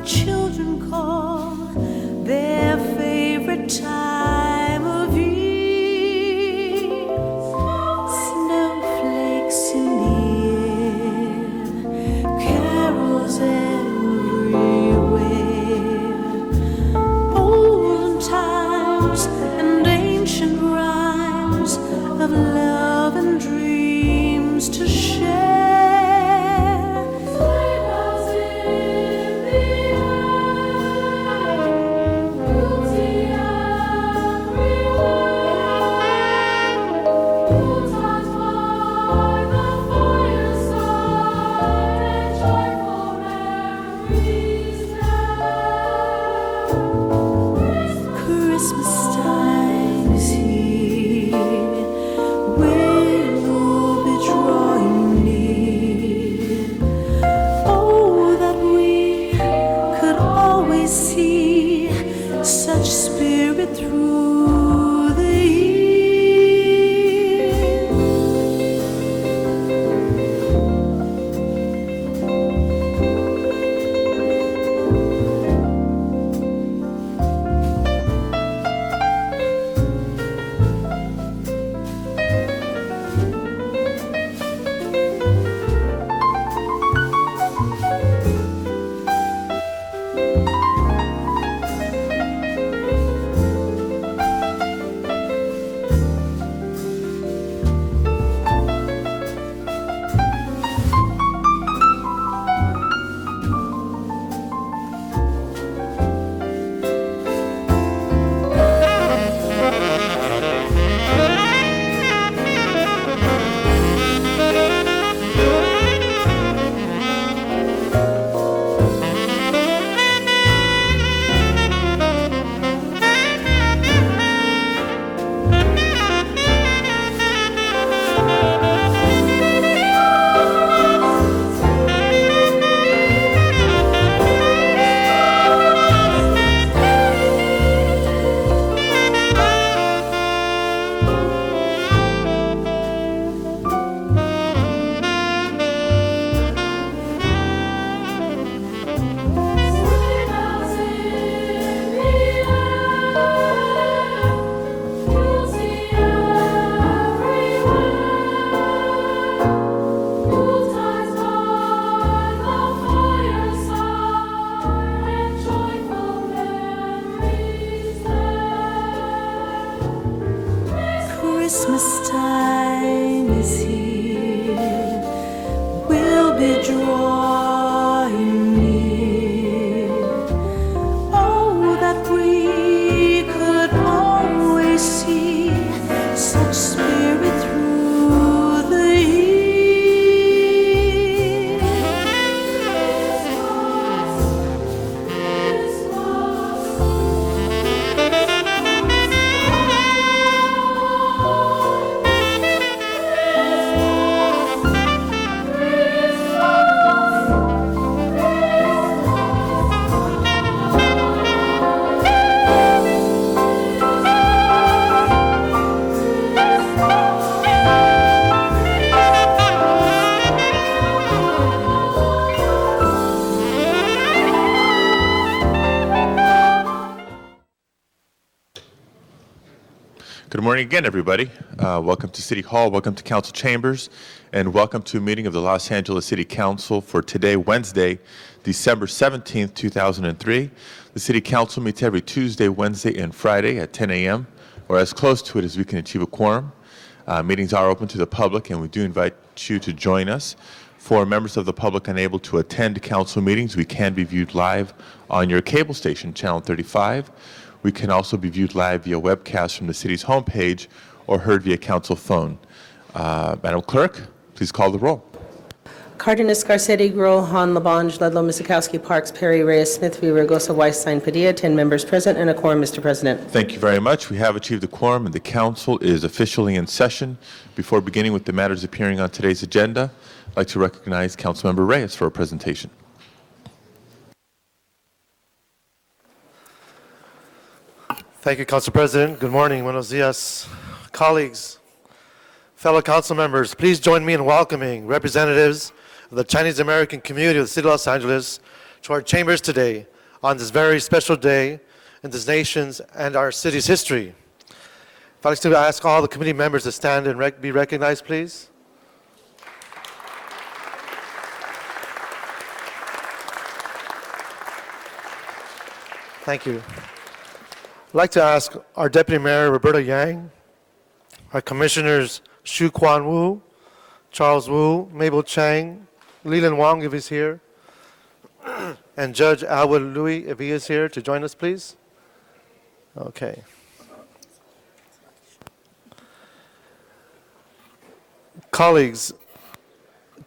children call Christmas time is here, we'll be drawing near. Oh, that we could always see such spirit through the year. Christmas time is here, we'll be drawing near. Oh, that we could always see such spirit through the year. Good morning again, everybody. Welcome to City Hall, welcome to Council Chambers, and welcome to a meeting of the Los Angeles City Council for today, Wednesday, December 17th, 2003. The City Council meets every Tuesday, Wednesday, and Friday at 10 a.m., or as close to it as we can achieve a quorum. Meetings are open to the public, and we do invite you to join us. For members of the public unable to attend council meetings, we can be viewed live on your cable station, Channel 35. We can also be viewed live via webcast from the city's homepage or heard via council phone. Madam Clerk, please call the roll. Cardenas, Garcetti, Grohl, Han, Labange, Ledlow, Misikowski, Parks, Perry, Reyes, Smith, Villaraigosa, Weisstein, Padilla, 10 members present and a quorum, Mr. President. Thank you very much. We have achieved a quorum and the council is officially in session. Before beginning with the matters appearing on today's agenda, I'd like to recognize Councilmember Reyes for a presentation. Thank you, Council President. Good morning. Buenos dias. Colleagues, fellow council members, please join me in welcoming representatives of the Chinese American community of the City of Los Angeles to our chambers today on this very special day in this nation's and our city's history. If I'd like to ask all the committee members to stand and be recognized, please. Thank you. I'd like to ask our Deputy Mayor, Roberta Yang, our Commissioners, Xu Quan Wu, Charles Wu, Mabel Chang, Leland Wong, if he's here, and Judge Alwood Louis, if he is here, to join us, please. Okay. Colleagues,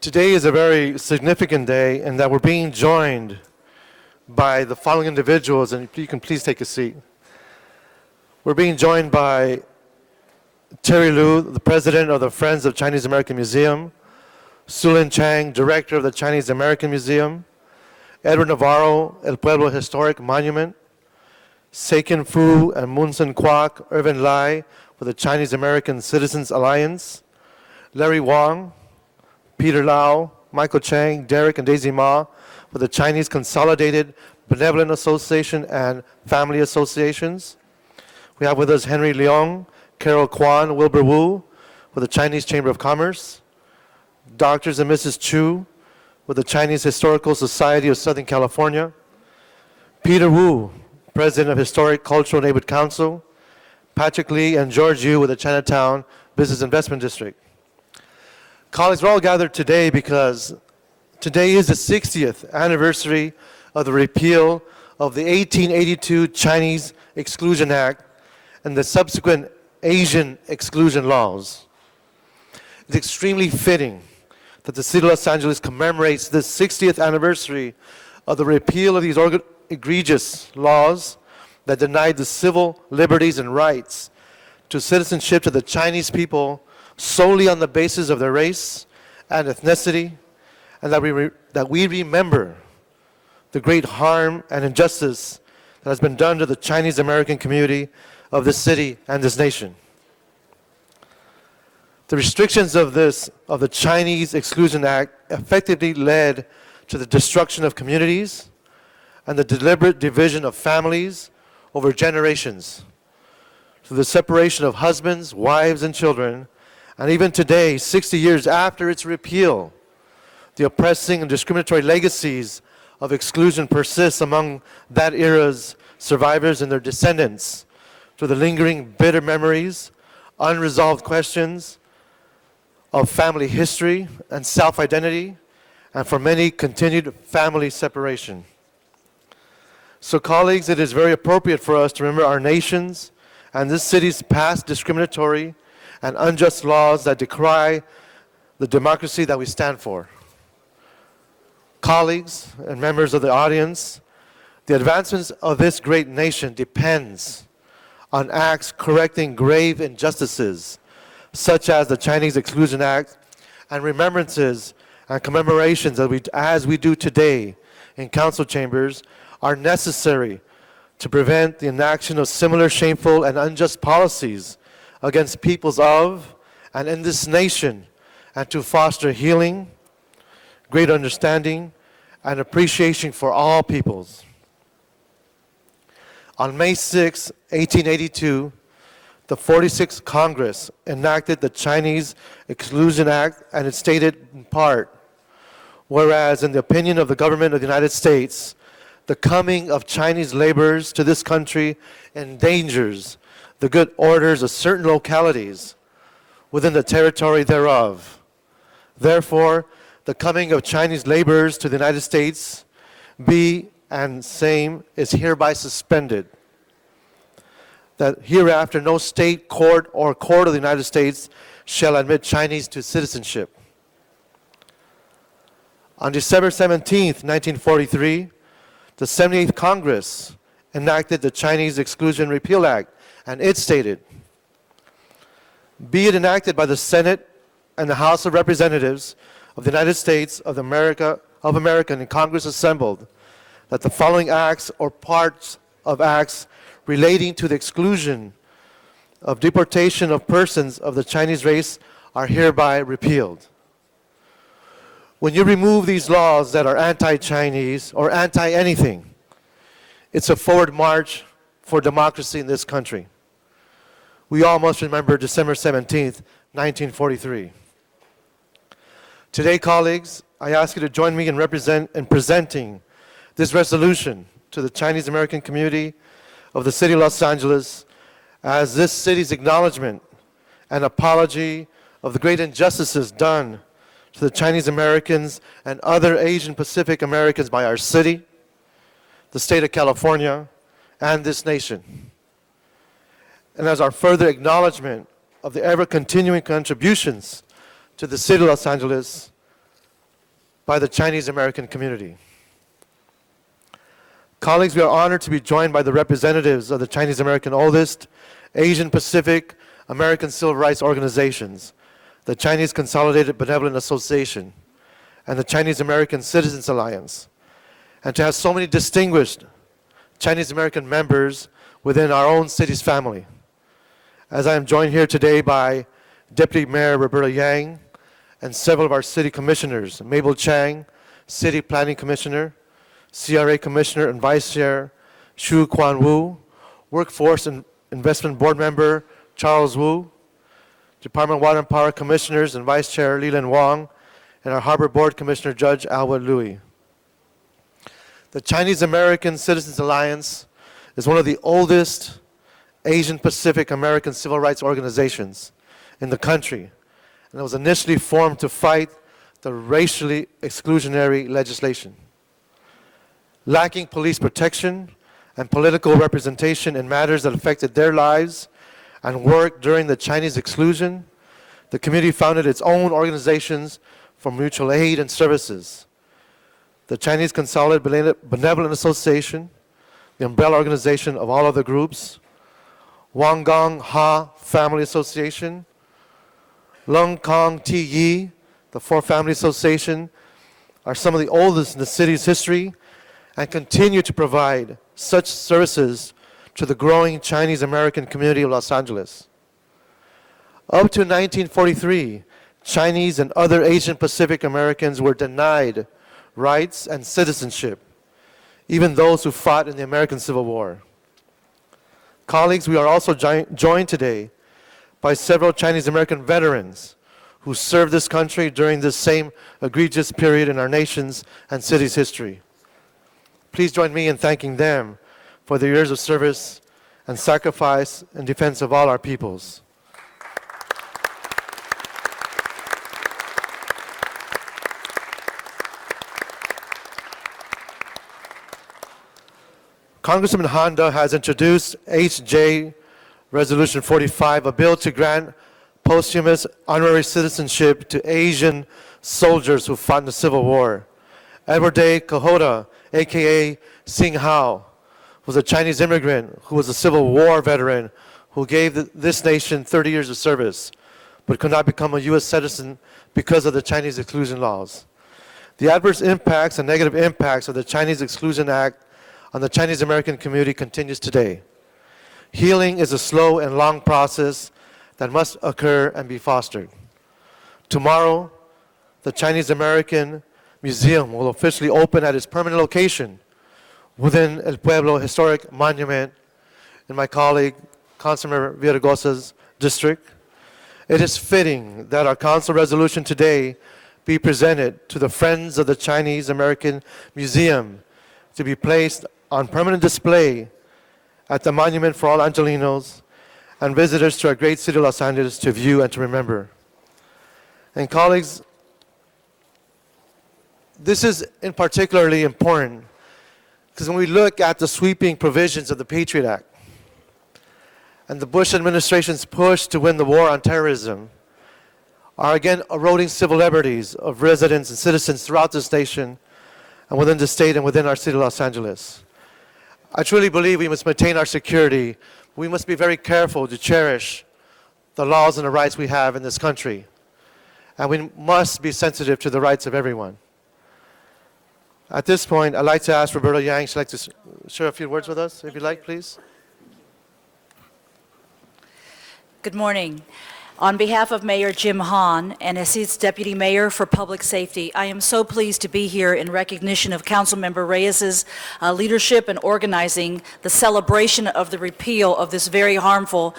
today is a very significant day in that we're being joined by the following individuals, and if you can please take a seat. We're being joined by Terry Liu, the president of the Friends of Chinese American Museum, Sulin Chang, director of the Chinese American Museum, Edward Navarro, El Pueblo Historic Monument, Seiken Fu and Munson Kwok, Irvin Lai for the Chinese American Citizens Alliance, Larry Wong, Peter Lau, Michael Chang, Derek and Daisy Ma for the Chinese Consolidated Benevolent Association and Family Associations. We have with us Henry Leong, Carol Kwan, Wilbur Wu for the Chinese Chamber of Commerce, Drs. and Mrs. Chu with the Chinese Historical Society of Southern California, Peter Wu, President of Historic Cultural Neighborhood Council, Patrick Lee and George Yu with the Chinatown Business Investment District. Colleagues, we're all gathered today because today is the 60th anniversary of the repeal of the 1882 Chinese Exclusion Act and the subsequent Asian exclusion laws. It's extremely fitting that the City of Los Angeles commemorates this 60th anniversary of the repeal of these egregious laws that denied the civil liberties and rights to citizenship to the Chinese people solely on the basis of their race and ethnicity, and that we remember the great harm and injustice that has been done to the Chinese American community of this city and this nation. The restrictions of the Chinese Exclusion Act effectively led to the destruction of communities and the deliberate division of families over generations, to the separation of husbands, wives, and children, and even today, 60 years after its repeal, the oppressing and discriminatory legacies of exclusion persist among that era's survivors and their descendants, to the lingering bitter memories, unresolved questions of family history and self-identity, and for many, continued family separation. So colleagues, it is very appropriate for us to remember our nation's and this city's past discriminatory and unjust laws that decry the democracy that we stand for. Colleagues and members of the audience, the advancements of this great nation depends on acts correcting grave injustices, such as the Chinese Exclusion Act, and remembrances and commemorations as we do today in council chambers are necessary to prevent the enaction of similar shameful and unjust policies against peoples of and in this nation, and to foster healing, great understanding, and appreciation for all peoples. On May 6, 1882, the 46th Congress enacted the Chinese Exclusion Act, and it stated in part, whereas in the opinion of the government of the United States, the coming of Chinese laborers to this country endangers the good orders of certain localities within the territory thereof. Therefore, the coming of Chinese laborers to the United States be and same is hereby suspended. That hereafter no state, court, or court of the United States shall admit Chinese to citizenship. On December 17, 1943, the 78th Congress enacted the Chinese Exclusion Repeal Act, and it stated, be it enacted by the Senate and the House of Representatives of the United States of America and Congress assembled, that the following acts or parts of acts relating to the exclusion of deportation of persons of the Chinese race are hereby repealed. When you remove these laws that are anti-Chinese or anti-anything, it's a forward march for democracy in this country. We all must remember December 17th, 1943. Today, colleagues, I ask you to join me in presenting this resolution to the Chinese American community of the City of Los Angeles as this city's acknowledgement and apology of the great injustices done to the Chinese Americans and other Asian Pacific Americans by our city, the state of California, and this nation. And as our further acknowledgement of the ever-continuing contributions to the City of Los Angeles by the Chinese American community. Colleagues, we are honored to be joined by the representatives of the Chinese American oldest Asian Pacific American civil rights organizations, the Chinese Consolidated Benevolent Association, and the Chinese American Citizens Alliance, and to have so many distinguished Chinese American members within our own city's family. As I am joined here today by Deputy Mayor Roberta Yang and several of our city commissioners, Mabel Chang, City Planning Commissioner, CRA Commissioner and Vice Chair Xu Quan Wu, Workforce and Investment Board Member Charles Wu, Department of Water and Power Commissioners and Vice Chair Leland Wong, and our Harbor Board Commissioner Judge Alwood Louis. The Chinese American Citizens Alliance is one of the oldest Asian Pacific American civil rights organizations in the country, and it was initially formed to fight the racially exclusionary legislation. Lacking police protection and political representation in matters that affected their lives and work during the Chinese exclusion, the community founded its own organizations for mutual aid and services. The Chinese Consolidated Benevolent Association, the umbrella organization of all other groups, Wang Gong Ha Family Association, Lung Kong Ti Yi, the Four Family Association, are some of the oldest in the city's history and continue to provide such services to the growing Chinese American community of Los Angeles. Up to 1943, Chinese and other Asian Pacific Americans were denied rights and citizenship, even those who fought in the American Civil War. Colleagues, we are also joined today by several Chinese American veterans who served this country during this same egregious period in our nation's and city's history. Please join me in thanking them for their years of service and sacrifice in defense of all our peoples. Congressman Honda has introduced HJ Resolution 45, a bill to grant posthumous honorary citizenship to Asian soldiers who fought in the Civil War. Edward Day Kahota, a.k.a. Sing Hao, was a Chinese immigrant who was a Civil War veteran who gave this nation 30 years of service, but could not become a U.S. citizen because of the Chinese exclusion laws. The adverse impacts and negative impacts of the Chinese Exclusion Act on the Chinese American community continues today. Healing is a slow and long process that must occur and be fostered. Tomorrow, the Chinese American Museum will officially open at its permanent location within El Pueblo Historic Monument in my colleague, Councilmember Villaraigosa's district. It is fitting that our council resolution today be presented to the Friends of the Chinese American Museum to be placed on permanent display at the monument for all Angelinos and visitors to our great city of Los Angeles to view and to remember. And colleagues, this is in particularly important because when we look at the sweeping provisions of the Patriot Act and the Bush administration's push to win the war on terrorism are again eroding civil liberties of residents and citizens throughout this nation and within the state and within our city of Los Angeles. I truly believe we must maintain our security. We must be very careful to cherish the laws and the rights we have in this country. And we must be sensitive to the rights of everyone. At this point, I'd like to ask Roberta Yang, she'd like to share a few words with us, if you'd like, please. Good morning. On behalf of Mayor Jim Hahn and as his Deputy Mayor for Public Safety, I am so pleased to be here in recognition of Councilmember Reyes's leadership in organizing the celebration of the repeal of this very harmful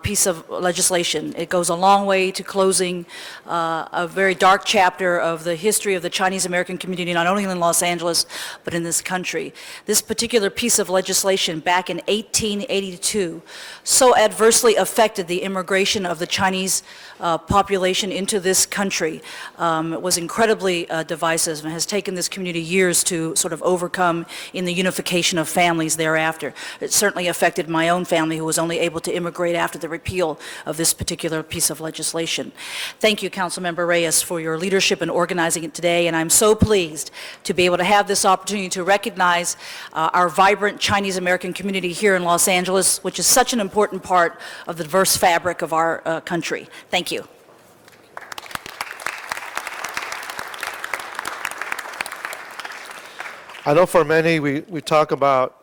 piece of legislation. It goes a long way to closing a very dark chapter of the history of the Chinese American community, not only in Los Angeles, but in this country. This particular piece of legislation back in 1882 so adversely affected the immigration of the Chinese Chinese population into this country was incredibly divisive and has taken this community years to sort of overcome in the unification of families thereafter. It certainly affected my own family, who was only able to immigrate after the repeal of this particular piece of legislation. Thank you, Councilmember Reyes, for your leadership in organizing it today, and I'm so pleased to be able to have this opportunity to recognize our vibrant Chinese American community here in Los Angeles, which is such an important part of the diverse fabric of our country. Thank you. I know for many, we talk about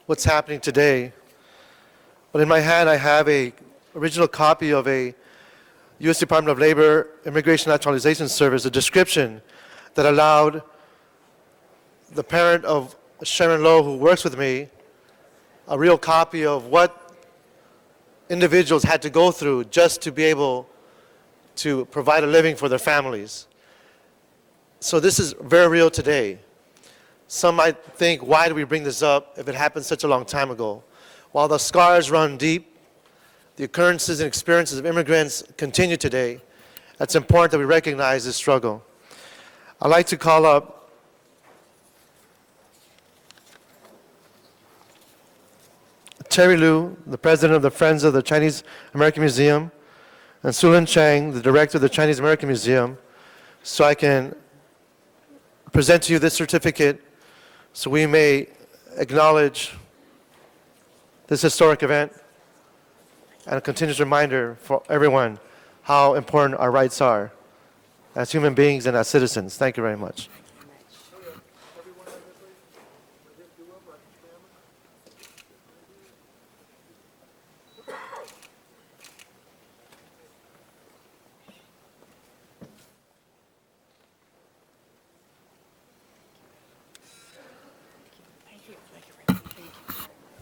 what's happening today, but in my hand I have a original copy of a U.S. Department of Labor Immigration Naturalization Service, a description that allowed the parent of Sharon Lowe, who works with me, a real copy of what individuals had to go through just to be able to provide a living for their families. So this is very real today. Some might think, why do we bring this up if it happened such a long time ago? While the scars run deep, the occurrences and experiences of immigrants continue today. It's important that we recognize this struggle. I'd like to call up Terry Liu, the president of the Friends of the Chinese American Museum, and Sulin Chang, the director of the Chinese American Museum, so I can present to you this certificate so we may acknowledge this historic event and a continuous reminder for everyone how important our rights are as human beings and as citizens. Thank you very much.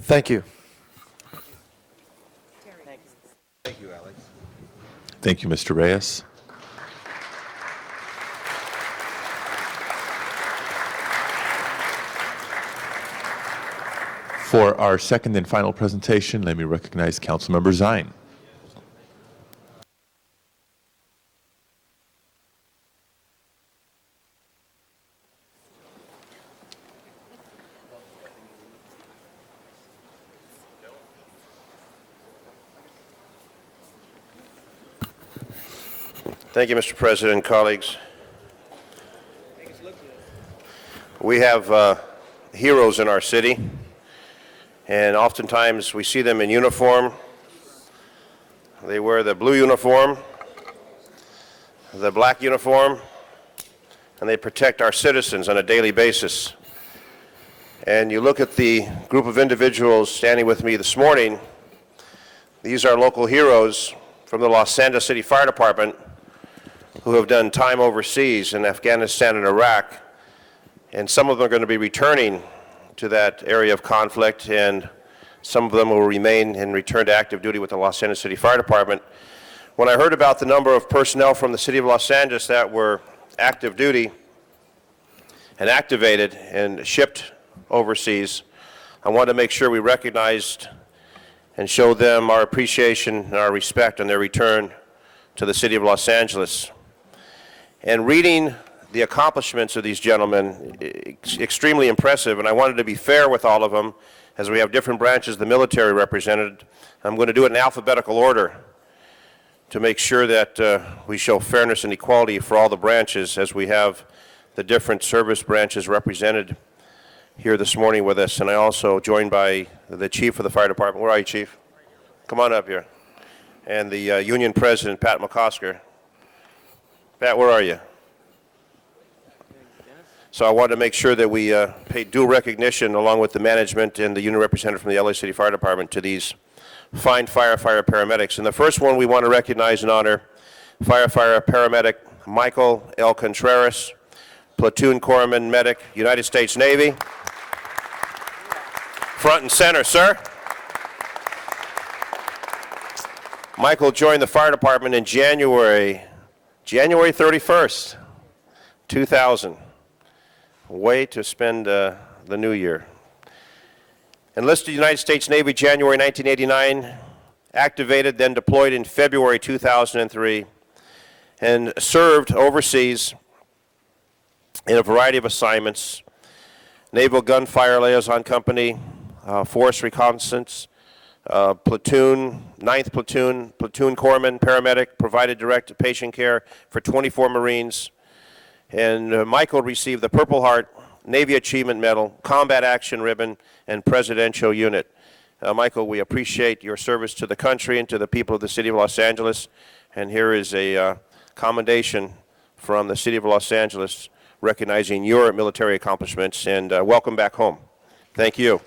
Thank you. Thank you, Mr. Reyes. For our second and final presentation, let me recognize Councilmember Zine. Thank you, Mr. President, colleagues. We have heroes in our city, and oftentimes we see them in uniform. They wear the blue uniform, the black uniform, and they protect our citizens on a daily basis. And you look at the group of individuals standing with me this morning, these are local heroes from the Los Angeles City Fire Department who have done time overseas in Afghanistan and Iraq, and some of them are going to be returning to that area of conflict, and some of them will remain and return to active duty with the Los Angeles City Fire Department. When I heard about the number of personnel from the City of Los Angeles that were active duty and activated and shipped overseas, I wanted to make sure we recognized and showed them our appreciation and our respect on their return to the City of Los Angeles. And reading the accomplishments of these gentlemen, extremely impressive, and I wanted to be fair with all of them, as we have different branches of the military represented. I'm going to do it in alphabetical order to make sure that we show fairness and equality for all the branches, as we have the different service branches represented here this morning with us. And I also joined by the Chief of the Fire Department. Where are you, Chief? Come on up here. And the Union President, Pat McCosker. Pat, where are you? So I wanted to make sure that we pay due recognition, along with the management and the union representative from the LA City Fire Department, to these fine firefighter paramedics. And the first one we want to recognize and honor, firefighter paramedic Michael L. Contreras, platoon corpsman medic, United States Navy. Front and center, sir. Michael joined the fire department in January 31st, 2000. Way to spend the new year. Enlisted United States Navy, January 1989, activated, then deployed in February 2003, and served overseas in a variety of assignments: Naval Gunfire Liaison Company, Force Reconnaissance, platoon, 9th Platoon, platoon corpsman, paramedic, provided direct patient care for 24 Marines. And Michael received the Purple Heart, Navy Achievement Medal, Combat Action Ribbon, and Presidential Unit. Michael, we appreciate your service to the country and to the people of the City of Los Angeles. And here is a commendation from the City of Los Angeles recognizing your military accomplishments, and welcome back home. Thank you.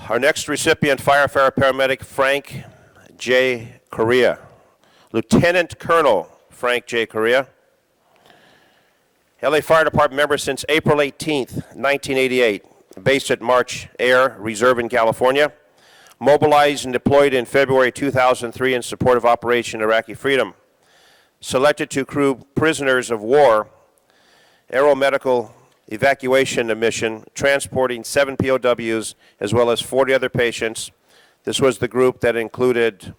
Our next recipient, firefighter paramedic Frank J. Correa. Lieutenant Colonel Frank J. Correa. LA Fire Department member since April 18th, 1988, based at March Air Reserve in California. Mobilized and deployed in February 2003 in support of Operation Iraqi Freedom. Selected to crew prisoners of war, aeromedical evacuation mission, transporting 7 POWs as well as 40 other patients. This was the group that included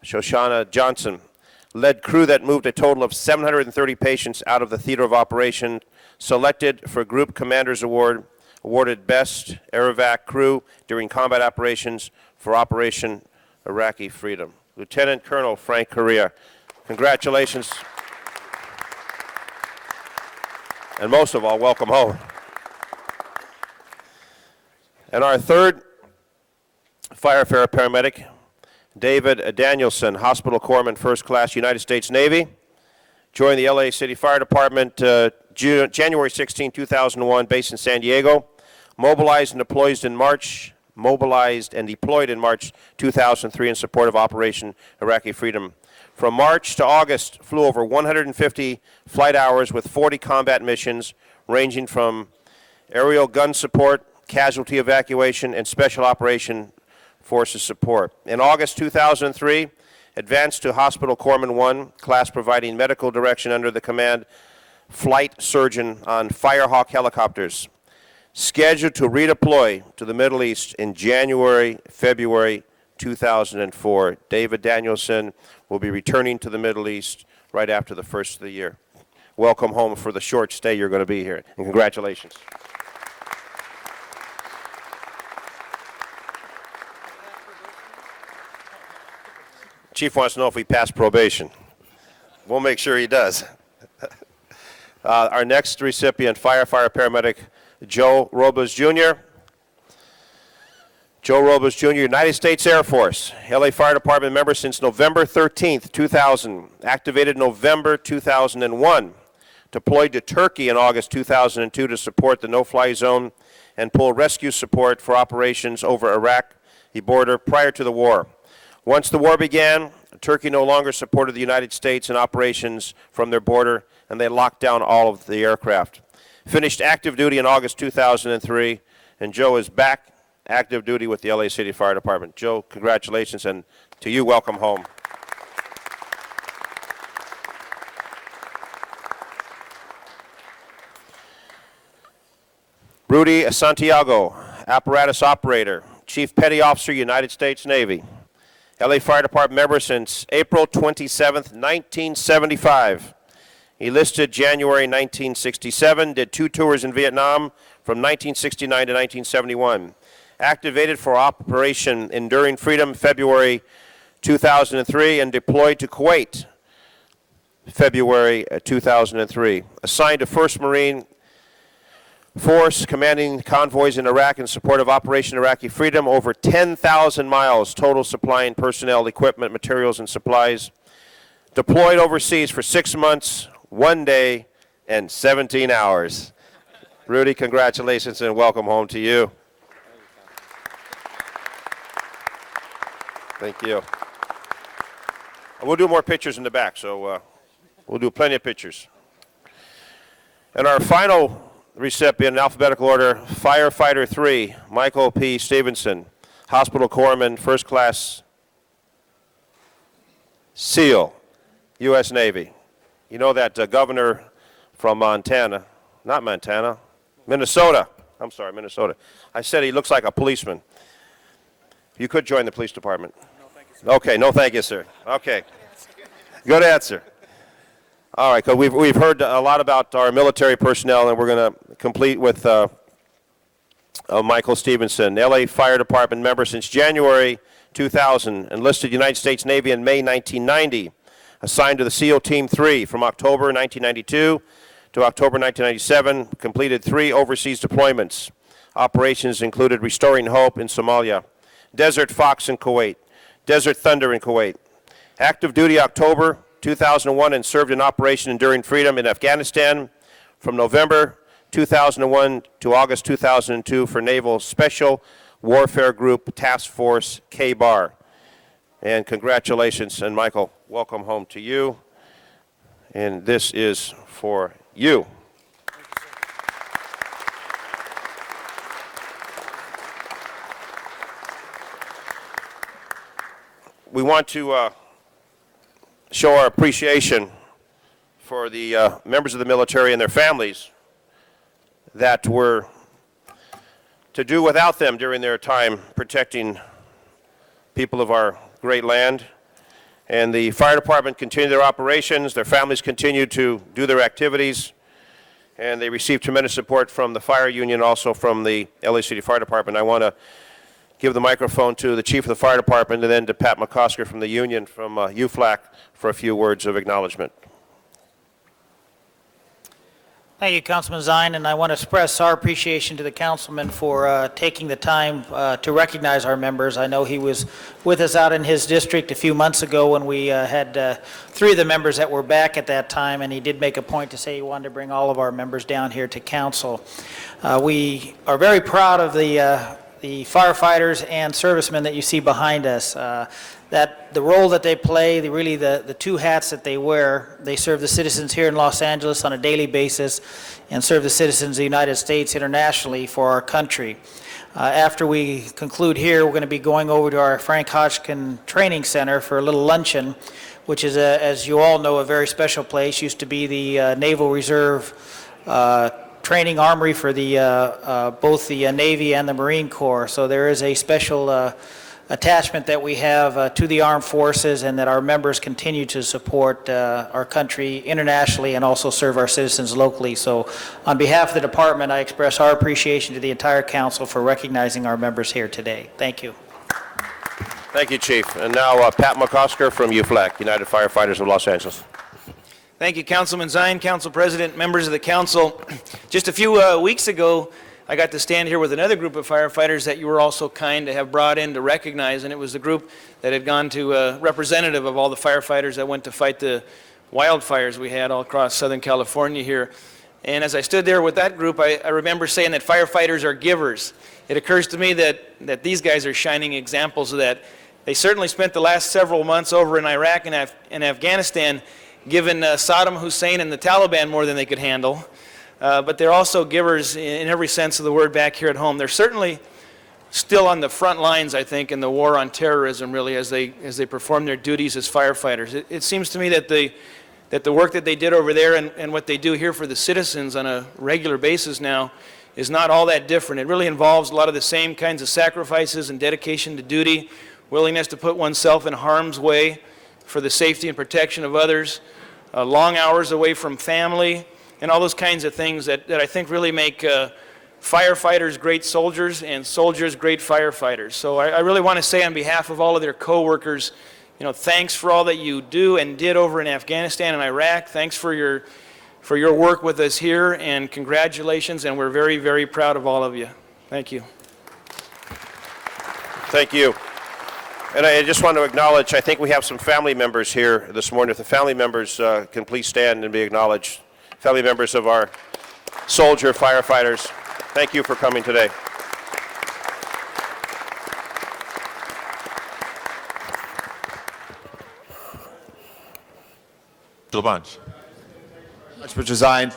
Shoshana Johnson. Led crew that moved a total of 730 patients out of the theater of operation. Selected for Group Commander's Award. Awarded Best Aerovac Crew during combat operations for Operation Iraqi Freedom. Lieutenant Colonel Frank Correa, congratulations. And most of all, welcome home. And our third firefighter paramedic, David Danielson, Hospital Corpsman, First Class, United States Navy. Joined the LA City Fire Department January 16, 2001, based in San Diego. Mobilized and deployed in March 2003 in support of Operation Iraqi Freedom. From March to August, flew over 150 flight hours with 40 combat missions, ranging from aerial gun support, casualty evacuation, and special operation forces support. In August 2003, advanced to Hospital Corpsman 1 class, providing medical direction under the command flight surgeon on Firehawk helicopters. Scheduled to redeploy to the Middle East in January, February 2004. David Danielson will be returning to the Middle East right after the first of the year. Welcome home for the short stay you're going to be here, and congratulations. Chief wants to know if he passed probation. We'll make sure he does. Our next recipient, firefighter paramedic Joe Robles Jr. Joe Robles Jr., United States Air Force, LA Fire Department member since November 13th, 2000. Activated November 2001. Deployed to Turkey in August 2002 to support the no-fly zone and pull rescue support for operations over Iraqi border prior to the war. Once the war began, Turkey no longer supported the United States in operations from their border, and they locked down all of the aircraft. Finished active duty in August 2003, and Joe is back active duty with the LA City Fire Department. Joe, congratulations, and to you, welcome home. Rudy Santiago, apparatus operator, Chief Petty Officer, United States Navy. LA Fire Department member since April 27th, 1975. Enlisted January 1967, did 2 tours in Vietnam from 1969 to 1971. Activated for Operation Enduring Freedom February 2003 and deployed to Kuwait February 2003. Assigned to 1st Marine Force, commanding convoys in Iraq in support of Operation Iraqi Freedom, over 10,000 miles total, supplying personnel, equipment, materials, and supplies. Deployed overseas for 6 months, 1 day, and 17 hours. Rudy, congratulations and welcome home to you. Thank you. We'll do more pictures in the back, so we'll do plenty of pictures. And our final recipient in alphabetical order, Firefighter 3, Michael P. Stevenson, Hospital Corpsman, First Class, SEAL, U.S. Navy. You know that governor from Minnesota, I'm sorry, Minnesota. I said he looks like a policeman. You could join the police department. No, thank you, sir. Okay, no, thank you, sir. Okay. Good answer. All right, 'cause we've heard a lot about our military personnel, and we're going to complete with Michael Stevenson, LA Fire Department member since January 2000, enlisted United States Navy in May 1990, assigned to the SEAL Team 3 from October 1992 to October 1997, completed 3 overseas deployments. Operations included Restoring Hope in Somalia, Desert Fox in Kuwait, Desert Thunder in Kuwait. Active duty October 2001 and served in Operation Enduring Freedom in Afghanistan from November 2001 to August 2002 for Naval Special Warfare Group Task Force K-Bar. And congratulations, and Michael, welcome home to you. And this is for you. We want to show our appreciation for the members of the military and their families that were to do without them during their time protecting people of our great land. And the fire department continued their operations, their families continued to do their activities, and they received tremendous support from the fire union, also from the LA City Fire Department. I want to give the microphone to the chief of the fire department and then to Pat McCosker from the union from UFLAC for a few words of acknowledgement. Thank you, Councilman Zine, and I want to express our appreciation to the councilman for taking the time to recognize our members. I know he was with us out in his district a few months ago when we had 3 of the members that were back at that time, and he did make a point to say he wanted to bring all of our members down here to council. We are very proud of the firefighters and servicemen that you see behind us. That the role that they play, really the 2 hats that they wear, they serve the citizens here in Los Angeles on a daily basis and serve the citizens of the United States internationally for our country. After we conclude here, we're going to be going over to our Frank Hodgkin Training Center for a little luncheon, which is, as you all know, a very special place. Used to be the Naval Reserve training armory for the both the Navy and the Marine Corps. So there is a special attachment that we have to the armed forces, and that our members continue to support our country internationally and also serve our citizens locally. So on behalf of the department, I express our appreciation to the entire council for recognizing our members here today. Thank you. Thank you, Chief. And now Pat McCosker from UFLAC, United Firefighters of Los Angeles. Thank you, Councilman Zine, Council President, members of the council. Just a few weeks ago, I got to stand here with another group of firefighters that you were also kind to have brought in to recognize, and it was the group that had gone to a representative of all the firefighters that went to fight the wildfires we had all across Southern California here. And as I stood there with that group, I remember saying that firefighters are givers. It occurs to me that these guys are shining examples of that. They certainly spent the last several months over in Iraq and Afghanistan giving Saddam Hussein and the Taliban more than they could handle. But they're also givers in every sense of the word back here at home. They're certainly still on the front lines, I think, in the war on terrorism, really, as they perform their duties as firefighters. It seems to me that the work that they did over there and what they do here for the citizens on a regular basis now is not all that different. It really involves a lot of the same kinds of sacrifices and dedication to duty, willingness to put oneself in harm's way for the safety and protection of others, long hours away from family, and all those kinds of things that I think really make firefighters great soldiers and soldiers great firefighters. So I really want to say on behalf of all of their co-workers, thanks for all that you do and did over in Afghanistan and Iraq. Thanks for your work with us here, and congratulations, and we're very, very proud of all of you. Thank you. Thank you. And I just want to acknowledge, I think we have some family members here this morning. If the family members can please stand and be acknowledged. Family members of our soldier firefighters, thank you for coming today. LaBonge. Mr. Zine,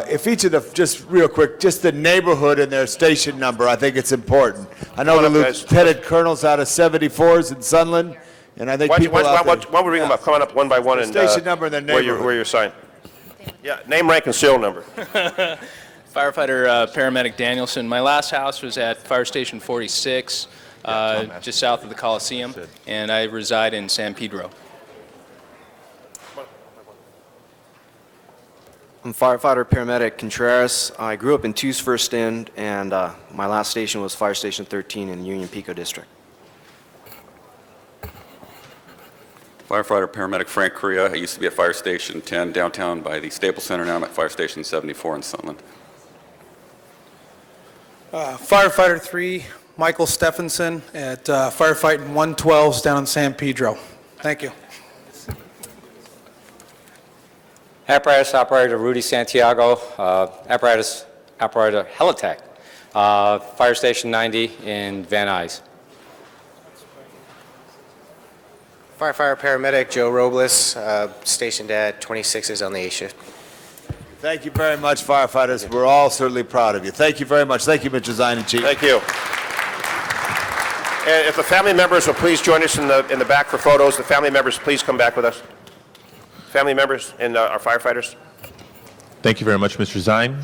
if each of the, just real quick, just the neighborhood and their station number, I think it's important. I know the lieutenant colonels out of 74s in Sunland, and I think people out there. Why don't we bring them up? Come on up one by one and station number and their neighborhood. where you're signed. Yeah, name, rank, and serial number. Firefighter Paramedic Danielson. My last house was at Fire Station 46, just south of the Coliseum, and I reside in San Pedro. I'm firefighter paramedic Contreras. I grew up in Two's First End, and my last station was Fire Station 13 in Union Pico District. Firefighter paramedic Frank Correa. I used to be at Fire Station 10 downtown by the Staples Center. Now I'm at Fire Station 74 in Sunland. Firefighter 3, Michael Stephenson at Firefighting 112s down in San Pedro. Thank you. Apparatus operator Rudy Santiago, apparatus operator Helitech, Fire Station 90 in Van Nuys. Firefighter paramedic Joe Robles, stationed at 26s on the A shift. Thank you very much, firefighters. We're all certainly proud of you. Thank you very much. Thank you, Mr. Zine, Chief. Thank you. And if the family members will please join us in the back for photos, the family members please come back with us. Family members and our firefighters. Thank you very much, Mr. Zine.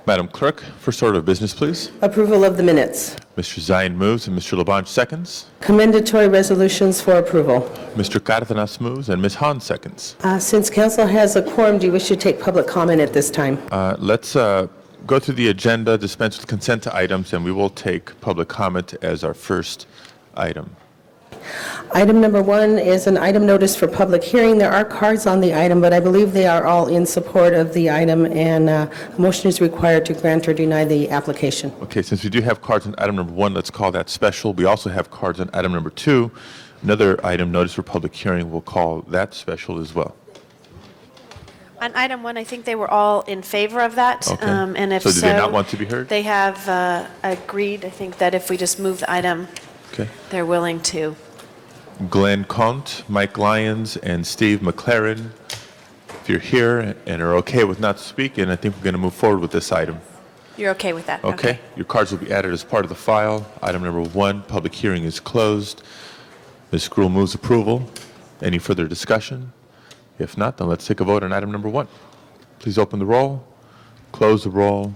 Madam Clerk, first order of business, please. Approval of the minutes. Mr. Zine moves and Mr. Labange seconds. Commendatory resolutions for approval. Mr. Cardenas moves and Ms. Hahn seconds. Since council has a quorum, do you wish to take public comment at this time? Let's go through the agenda, dispense with consent to items, and we will take public comment as our first item. Item number 1 is an item notice for public hearing. There are cards on the item, but I believe they are all in support of the item, and a motion is required to grant or deny the application. Okay, since we do have cards on item number 1, let's call that special. We also have cards on item number 2. Another item, notice for public hearing, we'll call that special as well. On item 1, I think they were all in favor of that. Okay. And if So do they not want to be heard? They have agreed, I think, that if we just move the item, Okay. they're willing to. Glenn Conte, Mike Lyons, and Steve McLaren. If you're here and are okay with not speaking, I think we're going to move forward with this item. You're okay with that? Okay. Your cards will be added as part of the file. Item number 1, public hearing is closed. Ms. Gruhl moves approval. Any further discussion? If not, then let's take a vote on item number 1. Please open the roll, close the roll,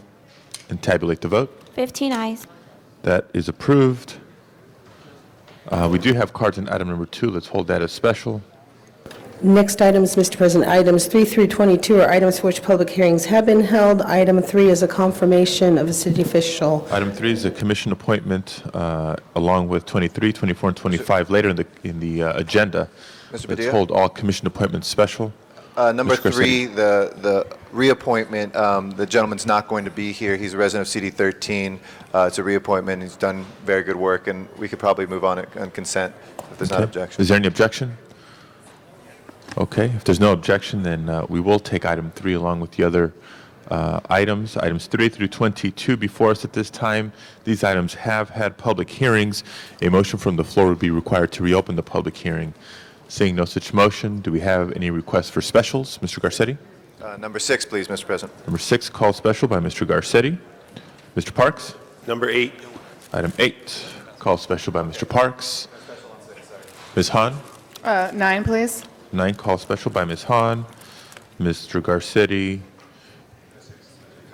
and tabulate the vote. 15 ayes. That is approved. We do have cards on item number 2. Let's hold that as special. Next items, Mr. President, items 3 through 22 are items for which public hearings have been held. Item 3 is a confirmation of a city official. Item 3 is a commission appointment, along with 23, 24, and 25 later in the agenda. Mr. Let's Padilla? hold all commission appointments special. Number Mr. 3, the reappointment, the gentleman's not going to be here. He's a resident of CD 13. It's a reappointment. He's done very good work, and we could probably move on it on consent if there's not Okay. objection. Is there any objection? Okay, if there's no objection, then we will take item 3 along with the other items. Items 3 through 22 before us at this time. These items have had public hearings. A motion from the floor would be required to reopen the public hearing. Seeing no such motion, do we have any requests for specials? Mr. Garcetti? Number 6, please, Mr. President. Number 6, call special by Mr. Garcetti. Mr. Parks? Number 8. Item 8, call special by Mr. Parks. Ms. Hahn? 9, please. 9, call special by Ms. Hahn. Mr. Garcetti,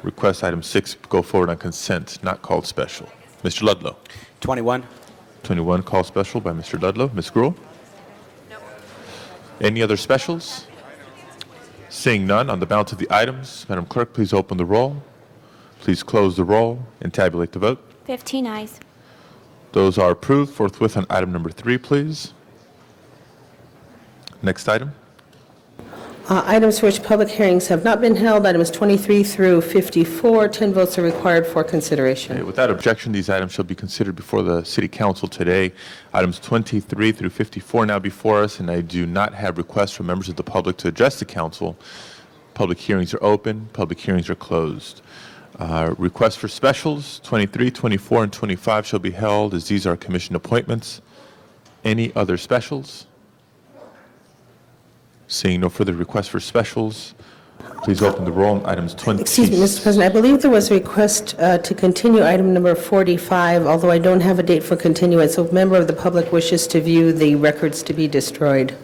request item 6 go forward on consent, not called special. Mr. Ludlow? 21. 21, call special by Mr. Ludlow. Ms. Gruhl? No. Any other specials? Seeing none, on the balance of the items, Madam Clerk, please open the roll. Please close the roll and tabulate the vote. 15 ayes. Those are approved. Forthwith on item number 3, please. Next item. Items for which public hearings have not been held, items 23 through 54. 10 votes are required for consideration. Okay, without objection, these items shall be considered before the City Council today. Items 23 through 54 now before us, and I do not have requests from members of the public to address the Council. Public hearings are open. Public hearings are closed. Requests for specials, 23, 24, and 25 shall be held as these are commission appointments. Any other specials? Seeing no further requests for specials, please open the roll on items 20. Excuse me, Mr. President, I believe there was a request to continue item number 45, although I don't have a date for continuance. So if a member of the public wishes to view the records to be destroyed.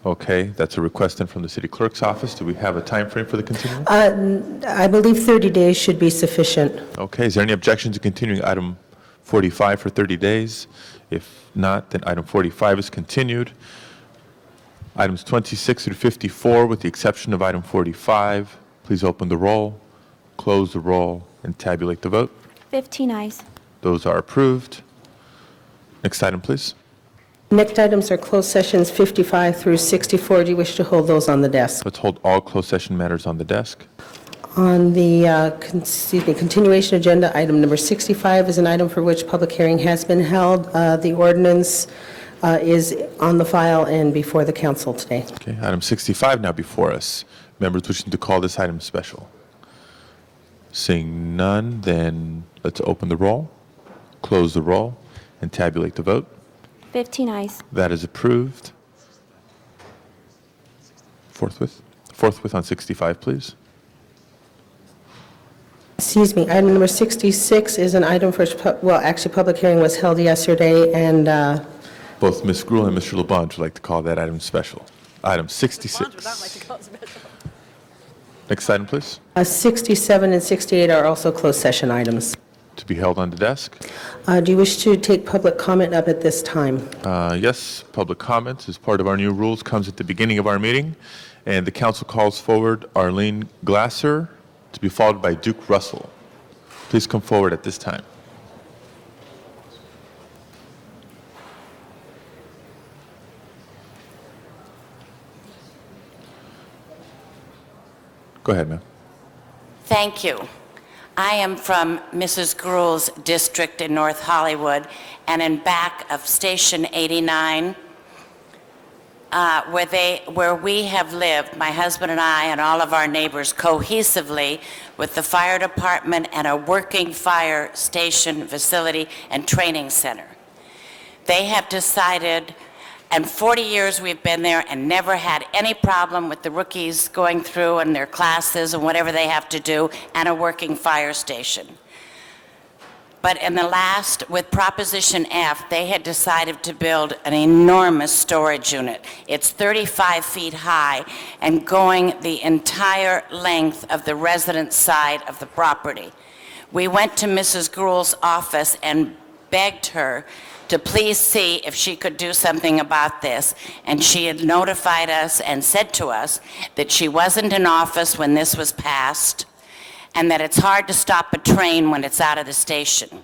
Okay, that's a request then from the city clerk's office. Do we have a time frame for the continuance? I believe 30 days should be sufficient. Okay, is there any objection to continuing item 45 for 30 days? If not, then item 45 is continued. Items 26 through 54, with the exception of item 45, please open the roll, close the roll, and tabulate the vote. 15 ayes. Those are approved. Next item, please. Next items are closed sessions 55 through 64. Do you wish to hold those on the desk? Let's hold all closed session matters on the desk. On the continuation agenda, item number 65 is an item for which public hearing has been held. The ordinance is on the file and before the council today. Okay, item 65 now before us. Members wishing to call this item special. Seeing none, then let's open the roll, close the roll, and tabulate the vote. 15 ayes. That is approved. Forthwith on 65, please. Excuse me, item number 66 is an item for, actually, public hearing was held yesterday, and Both Ms. Gruhl and Mr. LeBlanc would like to call that item special. Item 66. Next item, please. 67 and 68 are also closed session items. To be held on the desk. Do you wish to take public comment up at this time? Yes, public comments as part of our new rules comes at the beginning of our meeting, and the council calls forward Arlene Glasser to be followed by Duke Russell. Please come forward at this time. Go ahead, ma'am. Thank you. I am from Mrs. Gruhl's district in North Hollywood, and in back of Station 89, where we have lived, my husband and I and all of our neighbors, cohesively with the fire department and a working fire station facility and training center. They have decided, and 40 years we've been there and never had any problem with the rookies going through and their classes and whatever they have to do, and a working fire station. But in the last, with Proposition F, they had decided to build an enormous storage unit. It's 35 feet high and going the entire length of the residence side of the property. We went to Mrs. Gruhl's office and begged her to please see if she could do something about this. And she had notified us and said to us that she wasn't in office when this was passed, and that it's hard to stop a train when it's out of the station.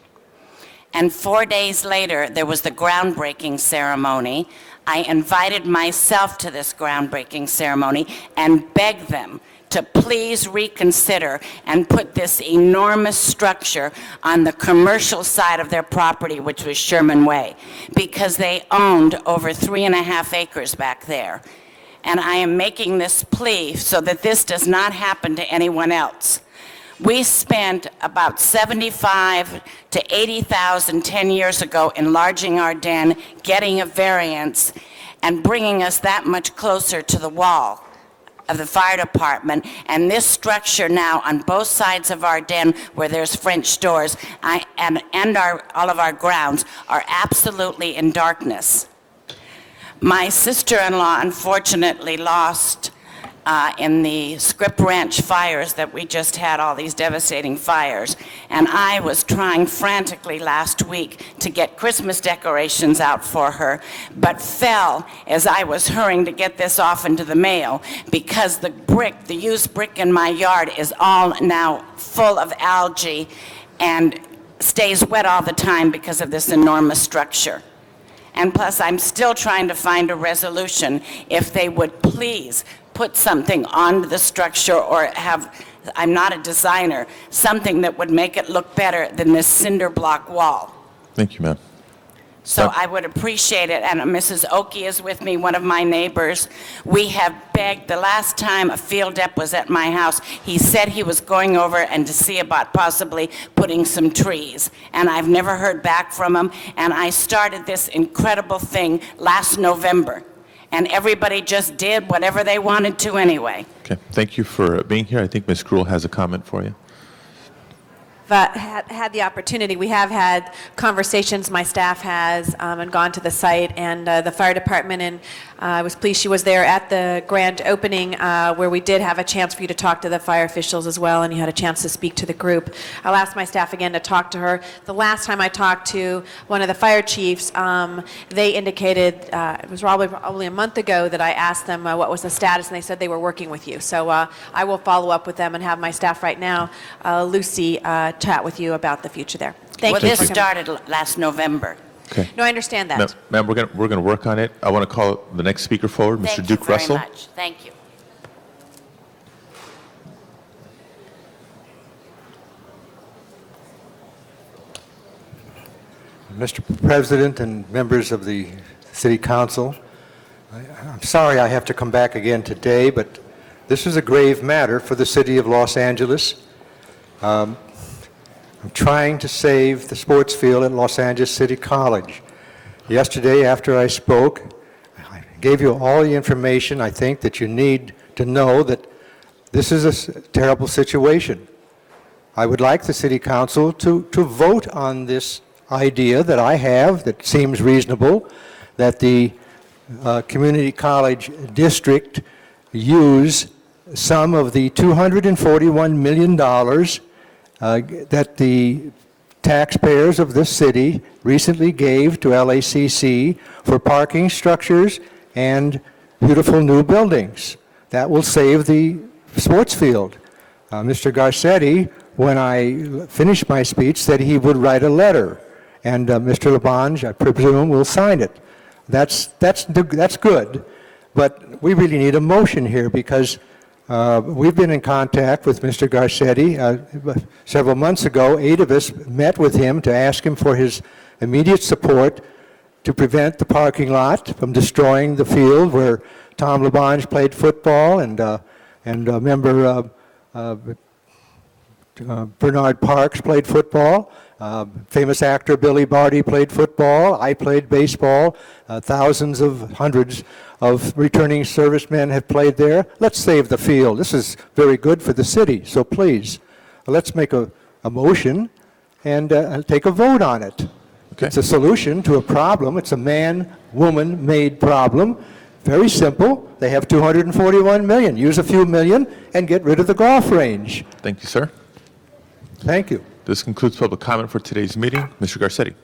And 4 days later, there was the groundbreaking ceremony. I invited myself to this groundbreaking ceremony and begged them to please reconsider and put this enormous structure on the commercial side of their property, which was Sherman Way, because they owned over 3.5 acres back there. And I am making this plea so that this does not happen to anyone else. We spent about $75,000 to $80,000 10 years ago enlarging our den, getting a variance, and bringing us that much closer to the wall of the fire department. And this structure now on both sides of our den where there's French doors and all of our grounds are absolutely in darkness. My sister-in-law unfortunately lost in the Script Ranch fires that we just had, all these devastating fires. And I was trying frantically last week to get Christmas decorations out for her, but fell as I was hurrying to get this off into the mail because the used brick in my yard is all now full of algae and stays wet all the time because of this enormous structure. And plus, I'm still trying to find a resolution if they would please put something on the structure or have, I'm not a designer, something that would make it look better than this cinder block wall. Thank you, ma'am. So I would appreciate it. And Mrs. Oki is with me, one of my neighbors. We have begged, the last time a field dep was at my house, he said he was going over and to see about possibly putting some trees. And I've never heard back from him. And I started this incredible thing last November. And everybody just did whatever they wanted to anyway. Okay, thank you for being here. I think Ms. Gruhl has a comment for you. had the opportunity, we have had conversations, my staff has, and gone to the site, and the fire department, and I was pleased she was there at the grand opening, where we did have a chance for you to talk to the fire officials as well, and you had a chance to speak to the group. I'll ask my staff again to talk to her. The last time I talked to one of the fire chiefs, they indicated, it was probably a month ago, that I asked them what was the status, and they said they were working with you. So I will follow up with them and have my staff right now, Lucy, chat with you about the future there. Thank you. Well, this started last November. Okay. No, I understand that. Ma'am, we're going to work on it. I want to call the next speaker forward, Mr. Duke Russell. Thank you very much. Thank you. Mr. President and members of the City Council, I'm sorry I have to come back again today, but this is a grave matter for the City of Los Angeles. I'm trying to save the sports field at Los Angeles City College. Yesterday, after I spoke, I gave you all the information I think that you need to know that this is a terrible situation. I would like the City Council to vote on this idea that I have that seems reasonable, that the Community College District use some of the $241 million that the taxpayers of this city recently gave to LACC for parking structures and beautiful new buildings. That will save the sports field. Mr. Garcetti, when I finished my speech, said he would write a letter, and Mr. Labange, I presume, will sign it. That's good, but we really need a motion here because we've been in contact with Mr. Garcetti several months ago. 8 of us met with him to ask him for his immediate support to prevent the parking lot from destroying the field where Tom Labange played football and member Bernard Parks played football. Famous actor Billy Barty played football. I played baseball. Hundreds of returning servicemen have played there. Let's save the field. This is very good for the city. So please, let's make a motion and take a vote on it. Okay. It's a solution to a problem. It's a man-woman-made problem. Very simple. They have $241 million. Use a few million and get rid of the golf range. Thank you, sir. Thank you. This concludes public comment for today's meeting. Mr. Garcetti.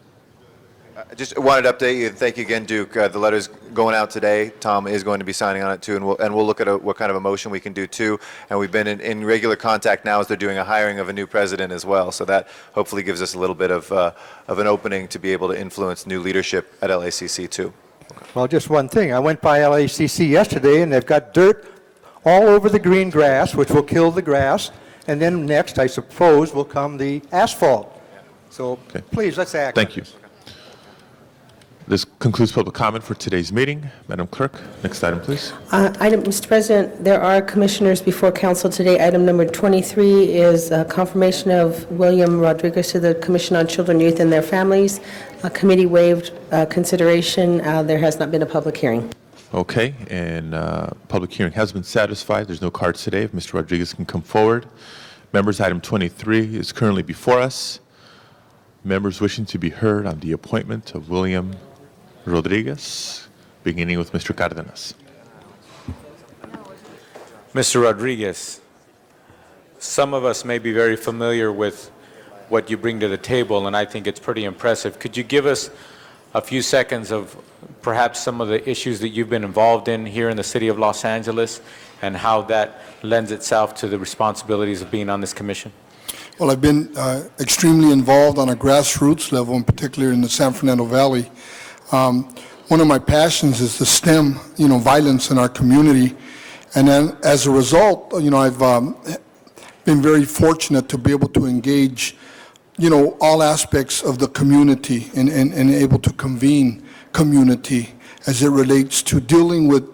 I just wanted to update you, and thank you again, Duke. The letter's going out today. Tom is going to be signing on it too, and we'll look at what kind of a motion we can do too. And we've been in regular contact now as they're doing a hiring of a new president as well. So that hopefully gives us a little bit of an opening to be able to influence new leadership at LACC too. Well, just one thing. I went by LACC yesterday, and they've got dirt all over the green grass, which will kill the grass. And then next, I suppose, will come the asphalt. So please, let's act. Thank you. This concludes public comment for today's meeting. Madam Clerk, next item, please. Mr. President, there are commissioners before council today. Item number 23 is confirmation of William Rodriguez to the Commission on Children, Youth, and Their Families. A committee waived consideration. There has not been a public hearing. Okay, and public hearing has been satisfied. There's no cards today. If Mr. Rodriguez can come forward. Members, item 23 is currently before us. Members wishing to be heard on the appointment of William Rodriguez, beginning with Mr. Cardenas. Mr. Rodriguez, some of us may be very familiar with what you bring to the table, and I think it's pretty impressive. Could you give us a few seconds of perhaps some of the issues that you've been involved in here in the city of Los Angeles and how that lends itself to the responsibilities of being on this commission? Well, I've been extremely involved on a grassroots level, in particular in the San Fernando Valley. One of my passions is to stem, violence in our community. And then as a result, I've been very fortunate to be able to engage, all aspects of the community and able to convene community as it relates to dealing with,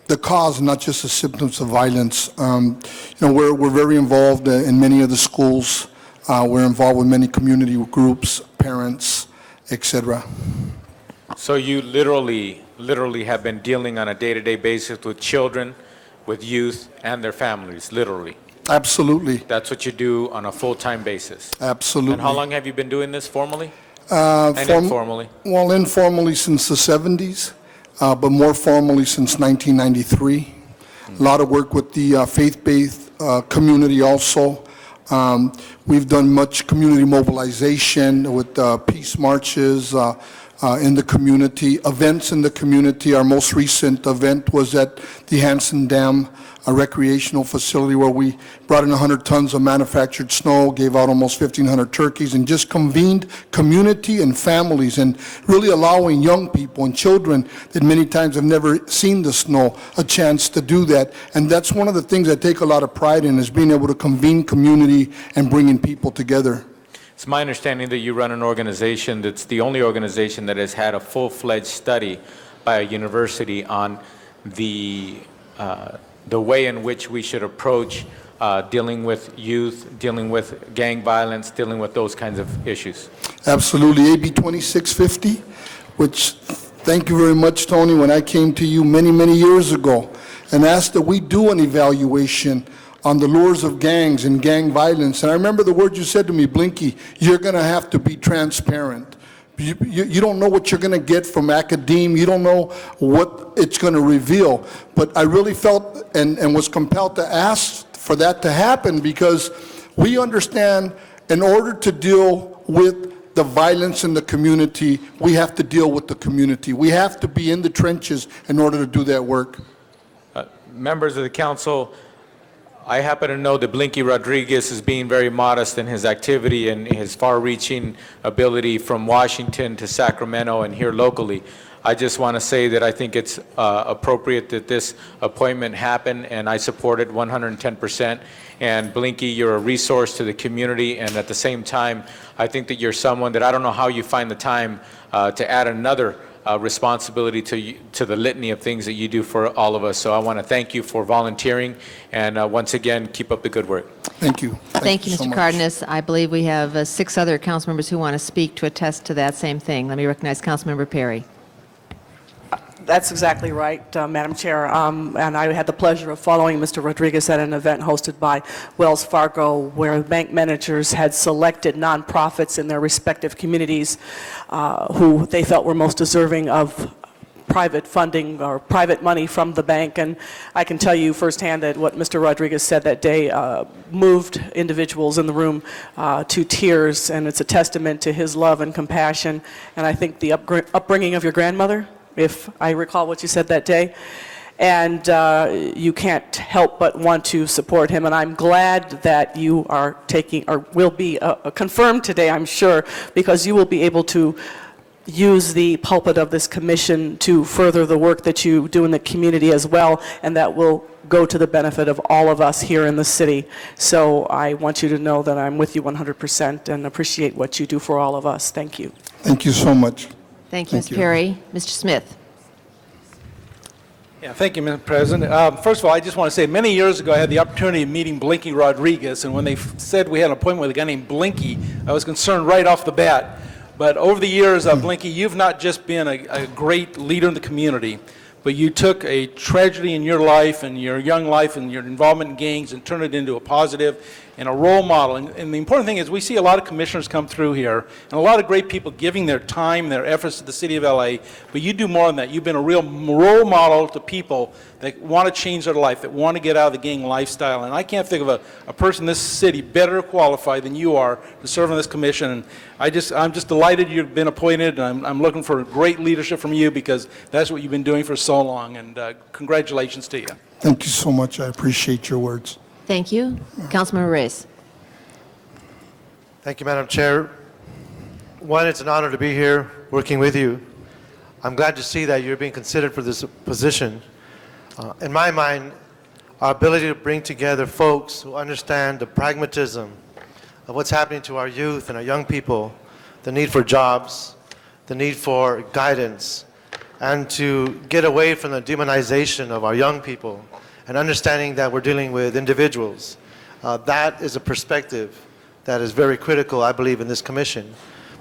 the cause, not just the symptoms of violence. We're very involved in many of the schools. We're involved with many community groups, parents, etc. So you literally have been dealing on a day-to-day basis with children, with youth, and their families, literally? Absolutely, That's what you do on a full-time basis. absolutely. And how long have you been doing this formally? And Form- informally? Well, informally since the 70s, but more formally since 1993. A lot of work with the faith-based community also. We've done much community mobilization with peace marches in the community, events in the community. Our most recent event was at the Hanson Dam, a recreational facility where we brought in 100 tons of manufactured snow, gave out almost 1,500 turkeys, and just convened community and families, and really allowing young people and children that many times have never seen the snow a chance to do that. And that's one of the things I take a lot of pride in, is being able to convene community and bringing people together. It's my understanding that you run an organization that's the only organization that has had a full-fledged study by a university on the way in which we should approach dealing with youth, dealing with gang violence, dealing with those kinds of issues. Absolutely. AB 2650, which, thank you very much, Tony, when I came to you many, many years ago and asked that we do an evaluation on the lures of gangs and gang violence. And I remember the word you said to me, Blinky, you're going to have to be transparent. You don't know what you're going to get from academia. You don't know what it's going to reveal. But I really felt and was compelled to ask for that to happen, because we understand in order to deal with the violence in the community, we have to deal with the community. We have to be in the trenches in order to do that work. Members of the council, I happen to know that Blinky Rodriguez is being very modest in his activity and his far-reaching ability from Washington to Sacramento and here locally. I just want to say that I think it's appropriate that this appointment happen, and I support it 110%. And Blinky, you're a resource to the community, and at the same time, I think that you're someone that I don't know how you find the time to add another responsibility to the litany of things that you do for all of us. So I want to thank you for volunteering, and once again, keep up the good work. Thank you. Thank you, so Mr. much. Cardenas. I believe we have 6 other council members who want to speak to attest to that same thing. Let me recognize Councilmember Perry. That's exactly right, Madam Chair. And I had the pleasure of following Mr. Rodriguez at an event hosted by Wells Fargo, where bank managers had selected nonprofits in their respective communities who they felt were most deserving of private funding or private money from the bank. And I can tell you firsthand that what Mr. Rodriguez said that day moved individuals in the room to tears, and it's a testament to his love and compassion. And I think the upbringing of your grandmother, if I recall what you said that day, and you can't help but want to support him. And I'm glad that you are taking, or will be confirmed today, I'm sure, because you will be able to use the pulpit of this commission to further the work that you do in the community as well, and that will go to the benefit of all of us here in the city. So I want you to know that I'm with you 100% and appreciate what you do for all of us. Thank you. Thank you so much. Thank you, Ms. Perry. Mr. Smith. Yeah, thank you, Mr. President. First of all, I just want to say, many years ago, I had the opportunity of meeting Blinky Rodriguez, and when they said we had an appointment with a guy named Blinky, I was concerned right off the bat. But over the years, Blinky, you've not just been a great leader in the community, but you took a tragedy in your life and your young life and your involvement in gangs and turned it into a positive and a role model. And the important thing is we see a lot of commissioners come through here and a lot of great people giving their time, their efforts to the city of LA, but you do more than that. You've been a real role model to people that want to change their life, that want to get out of the gang lifestyle. And I can't think of a person in this city better qualified than you are to serve on this commission. And I'm just delighted you've been appointed, and I'm looking for great leadership from you, because that's what you've been doing for so long. And congratulations to you. Thank you so much. I appreciate your words. Thank you. Councilmember Reyes. Thank you, Madam Chair. One, it's an honor to be here working with you. I'm glad to see that you're being considered for this position. In my mind, our ability to bring together folks who understand the pragmatism of what's happening to our youth and our young people, the need for jobs, the need for guidance, and to get away from the demonization of our young people and understanding that we're dealing with individuals. That is a perspective that is very critical, I believe, in this commission.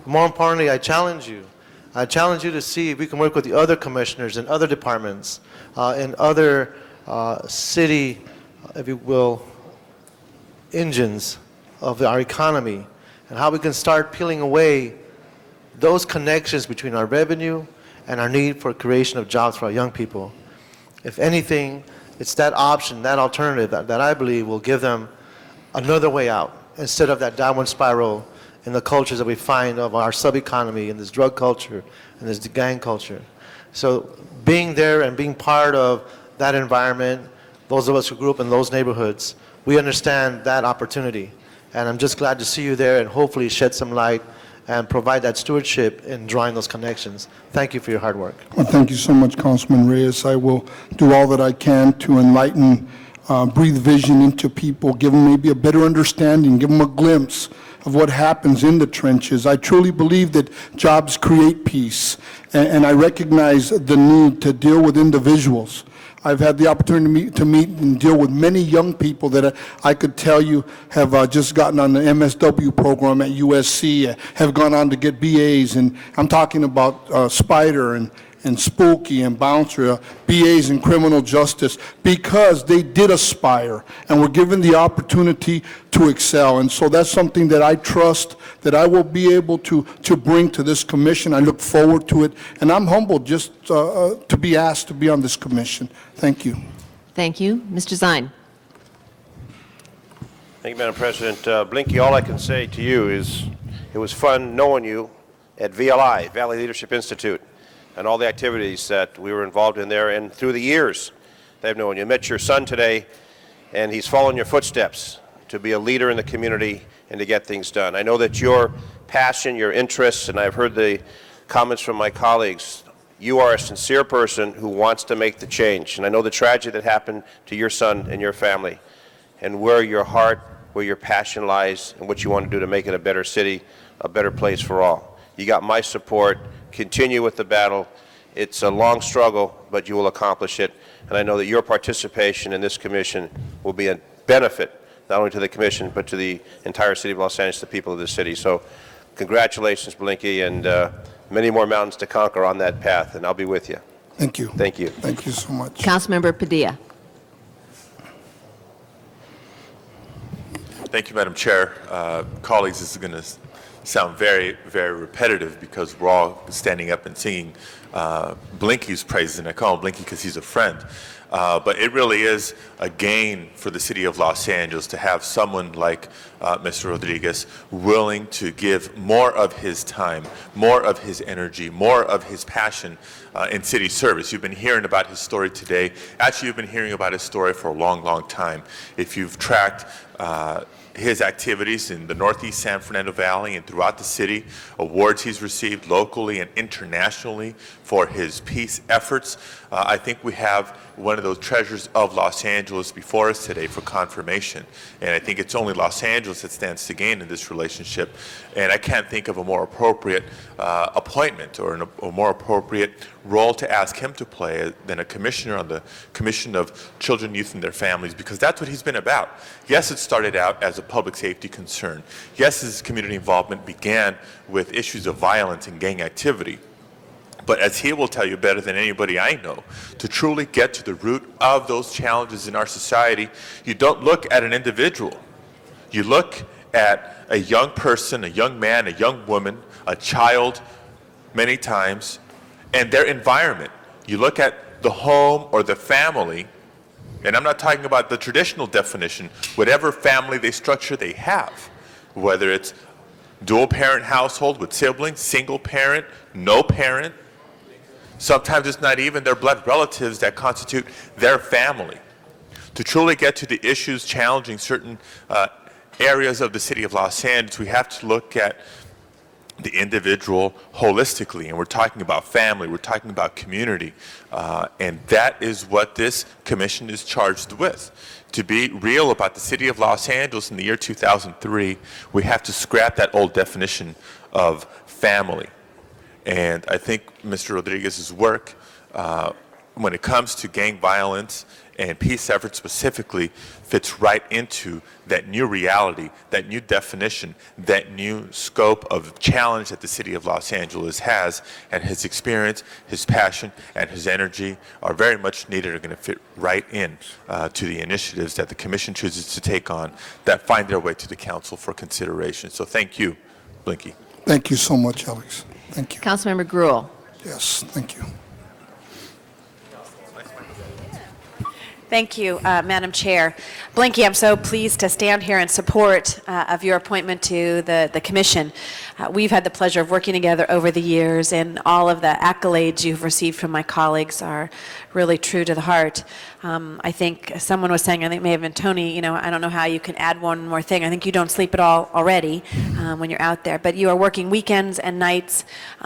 But more importantly, I challenge you. I challenge you to see if we can work with the other commissioners in other departments, in other city, if you will, engines of our economy and how we can start peeling away those connections between our revenue and our need for creation of jobs for our young people. If anything, it's that option, that alternative that I believe will give them another way out instead of that downward spiral in the cultures that we find of our sub-economy and this drug culture and this gang culture. So being there and being part of that environment, those of us who grew up in those neighborhoods, we understand that opportunity. And I'm just glad to see you there and hopefully shed some light and provide that stewardship in drawing those connections. Thank you for your hard work. Well, thank you so much, Councilman Reyes. I will do all that I can to enlighten, breathe vision into people, give them maybe a better understanding, give them a glimpse of what happens in the trenches. I truly believe that jobs create peace, and I recognize the need to deal with individuals. I've had the opportunity to meet and deal with many young people that I could tell you have just gotten on the MSW program at USC, have gone on to get BAs, and I'm talking about Spider and Spooky and Bouncer, BAs in criminal justice, because they did aspire and were given the opportunity to excel. And so that's something that I trust that I will be able to bring to this commission. I look forward to it, and I'm humbled just to be asked to be on this commission. Thank you. Thank you. Mr. Zine. Thank you, Madam President. Blinky, all I can say to you is it was fun knowing you at VLI, Valley Leadership Institute, and all the activities that we were involved in there and through the years that I've known you. I met your son today, and he's following your footsteps to be a leader in the community and to get things done. I know that your passion, your interests, and I've heard the comments from my colleagues, you are a sincere person who wants to make the change. And I know the tragedy that happened to your son and your family, and where your heart, where your passion lies, and what you want to do to make it a better city, a better place for all. You got my support. Continue with the battle. It's a long struggle, but you will accomplish it. And I know that your participation in this commission will be a benefit, not only to the commission, but to the entire city of Los Angeles, the people of the city. So congratulations, Blinky, and many more mountains to conquer on that path, and I'll be with you. Thank you. Thank you. Thank you so much. Councilmember Padilla. Thank you, Madam Chair. Colleagues, this is going to sound very, very repetitive because we're all standing up and singing Blinky's praises, and I call him Blinky because he's a friend. But it really is a gain for the city of Los Angeles to have someone like Mr. Rodriguez willing to give more of his time, more of his energy, more of his passion in city service. You've been hearing about his story today. Actually, you've been hearing about his story for a long, long time. If you've tracked his activities in the Northeast San Fernando Valley and throughout the city, awards he's received locally and internationally for his peace efforts. I think we have one of those treasures of Los Angeles before us today for confirmation. And I think it's only Los Angeles that stands to gain in this relationship. And I can't think of a more appropriate appointment or a more appropriate role to ask him to play than a commissioner on the Commission of Children, Youth, and their Families, because that's what he's been about. Yes, it started out as a public safety concern. Yes, his community involvement began with issues of violence and gang activity. But as he will tell you better than anybody I know, to truly get to the root of those challenges in our society, you don't look at an individual. You look at a young person, a young man, a young woman, a child, many times, and their environment. You look at the home or the family, and I'm not talking about the traditional definition, whatever family structure they have, whether it's dual parent household with siblings, single parent, no parent. Sometimes it's not even their blood relatives that constitute their family. To truly get to the issues challenging certain areas of the city of Los Angeles, we have to look at the individual holistically, and we're talking about family, we're talking about community, and that is what this commission is charged with. To be real about the city of Los Angeles in the year 2003, we have to scrap that old definition of family. And I think Mr. Rodriguez's work when it comes to gang violence and peace efforts specifically, fits right into that new reality, that new definition, that new scope of challenge that the city of Los Angeles has, and his experience, his passion, and his energy are very much needed, are going to fit right in to the initiatives that the commission chooses to take on that find their way to the council for consideration. So thank you, Blinky. Thank you so much, Alex. Thank you. Councilmember Gruhl. Yes, thank you. Thank you, Madam Chair. Blinky, I'm so pleased to stand here in support of your appointment to the commission. We've had the pleasure of working together over the years, and all of the accolades you've received from my colleagues are really true to the heart. I think someone was saying, I think it may have been Tony, I don't know how you can add one more thing. I think you don't sleep at all already when you're out there, but you are working weekends and nights.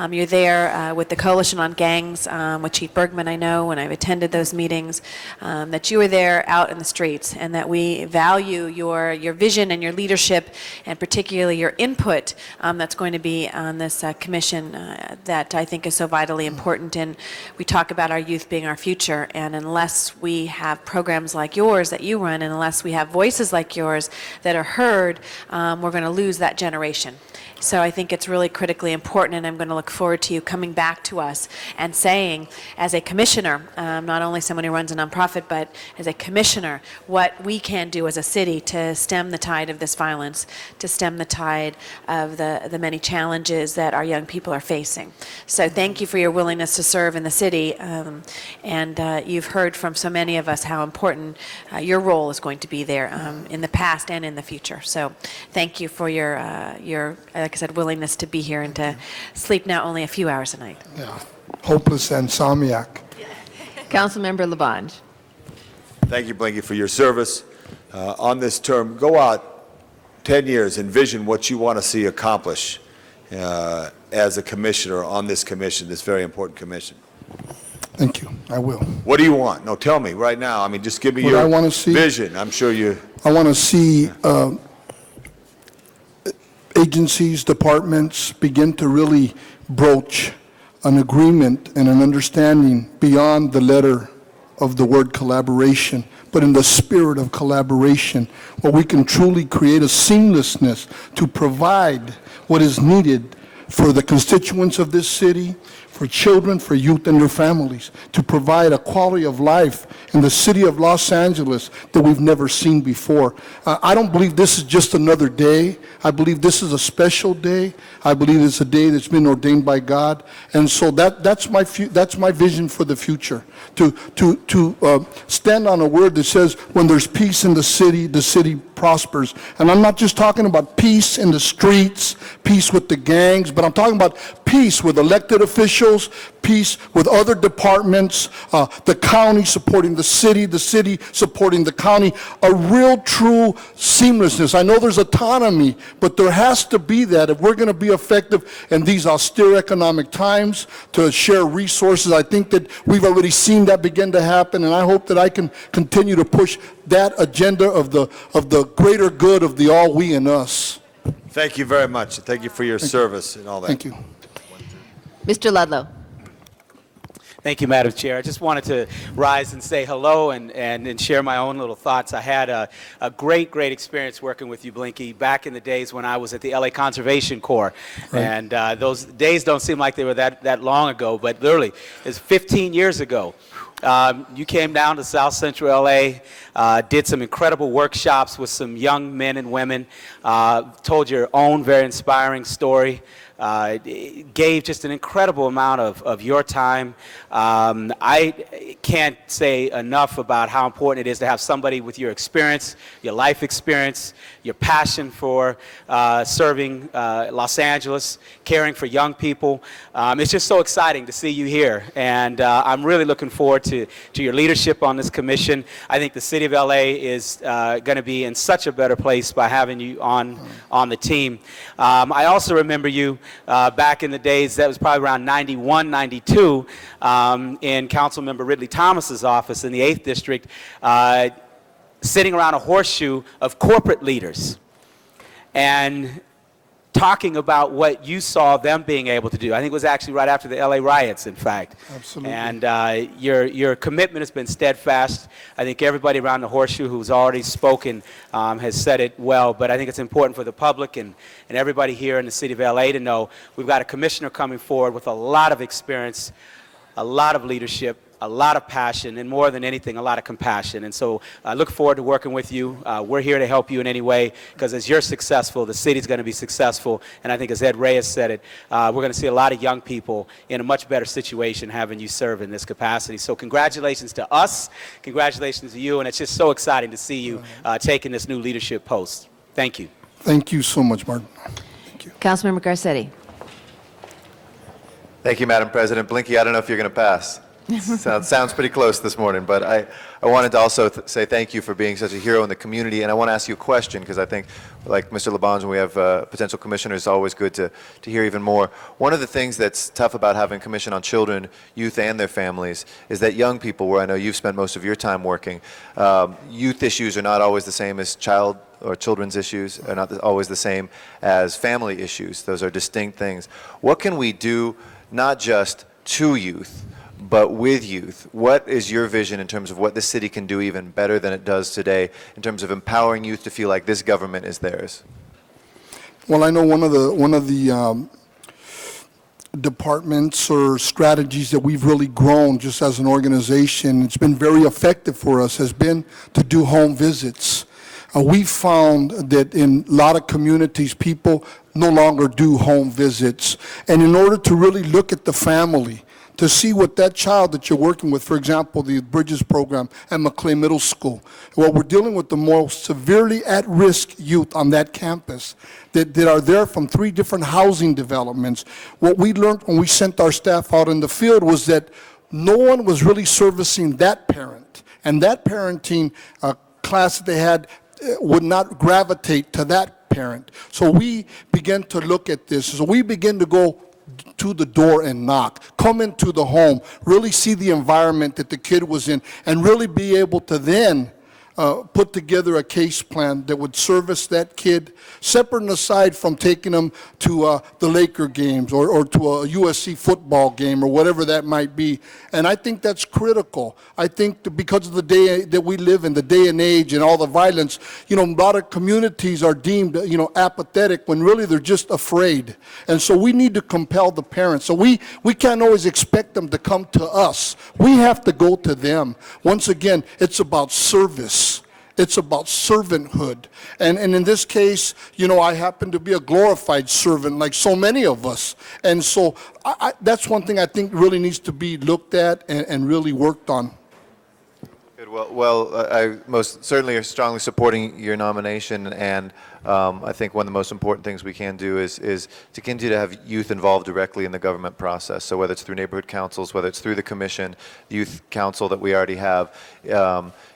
You're there with the Coalition on Gangs, with Chief Bergman, I know, when I've attended those meetings, that you are there out in the streets, and that we value your vision and your leadership, and particularly your input that's going to be on this commission that I think is so vitally important. And we talk about our youth being our future, and unless we have programs like yours that you run, and unless we have voices like yours that are heard, we're going to lose that generation. So I think it's really critically important, and I'm going to look forward to you coming back to us and saying, as a commissioner, not only someone who runs a nonprofit, but as a commissioner, what we can do as a city to stem the tide of this violence, to stem the tide of the many challenges that our young people are facing. So thank you for your willingness to serve in the city, and you've heard from so many of us how important your role is going to be there in the past and in the future. So thank you for your like I said, willingness to be here and to sleep now only a few hours a night. Yeah, hopeless insomniac. Councilmember Labange. Thank you, Blinky, for your service on this term. Go out 10 years, envision what you want to see accomplish as a commissioner on this commission, this very important commission. Thank you. I will. What do you want? No, tell me right now. I mean, just give me What your I wanna see- vision. I'm sure you... I want to see agencies, departments begin to really broach an agreement and an understanding beyond the letter of the word collaboration, but in the spirit of collaboration, where we can truly create a seamlessness to provide what is needed for the constituents of this city, for children, for youth and their families, to provide a quality of life in the city of Los Angeles that we've never seen before. I don't believe this is just another day. I believe this is a special day. I believe it's a day that's been ordained by God. And so that's my vision for the future, to stand on a word that says when there's peace in the city prospers. And I'm not just talking about peace in the streets, peace with the gangs, but I'm talking about peace with elected officials, peace with other departments, the county supporting the city supporting the county, a real true seamlessness. I know there's autonomy, but there has to be that if we're going to be effective in these austere economic times to share resources. I think that we've already seen that begin to happen, and I hope that I can continue to push that agenda of the greater good of the all we and us. Thank you very much. Thank you for your service and all that. Thank you. Mr. Ludlow. Thank you, Madam Chair. I just wanted to rise and say hello and share my own little thoughts. I had a great experience working with you, Blinky, back in the days when I was at the LA Conservation Corps. Right. And those days don't seem like they were that long ago, but literally, it's 15 years ago. You came down to South Central LA, did some incredible workshops with some young men and women, told your own very inspiring story. Gave just an incredible amount of your time. I can't say enough about how important it is to have somebody with your experience, your life experience, your passion for serving Los Angeles, caring for young people. It's just so exciting to see you here, and I'm really looking forward to your leadership on this commission. I think the city of LA is going to be in such a better place by having you on the team. I also remember you back in the days, that was probably around 91, 92, in Councilmember Ridley Thomas's office in the 8th District, sitting around a horseshoe of corporate leaders. And talking about what you saw them being able to do. I think it was actually right after the LA riots, in fact. Absolutely. And your commitment has been steadfast. I think everybody around the Horseshoe who's already spoken has said it well, but I think it's important for the public and everybody here in the city of LA to know we've got a commissioner coming forward with a lot of experience, a lot of leadership, a lot of passion, and more than anything, a lot of compassion. And so I look forward to working with you. We're here to help you in any way, because as you're successful, the city's going to be successful. And I think as Ed Reyes said it, we're going to see a lot of young people in a much better situation having you serve in this capacity. So congratulations to us, congratulations to you, and it's just so exciting to see you taking this new leadership post. Thank you. Thank you so much, Martin. Councilmember Garcetti. Thank you, Madam President. Blinky, I don't know if you're going to pass. Sounds pretty close this morning, but I wanted to also say thank you for being such a hero in the community, and I want to ask you a question, because I think, like Mr. Labange, when we have potential commissioners, it's always good to hear even more. One of the things that's tough about having commission on children, youth, and their families is that young people, where I know you've spent most of your time working, youth issues are not always the same as children's issues, are not always the same as family issues. Those are distinct things. What can we do, not just to youth, but with youth? What is your vision in terms of what this city can do even better than it does today in terms of empowering youth to feel like this government is theirs? Well, I know one of the departments or strategies that we've really grown just as an organization, it's been very effective for us, has been to do home visits. We found that in a lot of communities, people no longer do home visits. And in order to really look at the family, to see what that child that you're working with, for example, the Bridges program at McClay Middle School, well, we're dealing with the most severely at-risk youth on that campus that are there from 3 different housing developments. What we learned when we sent our staff out in the field was that no one was really servicing that parent. And that parenting class that they had would not gravitate to that parent. So we began to look at this. So we began to go to the door and knock, come into the home, really see the environment that the kid was in, and really be able to then put together a case plan that would service that kid, separate and aside from taking them to the Laker games or to a USC football game or whatever that might be. And I think that's critical. I think that because of the day that we live in, the day and age and all the violence, a lot of communities are deemed, apathetic when really they're just afraid. And so we need to compel the parents. So we can't always expect them to come to us. We have to go to them. Once again, it's about service. It's about servanthood. And in this case, I happen to be a glorified servant like so many of us. And so that's one thing I think really needs to be looked at and really worked on. Good. Well, I most certainly are strongly supporting your nomination, and I think one of the most important things we can do is to continue to have youth involved directly in the government process. So whether it's through neighborhood councils, whether it's through the commission, the youth council that we already have,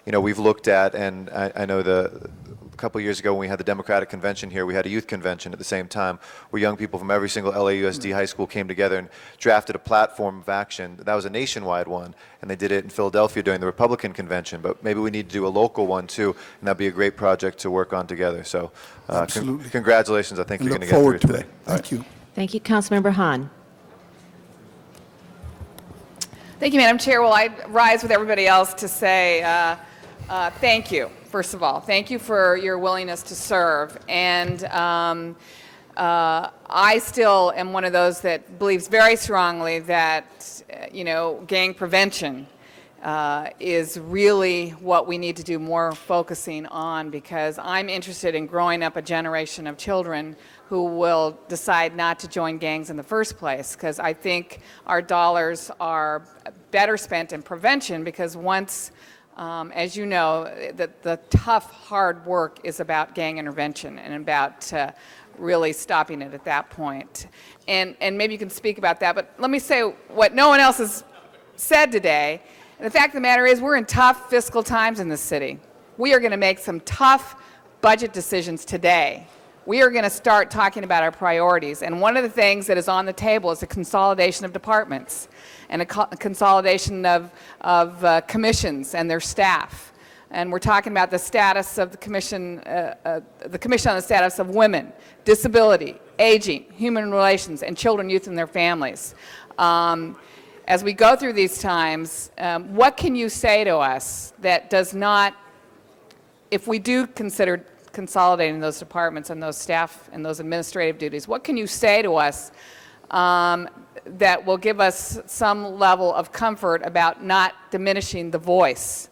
we've looked at, and I know a couple years ago when we had the Democratic Convention here, we had a youth convention at the same time where young people from every single LAUSD high school came together and drafted a platform of action. That was a nationwide one, and they did it in Philadelphia during the Republican convention, but maybe we need to do a local one too, and that'd be a great project to work on together. So congratulations. I think you're going to get through it today. Thank you. Thank you, Councilmember Hahn. Thank you, Madam Chair. Well, I rise with everybody else to say thank you, first of all. Thank you for your willingness to serve. And I still am one of those that believes very strongly that, gang prevention is really what we need to do more focusing on, because I'm interested in growing up a generation of children who will decide not to join gangs in the first place, because I think our dollars are better spent in prevention, because once, as you know, the tough, hard work is about gang intervention and about really stopping it at that point. And maybe you can speak about that, but let me say what no one else has said today. And the fact of the matter is we're in tough fiscal times in this city. We are going to make some tough budget decisions today. We are going to start talking about our priorities. And one of the things that is on the table is a consolidation of departments and a consolidation of commissions and their staff. And we're talking about the status of the commission on the status of women, disability, aging, human relations, and children, youth, and their families. As we go through these times, what can you say to us that does not, if we do consider consolidating those departments and those staff and those administrative duties, what can you say to us that will give us some level of comfort about not diminishing the voice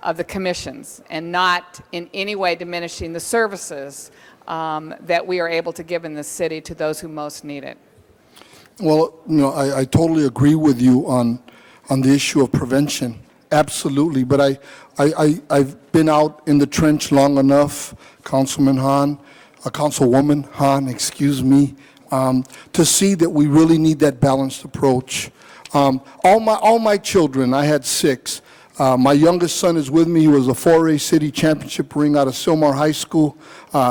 of the commissions and not in any way diminishing the services that we are able to give in this city to those who most need it? Well, I totally agree with you on the issue of prevention. Absolutely. But I've been out in the trench long enough, Councilwoman Hahn, excuse me, to see that we really need that balanced approach. All my children, I had 6. My youngest son is with me. He was a 4A city championship ring out of Sylmar High School,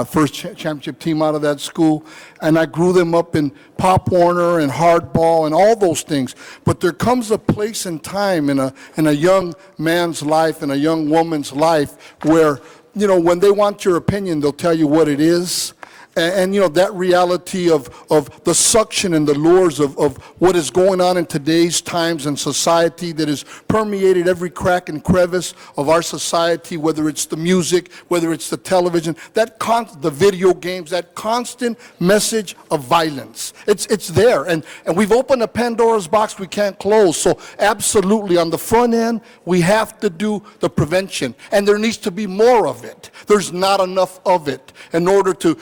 first championship team out of that school. And I grew them up in Pop Warner and hardball and all those things. But there comes a place and time in a young man's life and a young woman's life where, when they want your opinion, they'll tell you what it is. And that reality of the suction and the lures of what is going on in today's times and society that has permeated every crack and crevice of our society, whether it's the music, whether it's the television, the video games, that constant message of violence. It's there. And we've opened a Pandora's box we can't close. So absolutely, on the front end, we have to do the prevention. And there needs to be more of it. There's not enough of it in order to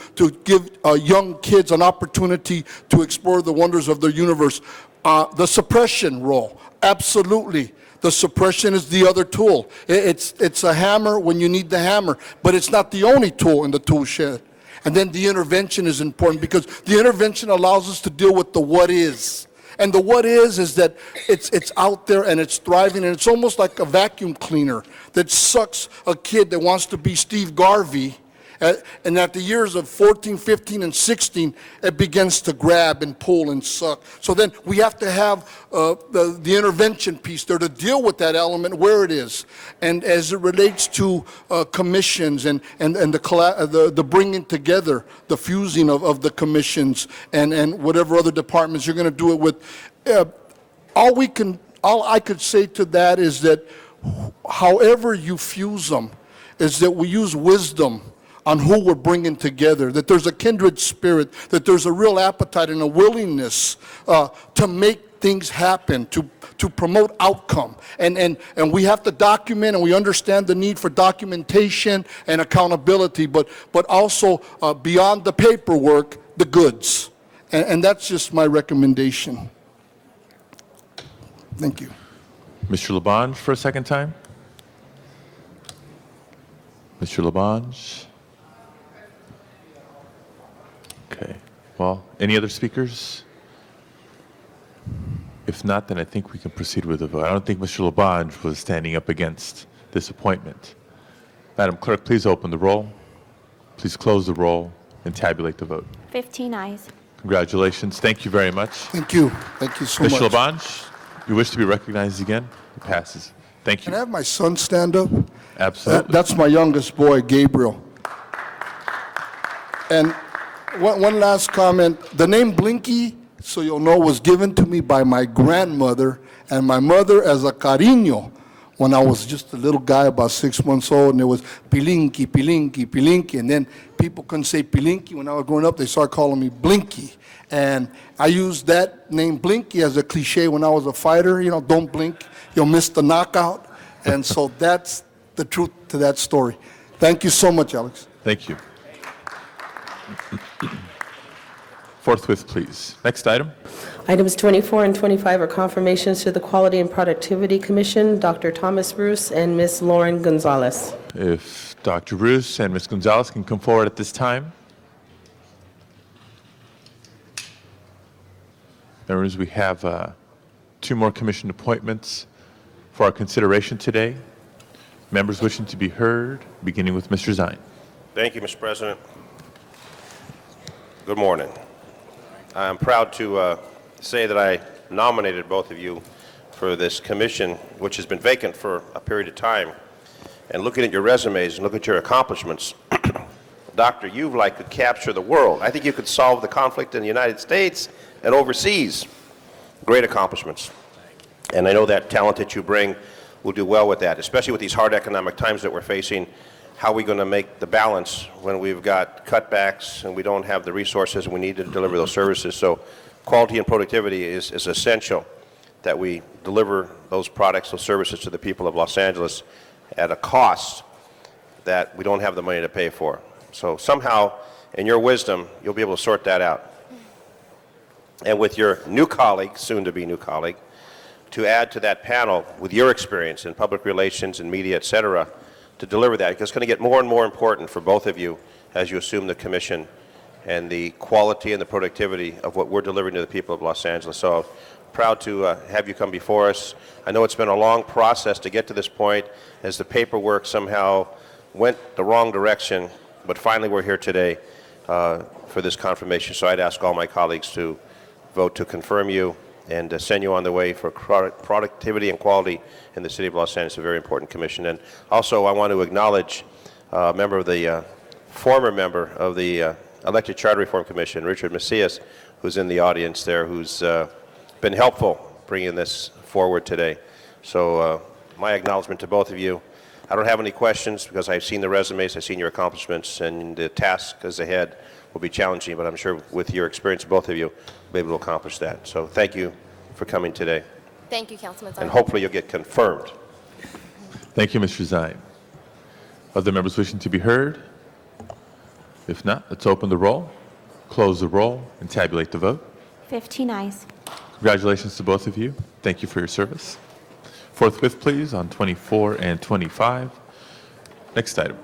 give young kids an opportunity to explore the wonders of their universe. The suppression role, absolutely. The suppression is the other tool. It's a hammer when you need the hammer, but it's not the only tool in the tool shed. And then the intervention is important because the intervention allows us to deal with the what is. And the what is that it's out there and it's thriving, and it's almost like a vacuum cleaner that sucks a kid that wants to be Steve Garvey. And at the years of 14, 15, and 16, it begins to grab and pull and suck. So then we have to have the intervention piece there to deal with that element where it is. And as it relates to commissions and the bringing together, the fusing of the commissions and whatever other departments you're going to do it with, all I could say to that is that however you fuse them, is that we use wisdom on who we're bringing together, that there's a kindred spirit, that there's a real appetite and a willingness to make things happen, to promote outcome. And we have to document, and we understand the need for documentation and accountability, but also beyond the paperwork, the goods. And that's just my recommendation. Thank you. Mr. Labange for a second time. Mr. Labange. Okay. Well, any other speakers? If not, then I think we can proceed with the vote. I don't think Mr. Labange was standing up against this appointment. Madam Clerk, please open the roll. Please close the roll and tabulate the vote. 15 ayes. Congratulations. Thank you very much. Thank you. Thank you so much. Mr. Labange, you wish to be recognized again? It passes. Thank you. Can I have my son stand up? Absolutely. That's my youngest boy, Gabriel. And one last comment. The name Blinky, so you'll know, was given to me by my grandmother and my mother as a cariño when I was just a little guy, about 6 months old, and it was Pilinki, Pilinki, Pilinki. And then people couldn't say Pilinki. When I was growing up, they started calling me Blinky. And I used that name Blinky as a cliche when I was a fighter. Don't blink, you'll miss the knockout. And so that's the truth to that story. Thank you so much, Alex. Thank you. Forthwith, please. Next item. Items 24 and 25 are confirmations to the Quality and Productivity Commission, Dr. Thomas Bruce and Ms. Lauren Gonzalez. If Dr. Bruce and Ms. Gonzalez can come forward at this time. Members, we have 2 more commission appointments for our consideration today. Members wishing to be heard, beginning with Mr. Zine. Thank you, Mr. President. Good morning. I'm proud to say that I nominated both of you for this commission, which has been vacant for a period of time. And looking at your resumes and looking at your accomplishments, Dr. Uvlai could capture the world. I think you could solve the conflict in the United States and overseas. Great accomplishments. And I know that talent that you bring will do well with that, especially with these hard economic times that we're facing. How are we going to make the balance when we've got cutbacks and we don't have the resources and we need to deliver those services? So quality and productivity is essential, that we deliver those products, those services to the people of Los Angeles at a cost that we don't have the money to pay for. So somehow, in your wisdom, you'll be able to sort that out. And with your new colleague, soon-to-be new colleague, to add to that panel with your experience in public relations and media, et cetera, to deliver that, because it's going to get more and more important for both of you as you assume the commission and the quality and the productivity of what we're delivering to the people of Los Angeles. So proud to have you come before us. I know it's been a long process to get to this point as the paperwork somehow went the wrong direction, but finally we're here today for this confirmation. So I'd ask all my colleagues to vote to confirm you and send you on the way for productivity and quality in the City of Los Angeles, a very important commission. And also I want to acknowledge a member of the former member of the Elected Charter Reform Commission, Richard Macias, who's in the audience there, who's been helpful bringing this forward today. So my acknowledgement to both of you. I don't have any questions because I've seen the resumes, I've seen your accomplishments, and the task as ahead will be challenging, but I'm sure with your experience, both of you, will be able to accomplish that. So thank you for coming today. Thank you, Councilman Zion. And hopefully you'll get confirmed. Thank you, Mr. Zion. Other members wishing to be heard? If not, let's open the roll, close the roll, and tabulate the vote. 15 ayes. Congratulations to both of you. Thank you for your service. Forthwith, please, on 24 and 25. Next item.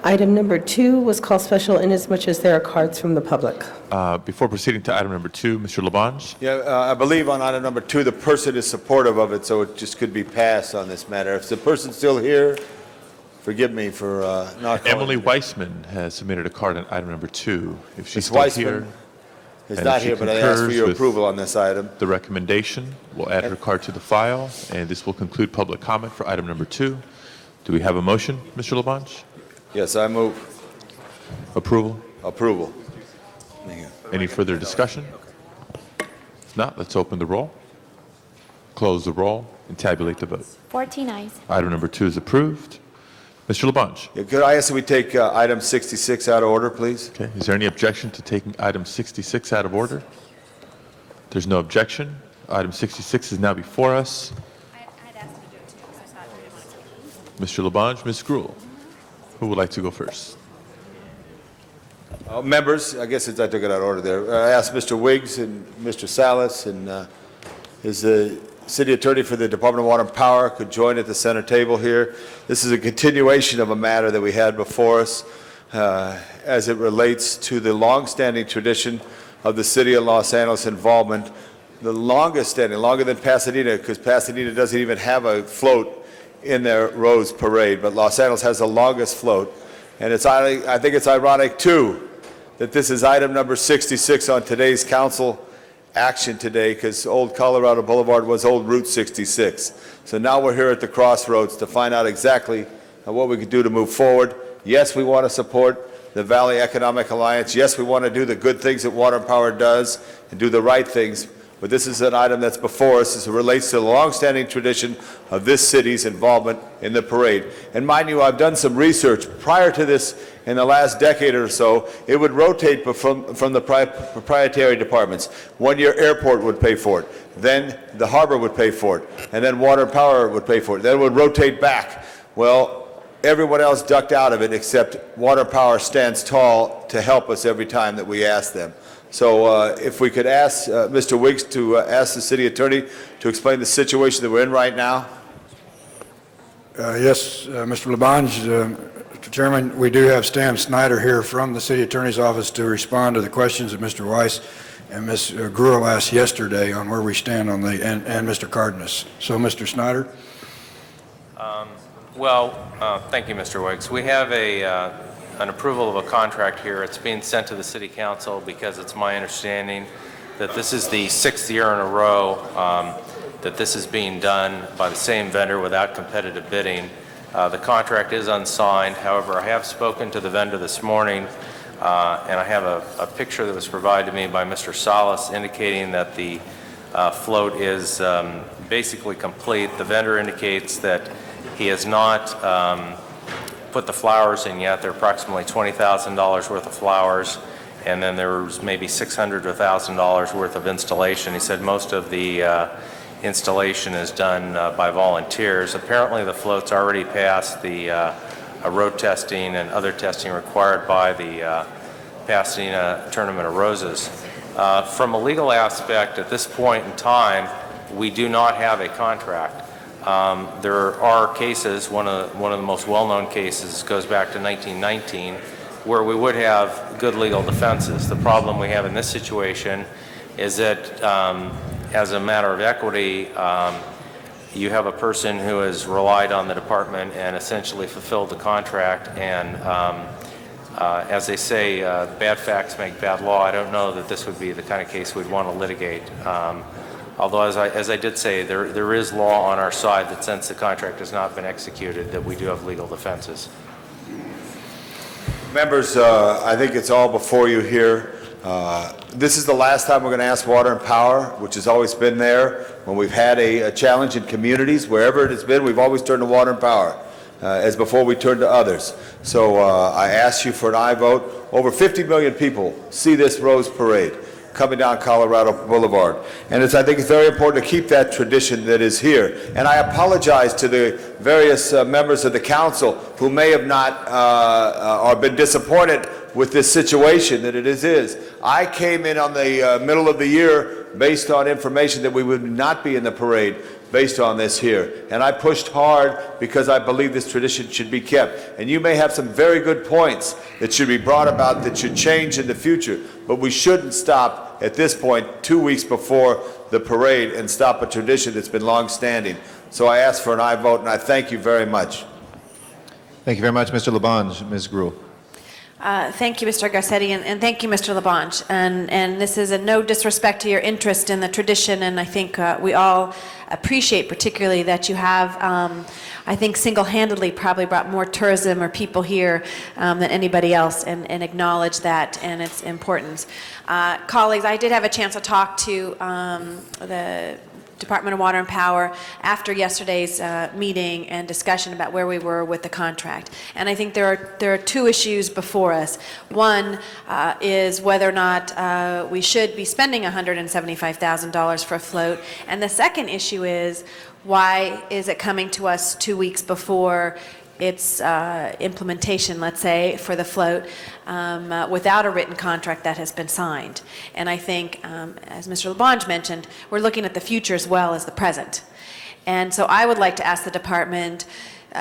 Item number 2 was called special inasmuch as there are cards from the public. Before proceeding to item number 2, Mr. Labange. Yeah, I believe on item number 2, the person is supportive of it, so it just could be passed on this matter. If the person's still here, forgive me for not calling. Emily Weissman has submitted a card on item number 2. If she's Ms. still Weissman here. is and not if she here, but I ask for concurs your with approval on this item. The recommendation, we'll add her card to the file, and this will conclude public comment for item number 2. Do we have a motion, Mr. Labange? Yes, I move. Approval? Approval. Any further discussion? If not, let's open the roll, close the roll, and tabulate the vote. 14 ayes. Item number 2 is approved. Mr. Labange. Yeah, could I ask that we take item 66 out of order, please? Okay. Is there any objection to taking item 66 out of order? There's no objection. Item 66 is now before us. Mr. Labange, Ms. Gruhl, who would like to go first? Members, I guess since I took it out of order there, I asked Mr. Wiggs and Mr. Salas and is the city attorney for the Department of Water and Power could join at the center table here. This is a continuation of a matter that we had before us as it relates to the longstanding tradition of the city of Los Angeles involvement, the longest standing, longer than Pasadena, because Pasadena doesn't even have a float in their Rose Parade, but Los Angeles has the longest float. And I think it's ironic, too, that this is item number 66 on today's council action today, because Old Colorado Boulevard was Old Route 66. So now we're here at the crossroads to find out exactly what we can do to move forward. Yes, we want to support the Valley Economic Alliance. Yes, we want to do the good things that Water and Power does and do the right things. But this is an item that's before us as it relates to the longstanding tradition of this city's involvement in the parade. And mind you, I've done some research prior to this in the last decade or so. It would rotate from the proprietary departments. 1 year airport would pay for it. Then the harbor would pay for it. And then Water and Power would pay for it. Then it would rotate back. Well, everyone else ducked out of it except Water and Power stands tall to help us every time that we ask them. So if we could ask Mr. Wiggs to ask the city attorney to explain the situation that we're in right now. Yes, Mr. Labange, Mr. Chairman, we do have Stan Snyder here from the city attorney's office to respond to the questions that Mr. Weiss and Ms. Gruhl asked yesterday on where we stand on the, and Mr. Cardenas. So, Mr. Snyder? Thank you, Mr. Wiggs. We have an approval of a contract here. It's being sent to the City Council because it's my understanding that this is the 6th year in a row that this is being done by the same vendor without competitive bidding. The contract is unsigned. However, I have spoken to the vendor this morning, and I have a picture that was provided to me by Mr. Salas indicating that the float is basically complete. The vendor indicates that he has not put the flowers in yet. They're approximately $20,000 worth of flowers, and then there's maybe $600 to $1,000 worth of installation. He said most of the installation is done by volunteers. Apparently the float's already passed the road testing and other testing required by the Pasadena Tournament of Roses. From a legal aspect, at this point in time, we do not have a contract. There are cases, one of the most well-known cases goes back to 1919, where we would have good legal defenses. The problem we have in this situation is that as a matter of equity, you have a person who has relied on the department and essentially fulfilled the contract, and as they say, bad facts make bad law. I don't know that this would be the kind of case we'd want to litigate. Although, as I did say, there is law on our side that since the contract has not been executed, that we do have legal defenses. Members, I think it's all before you here. This is the last time we're going to ask Water and Power, which has always been there. When we've had a challenge in communities, wherever it has been, we've always turned to Water and Power, as before we turn to others. So I ask you for an aye vote. Over 50 million people see this Rose Parade coming down Colorado Boulevard. And I think it's very important to keep that tradition that is here. And I apologize to the various members of the council who may have not or been disappointed with this situation that it is. I came in on the middle of the year based on information that we would not be in the parade based on this here. And I pushed hard because I believe this tradition should be kept. And you may have some very good points that should be brought about that should change in the future, but we shouldn't stop at this point 2 weeks before the parade and stop a tradition that's been long-standing. So I ask for an aye vote, and I thank you very much. Thank you very much, Mr. Labange. Ms. Gruhl. Thank you, Mr. Garcetti, and thank you, Mr. Labange. And this is no disrespect to your interest in the tradition, and I think we all appreciate particularly that you have, I think, single-handedly probably brought more tourism or people here than anybody else, and acknowledge that and its importance. Colleagues, I did have a chance to talk to the Department of Water and Power after yesterday's meeting and discussion about where we were with the contract. And I think there are two issues before us. One is whether or not we should be spending $175,000 for a float. And the second issue is, why is it coming to us 2 weeks before its implementation, let's say, for the float, without a written contract that has been signed? And I think, as Mr. Labange mentioned, we're looking at the future as well as the present. And so I would like to ask the department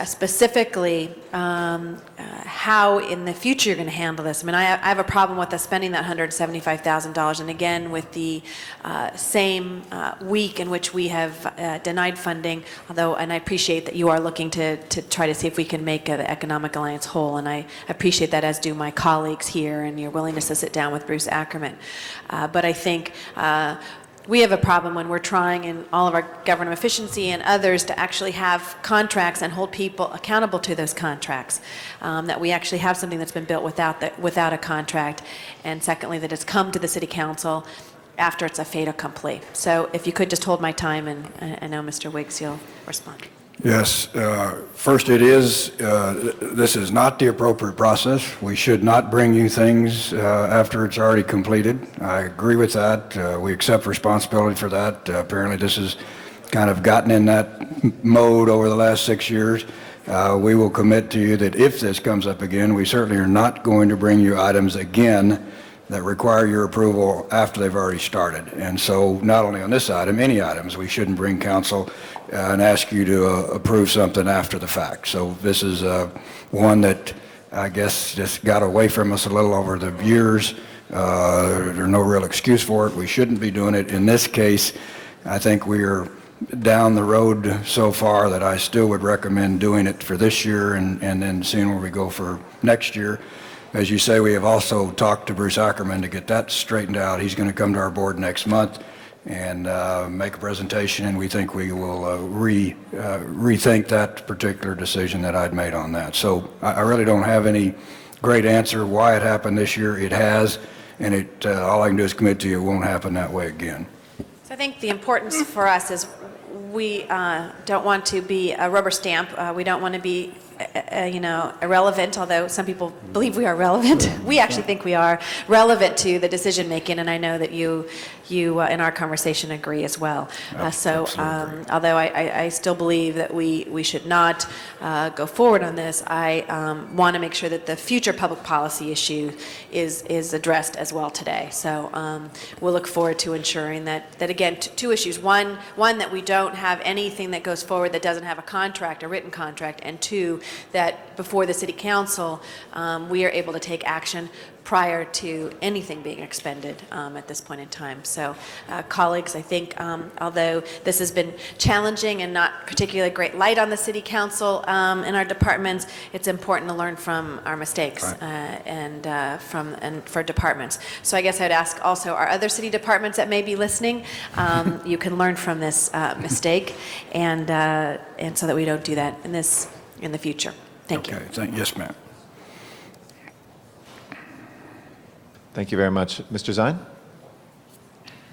specifically how in the future you're going to handle this. I mean, I have a problem with us spending that $175,000, and again with the same week in which we have denied funding, although, and I appreciate that you are looking to try to see if we can make the Economic Alliance whole, and I appreciate that, as do my colleagues here, and your willingness to sit down with Bruce Ackerman. But I think we have a problem when we're trying in all of our government efficiency and others to actually have contracts and hold people accountable to those contracts, that we actually have something that's been built without a contract, and secondly, that it's come to the City Council after it's a fait accompli. So if you could just hold my time, and I know Mr. Wiggs, you'll respond. Yes. First, this is not the appropriate process. We should not bring you things after it's already completed. I agree with that. We accept responsibility for that. Apparently, this has kind of gotten in that mode over the last 6 years. We will commit to you that if this comes up again, we certainly are not going to bring you items again that require your approval after they've already started. And so not only on this item, any items, we shouldn't bring council and ask you to approve something after the fact. So this is one that I guess just got away from us a little over the years. There's no real excuse for it. We shouldn't be doing it. In this case, I think we are down the road so far that I still would recommend doing it for this year and then seeing where we go for next year. As you say, we have also talked to Bruce Ackerman to get that straightened out. He's going to come to our board next month and make a presentation, and we think we will rethink that particular decision that I'd made on that. So I really don't have any great answer why it happened this year. It has, and all I can do is commit to you it won't happen that way again. So I think the importance for us is we don't want to be a rubber stamp. We don't want to be irrelevant, although some people believe we are relevant. We actually think we are relevant to the decision making, and I know that you in our conversation agree as well. Although I still believe that we should not go forward on this, I want to make sure that the future public policy issue is addressed as well today. So we'll look forward to ensuring that again, two issues. One, that we don't have anything that goes forward that doesn't have a written contract, and two, that before the City Council, we are able to take action prior to anything being expended at this point in time. So, colleagues, I think although this has been challenging and not particularly great light on the City Council in our departments, it's important to learn from our mistakes and for departments. So I guess I'd ask also our other city departments that may be listening, you can learn from this mistake, and so that we don't do that in the future. Thank you. Yes, ma'am. Thank you very much. Mr. Zine?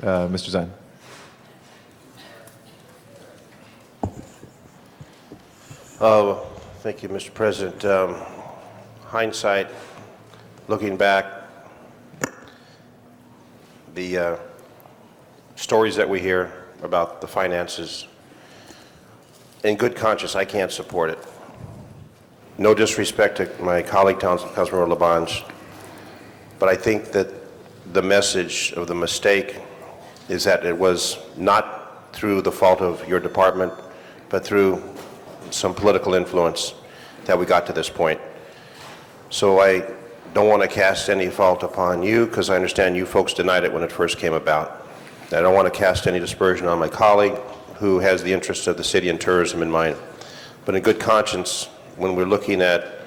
Mr. Zine. Thank you, Mr. President. Hindsight, looking back, the stories that we hear about the finances, in good conscience, I can't support it. No disrespect to my colleague, Councilmember Labange, but I think that the message of the mistake is that it was not through the fault of your department, but through some political influence that we got to this point. So I don't want to cast any fault upon you, because I understand you folks denied it when it first came about. I don't want to cast any dispersion on my colleague, who has the interests of the city and tourism in mind. But in good conscience, when we're looking at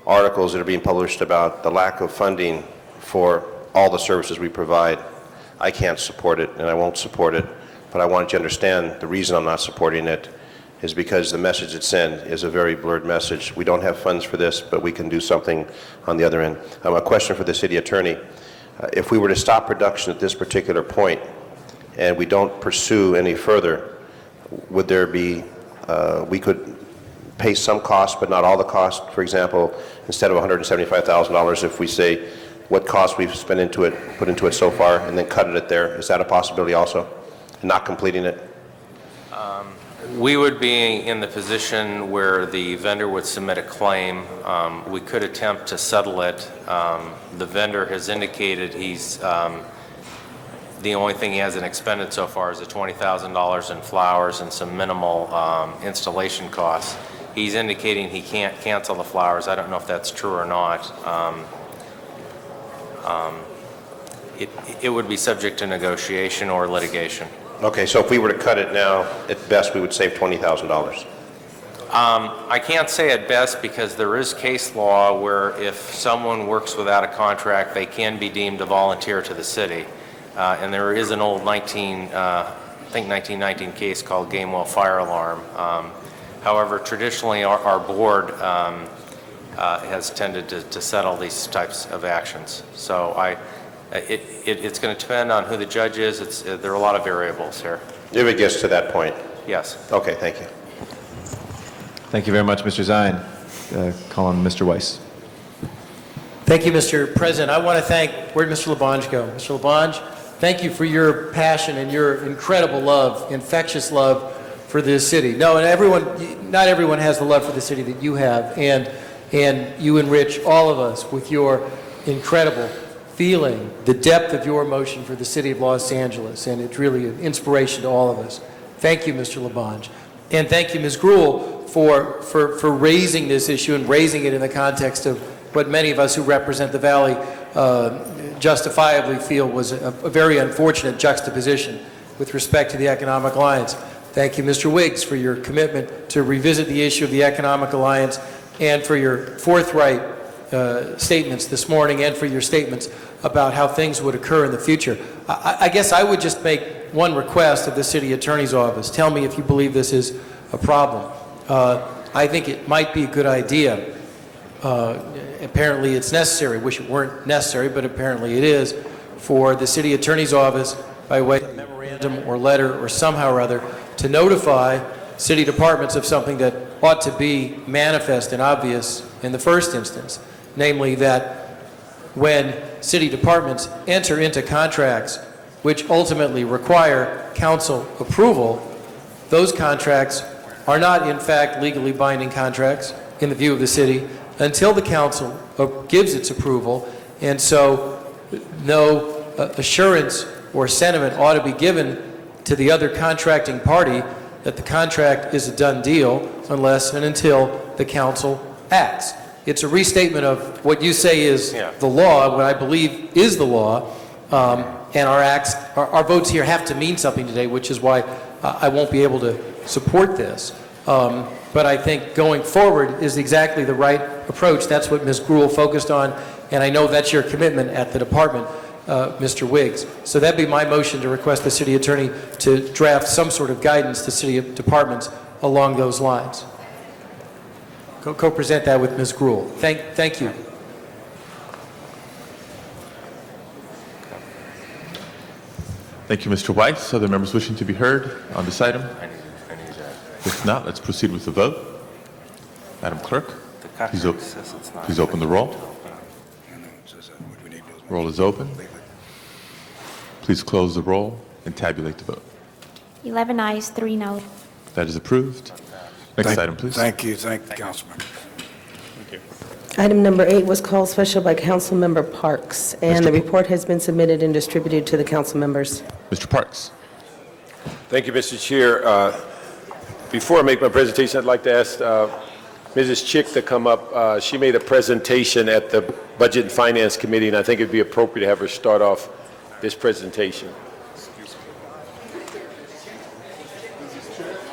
articles that are being published about the lack of funding for all the services we provide, I can't support it, and I won't support it. But I want you to understand the reason I'm not supporting it is because the message it sends is a very blurred message. We don't have funds for this, but we can do something on the other end. A question for the city attorney. If we were to stop production at this particular point and we don't pursue any further, would there be, we could pay some cost but not all the cost? For example, instead of $175,000, if we say what cost we've spent into it, put into it so far, and then cut it at there, is that a possibility also, and not completing it? We would be in the position where the vendor would submit a claim. We could attempt to settle it. The vendor has indicated he's the only thing he hasn't expended so far is the $20,000 in flowers and some minimal installation costs. He's indicating he can't cancel the flowers. I don't know if that's true or not. It would be subject to negotiation or litigation. Okay, so if we were to cut it now, at best we would save $20,000. I can't say at best, because there is case law where if someone works without a contract, they can be deemed a volunteer to the city. And there is an old 1919 case called Gamewell Fire Alarm. However, traditionally our board has tended to settle these types of actions. So it's going to depend on who the judge is. There are a lot of variables here. If it gets to that point? Yes. Okay, thank you. Thank you very much, Mr. Zine. Call on Mr. Weiss. Thank you, Mr. President. I want to thank, where'd Mr. Labange go? Mr. Labange, thank you for your passion and your incredible love, infectious love for this city. No, and not everyone has the love for the city that you have, and you enrich all of us with your incredible feeling, the depth of your emotion for the city of Los Angeles, and it's really an inspiration to all of us. Thank you, Mr. Labange. And thank you, Ms. Gruhl, for raising this issue and raising it in the context of what many of us who represent the Valley justifiably feel was a very unfortunate juxtaposition with respect to the Economic Alliance. Thank you, Mr. Wiggs, for your commitment to revisit the issue of the Economic Alliance, and for your forthright statements this morning, and for your statements about how things would occur in the future. I guess I would just make one request of the city attorney's office. Tell me if you believe this is a problem. I think it might be a good idea. Apparently it's necessary. Wish it weren't necessary, but apparently it is, for the city attorney's office, by way of memorandum or letter or somehow or other, to notify city departments of something that ought to be manifest and obvious in the first instance, namely that when city departments enter into contracts which ultimately require council approval, those contracts are not in fact legally binding contracts in the view of the city until the council gives its approval, and so no assurance or sentiment ought to be given to the other contracting party that the contract is a done deal unless and until the council acts. It's a restatement of what you say is the law, what I believe is the law, and our votes here have to mean something today, which is why I won't be able to support this. But I think going forward is exactly the right approach. That's what Ms. Gruhl focused on, and I know that's your commitment at the department, Mr. Wiggs. So that'd be my motion to request the city attorney to draft some sort of guidance to city departments along those lines. Co-present that with Ms. Gruhl. Thank you. Thank you, Mr. Weiss. Other members wishing to be heard on this item? If not, let's proceed with the vote. Madam Clerk, please open the roll. Roll is open. Please close the roll and tabulate the vote. 11 ayes, 3 no. That is approved. Next item, please. Thank you, Councilman. Item number 8 was called special by Councilmember Parks, and the report has been submitted and distributed to the council members. Mr. Parks. Thank you, Mr. Chair. Before I make my presentation, I'd like to ask Mrs. Chick to come up. She made a presentation at the Budget and Finance Committee, and I think it'd be appropriate to have her start off this presentation.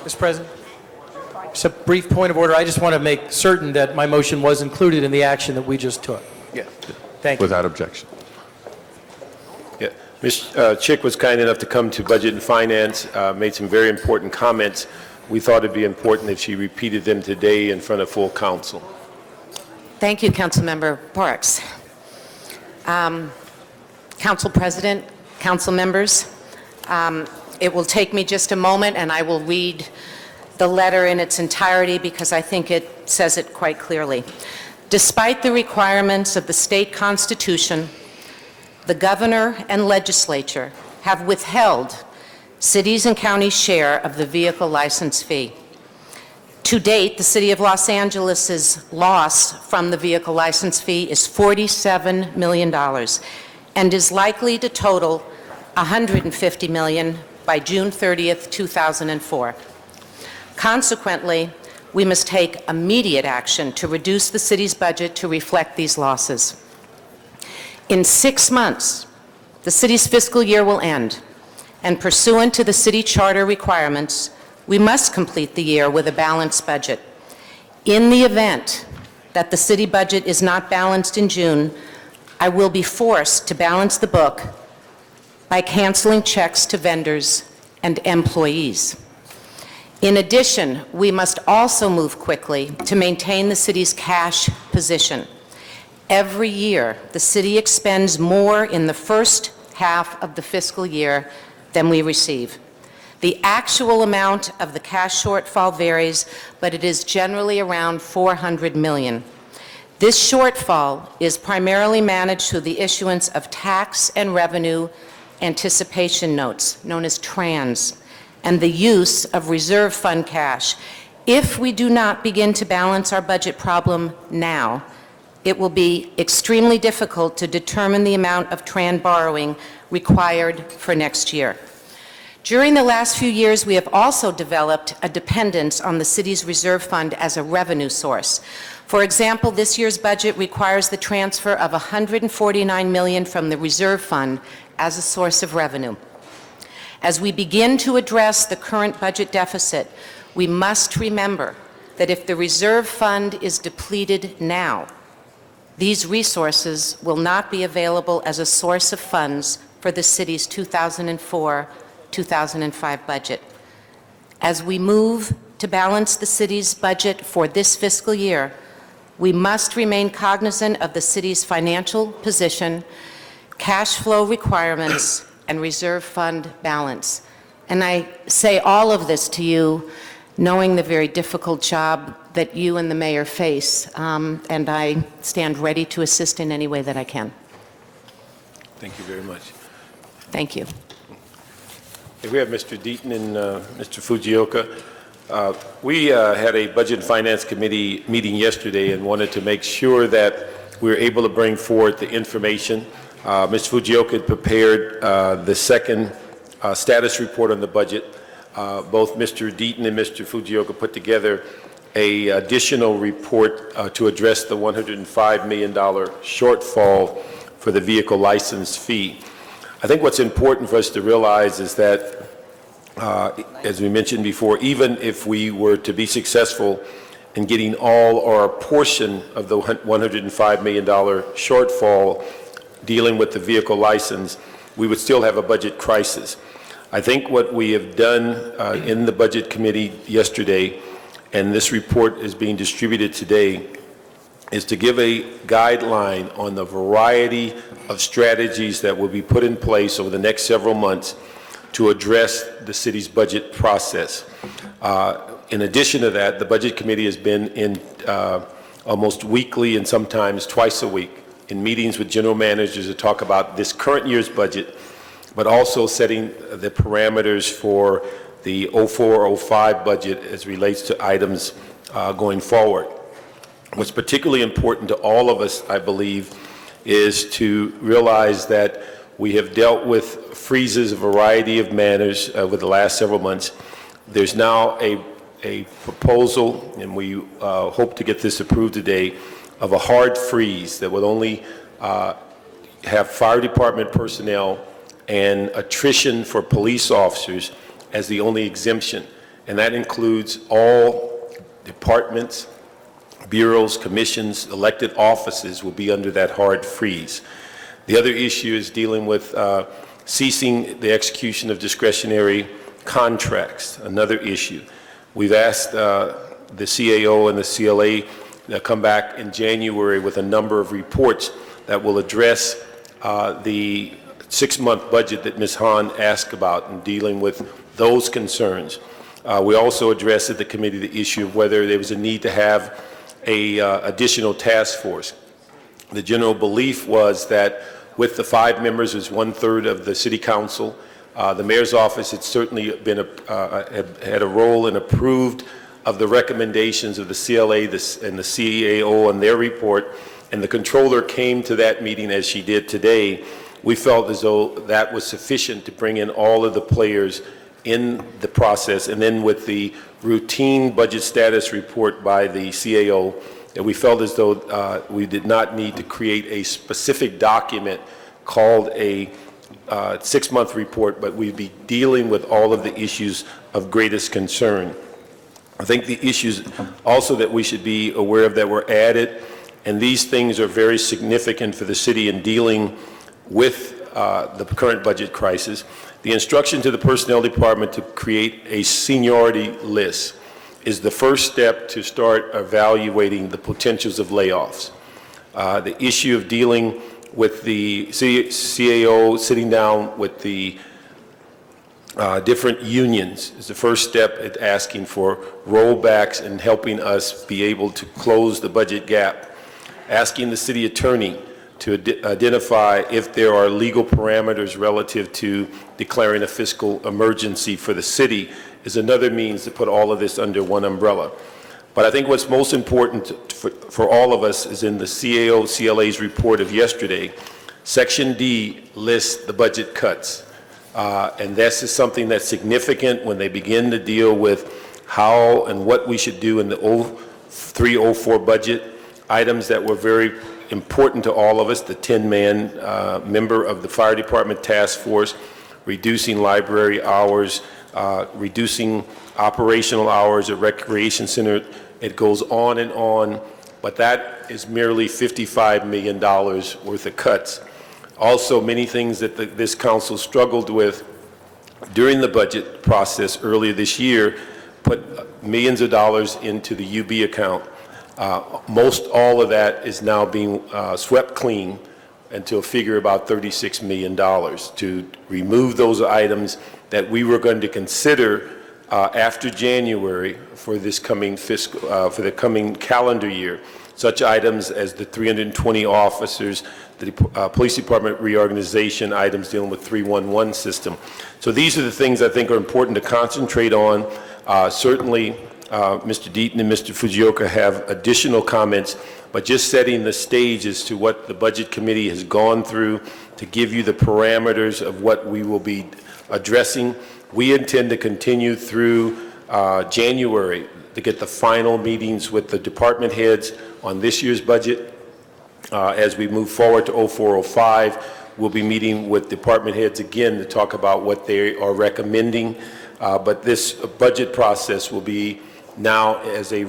Mr. President, just a brief point of order. I just want to make certain that my motion was included in the action that we just took. Yeah. Thank you. Without objection. Yeah. Ms. Chick was kind enough to come to Budget and Finance, made some very important comments. We thought it'd be important if she repeated them today in front of full council. Thank you, Councilmember Parks. Council President, council members, it will take me just a moment and I will read the letter in its entirety because I think it says it quite clearly. Despite the requirements of the state constitution, the governor and legislature have withheld cities and counties' share of the vehicle license fee. To date, the City of Los Angeles' loss from the vehicle license fee is $47 million and is likely to total $150 million by June 30th, 2004. Consequently, we must take immediate action to reduce the city's budget to reflect these losses. In 6 months, the city's fiscal year will end, and pursuant to the city charter requirements, we must complete the year with a balanced budget. In the event that the city budget is not balanced in June, I will be forced to balance the book by canceling checks to vendors and employees. In addition, we must also move quickly to maintain the city's cash position. Every year, the city expends more in the first half of the fiscal year than we receive. The actual amount of the cash shortfall varies, but it is generally around $400 million. This shortfall is primarily managed through the issuance of tax and revenue anticipation notes, known as TRANS, and the use of reserve fund cash. If we do not begin to balance our budget problem now, it will be extremely difficult to determine the amount of TRAN borrowing required for next year. During the last few years, we have also developed a dependence on the city's reserve fund as a revenue source. For example, this year's budget requires the transfer of $149 million from the reserve fund as a source of revenue. As we begin to address the current budget deficit, we must remember that if the reserve fund is depleted now, these resources will not be available as a source of funds for the city's 2004 2005 budget. As we move to balance the city's budget for this fiscal year, we must remain cognizant of the city's financial position, cash flow requirements, and reserve fund balance. And I say all of this to you knowing the very difficult job that you and the mayor face, and I stand ready to assist in any way that I can. Thank you very much. Thank you. Okay, we have Mr. Deaton and Mr. Fujioka. We had a Budget and Finance Committee meeting yesterday and wanted to make sure that we were able to bring forward the information. Mr. Fujioka had prepared the second status report on the budget. Both Mr. Deaton and Mr. Fujioka put together an additional report to address the $105 million shortfall for the vehicle license fee. I think what's important for us to realize is that, as we mentioned before, even if we were to be successful in getting all or a portion of the $105 million shortfall dealing with the vehicle license, we would still have a budget crisis. I think what we have done in the Budget Committee yesterday, and this report is being distributed today, is to give a guideline on the variety of strategies that will be put in place over the next several months to address the city's budget process. In addition to that, the Budget Committee has been in almost weekly and sometimes twice a week in meetings with general managers to talk about this current year's budget, but also setting the parameters for the 04-05 budget as relates to items going forward. What's particularly important to all of us, I believe, is to realize that we have dealt with freezes a variety of manners over the last several months. There's now a proposal, and we hope to get this approved today, of a hard freeze that would only have fire department personnel and attrition for police officers as the only exemption. And that includes all departments, bureaus, commissions, elected offices will be under that hard freeze. The other issue is dealing with ceasing the execution of discretionary contracts, another issue. We've asked the CAO and the CLA to come back in January with a number of reports that will address the 6-month budget that Ms. Hahn asked about and dealing with those concerns. We also addressed at the committee the issue of whether there was a need to have a additional task force. The general belief was that with the 5 members, as 1/3 of the city council, the mayor's office had certainly been had a role and approved of the recommendations of the CLA and the CAO and their report, and the controller came to that meeting as she did today. We felt as though that was sufficient to bring in all of the players in the process, and then with the routine budget status report by the CAO, that we felt as though we did not need to create a specific document called a 6-month report, but we'd be dealing with all of the issues of greatest concern. I think the issues also that we should be aware of that were added, and these things are very significant for the city in dealing with the current budget crisis. The instruction to the personnel department to create a seniority list is the first step to start evaluating the potentials of layoffs. The issue of dealing with the CAO, sitting down with the different unions is the first step at asking for rollbacks and helping us be able to close the budget gap. Asking the city attorney to identify if there are legal parameters relative to declaring a fiscal emergency for the city is another means to put all of this under one umbrella. But I think what's most important for all of us is in the CAO, CLA's report of yesterday, Section D lists the budget cuts. And this is something that's significant when they begin to deal with how and what we should do in the 03-04 budget, items that were very important to all of us, the 10-man member of the fire department task force, reducing library hours, reducing operational hours at recreation center. It goes on and on, but that is merely $55 million worth of cuts. Also, many things that this council struggled with during the budget process earlier this year, put millions of dollars into the UB account. Most all of that is now being swept clean into a figure about $36 million to remove those items that we were going to consider after January for this coming for the coming calendar year. Such items as the 320 officers, the police department reorganization, items dealing with 311 system. So these are the things I think are important to concentrate on. Certainly, Mr. Deaton and Mr. Fujioka have additional comments, but just setting the stage as to what the Budget Committee has gone through to give you the parameters of what we will be addressing. We intend to continue through January to get the final meetings with the department heads on this year's budget. As we move forward to 0405, we'll be meeting with department heads again to talk about what they are recommending. But this budget process will be now as a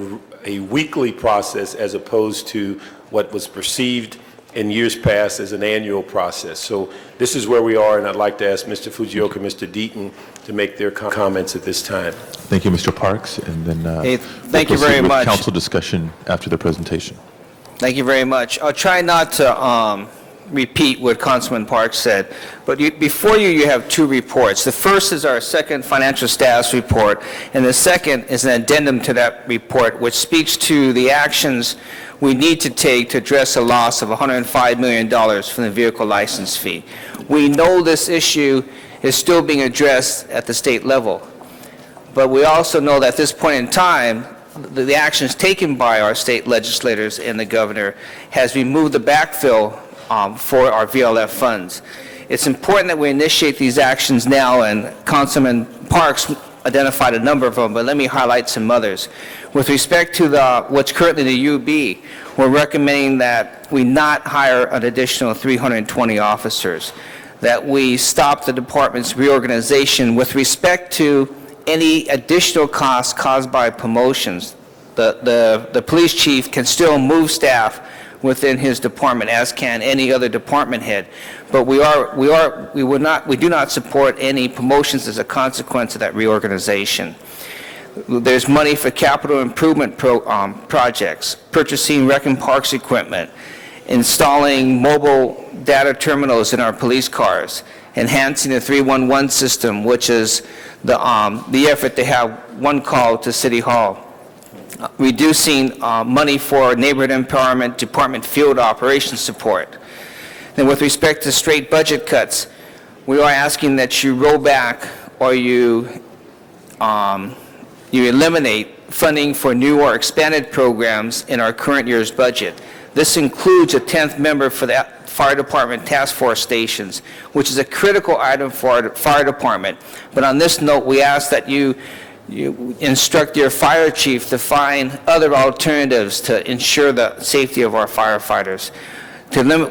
weekly process as opposed to what was perceived in years past as an annual process. So this is where we are, and I'd like to ask Mr. Fujioka and Mr. Deaton to make their comments at this time. Thank you, Mr. Parks. And then thank you very much. Council discussion after the presentation. Thank you very much. I'll try not to repeat what Councilman Parks said, but before you have two reports. The first is our second financial status report, and the second is an addendum to that report, which speaks to the actions we need to take to address a loss of $105 million from the vehicle license fee. We know this issue is still being addressed at the state level, but we also know that at this point in time, the actions taken by our state legislators and the governor has removed the backfill for our VLF funds. It's important that we initiate these actions now, and Councilman Parks identified a number of them, but let me highlight some others. With respect to what's currently the UB, we're recommending that we not hire an additional 320 officers, that we stop the department's reorganization with respect to any additional costs caused by promotions. The police chief can still move staff within his department, as can any other department head. But we do not support any promotions as a consequence of that reorganization. There's money for capital improvement projects, purchasing rec and parks equipment, installing mobile data terminals in our police cars, enhancing the 311 system, which is the effort to have one call to City Hall. Reducing money for neighborhood empowerment, department field operations support. Then with respect to straight budget cuts, we are asking that you roll back or you eliminate funding for new or expanded programs in our current year's budget. This includes a 10th member for the fire department task force stations, which is a critical item for our fire department. But on this note, we ask that you instruct your fire chief to find other alternatives to ensure the safety of our firefighters.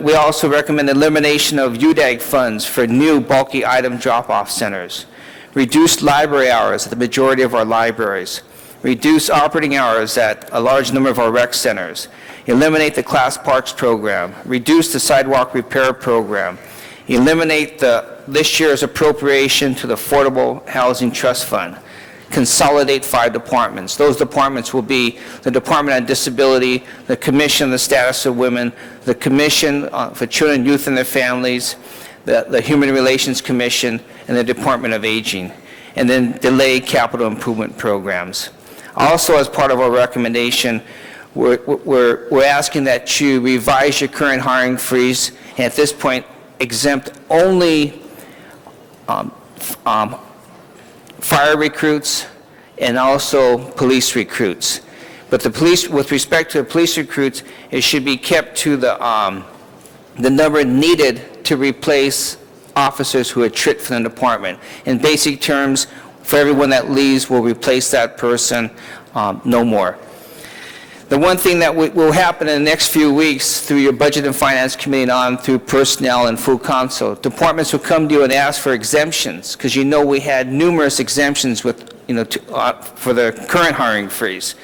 We also recommend elimination of UDAG funds for new bulky item drop-off centers, reduced library hours at the majority of our libraries, reduce operating hours at a large number of our rec centers, eliminate the class parks program, reduce the sidewalk repair program, eliminate this year's appropriation to the Affordable Housing Trust Fund, consolidate 5 departments. Those departments will be the Department on Disability, the Commission on the Status of Women, the Commission for Children, Youth, and their Families, the Human Relations Commission, and the Department of Aging, and then delay capital improvement programs. Also, as part of our recommendation, we're asking that you revise your current hiring freeze, and at this point, exempt only fire recruits and also police recruits. But the police, with respect to the police recruits, it should be kept to the number needed to replace officers who attrit from the department. In basic terms, for everyone that leaves, we'll replace that person, no more. The one thing that will happen in the next few weeks through your Budget and Finance Committee and on through Personnel and Full Council, departments will come to you and ask for exemptions, because you know we had numerous exemptions with, for the current hiring freeze.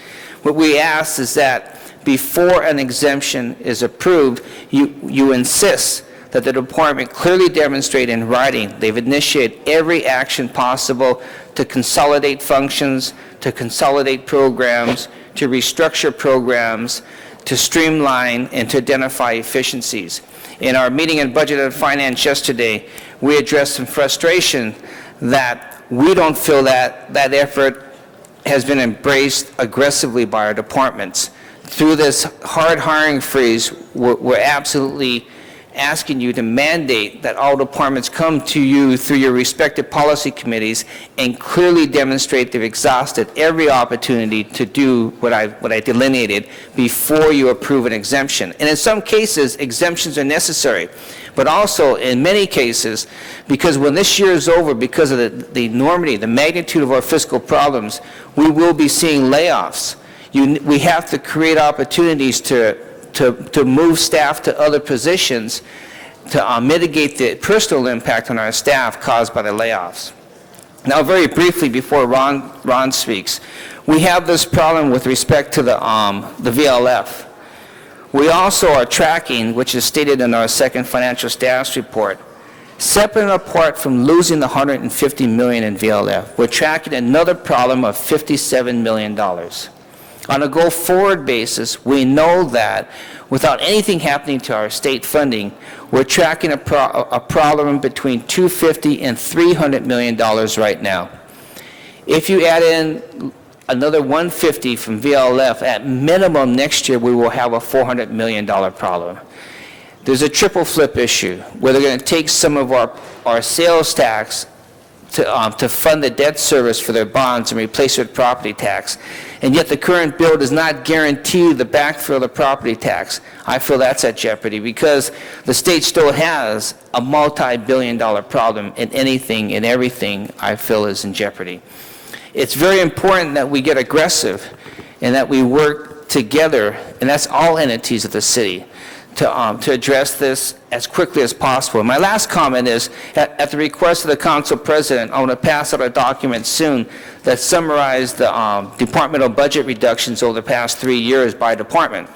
What we ask is that before an exemption is approved, you insist that the department clearly demonstrate in writing they've initiated every action possible to consolidate functions, to consolidate programs, to restructure programs, to streamline, and to identify efficiencies. In our meeting in Budget and Finance yesterday, we addressed some frustration that we don't feel that that effort has been embraced aggressively by our departments. Through this hard hiring freeze, we're absolutely asking you to mandate that all departments come to you through your respective policy committees and clearly demonstrate they've exhausted every opportunity to do what I delineated before you approve an exemption. And in some cases, exemptions are necessary. But also, in many cases, because when this year is over, because of the enormity, the magnitude of our fiscal problems, we will be seeing layoffs. We have to create opportunities to move staff to other positions to mitigate the personal impact on our staff caused by the layoffs. Now, very briefly, before Ron speaks, we have this problem with respect to the VLF. We also are tracking, which is stated in our second financial status report, separate and apart from losing the $150 million in VLF, we're tracking another problem of $57 million. On a go-forward basis, we know that without anything happening to our state funding, we're tracking a problem between $250 and $300 million right now. If you add in another $150 from VLF, at minimum next year we will have a $400 million problem. There's a triple flip issue where they're going to take some of our sales tax to fund the debt service for their bonds and replace it with property tax. And yet the current bill does not guarantee the backfill of the property tax. I feel that's at jeopardy because the state still has a multi-billion-dollar problem, and anything and everything I feel is in jeopardy. It's very important that we get aggressive and that we work together, and that's all entities of the city, to address this as quickly as possible. My last comment is, at the request of the council president, I want to pass out a document soon that summarizes the departmental budget reductions over the past 3 years by department.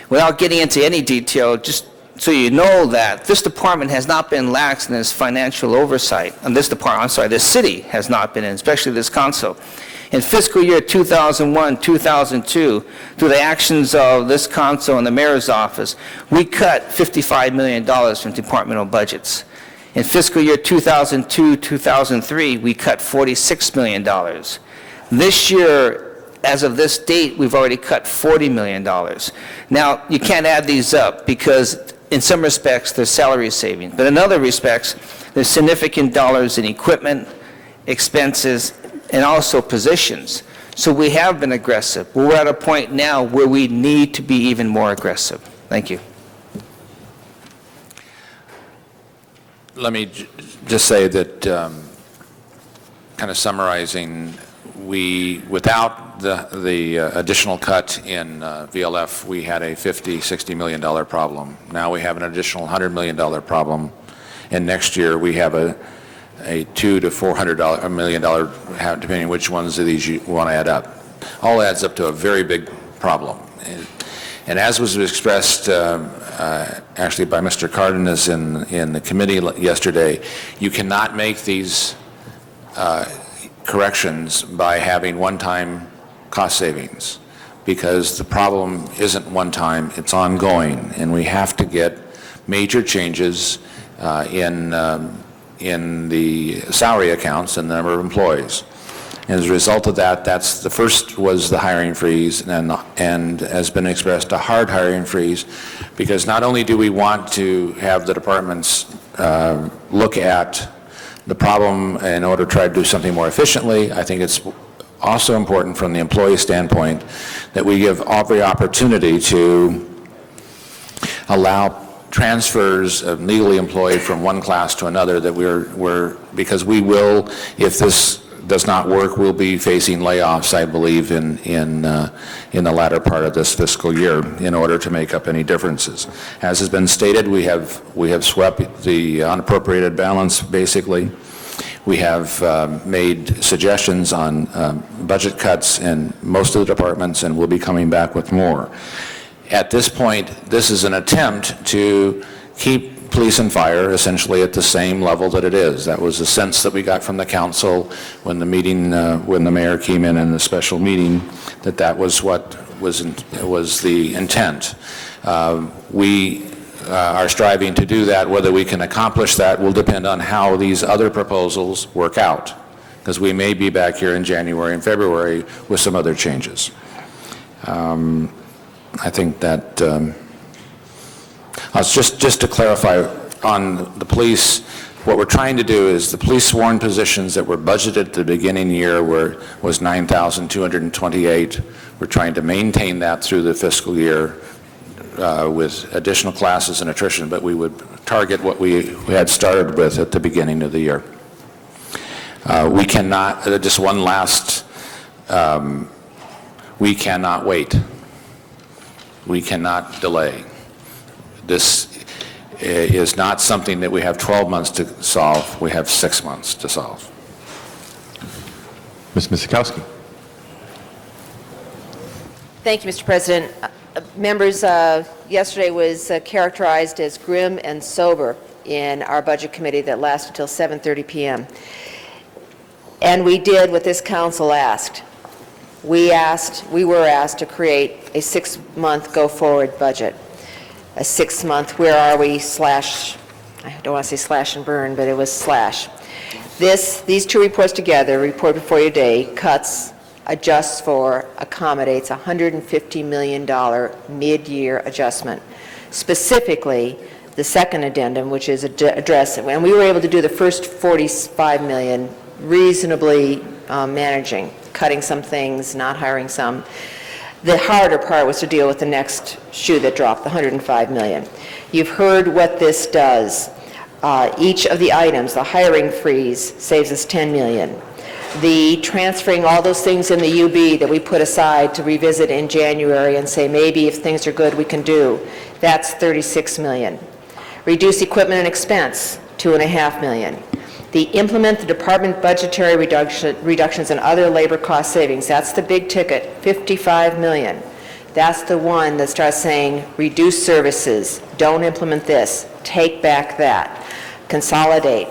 Without getting into any detail, just so you know that this department has not been lax in its financial oversight, and this city has not been, especially this council. In fiscal year 2001-2002, through the actions of this council and the mayor's office, we cut $55 million from departmental budgets. In fiscal year 2002-2003, we cut $46 million. This year, as of this date, we've already cut $40 million. Now, you can't add these up because in some respects, there's salary savings, but in other respects, there's significant dollars in equipment, expenses, and also positions. So we have been aggressive. We're at a point now where we need to be even more aggressive. Thank you. Let me just say that, kind of summarizing, without the additional cut in VLF, we had a $50-60 million problem. Now we have an additional $100 million problem, and next year we have a $200 to $400 million, depending on which ones of these you want to add up. All adds up to a very big problem. And as was expressed actually by Mr. Cardenas in the committee yesterday, you cannot make these corrections by having one-time cost savings, because the problem isn't one-time, it's ongoing, and we have to get major changes in the salary accounts and the number of employees. And as a result of that, that's the first was the hiring freeze, and has been expressed a hard hiring freeze, because not only do we want to have the departments look at the problem in order to try to do something more efficiently, I think it's also important from the employee standpoint that we give every opportunity to allow transfers of legally employed from one class to another, that because we will, if this does not work, we'll be facing layoffs, I believe, in the latter part of this fiscal year in order to make up any differences. As has been stated, we have swept the unappropriated balance, basically. We have made suggestions on budget cuts in most of the departments, and we'll be coming back with more. At this point, this is an attempt to keep police and fire essentially at the same level that it is. That was the sense that we got from the council when the meeting, when the mayor came in the special meeting, that was what was the intent. We are striving to do that. Whether we can accomplish that will depend on how these other proposals work out, because we may be back here in January and February with some other changes. I think that, just to clarify on the police, what we're trying to do is the police sworn positions that were budgeted at the beginning of the year was 9,228. We're trying to maintain that through the fiscal year with additional classes and attrition, but we would target what we had started with at the beginning of the year. We cannot, just one last, we cannot wait. We cannot delay. This is not something that we have 12 months to solve. We have 6 months to solve. Ms. Misikowski. Thank you, Mr. President. Members, yesterday was characterized as grim and sober in our Budget Committee that lasted until 7:30 p.m. And we did what this council asked. We were asked to create a 6-month go-forward budget. A 6-month, where are we, slash, I don't want to say slash and burn, but it was slash. These two reports together, report before you today, cuts, adjusts for, accommodates $150 million mid-year adjustment. Specifically, the second addendum, which is addressed, and we were able to do the first $45 million reasonably managing, cutting some things, not hiring some. The harder part was to deal with the next shoe that dropped, the $105 million. You've heard what this does. Each of the items, the hiring freeze saves us $10 million. The transferring all those things in the UB that we put aside to revisit in January and say maybe if things are good we can do, that's $36 million. Reduce equipment and expense, $2.5 million. Implement the department budgetary reductions and other labor cost savings. That's the big ticket, $55 million. That's the one that starts saying, reduce services, don't implement this, take back that, consolidate,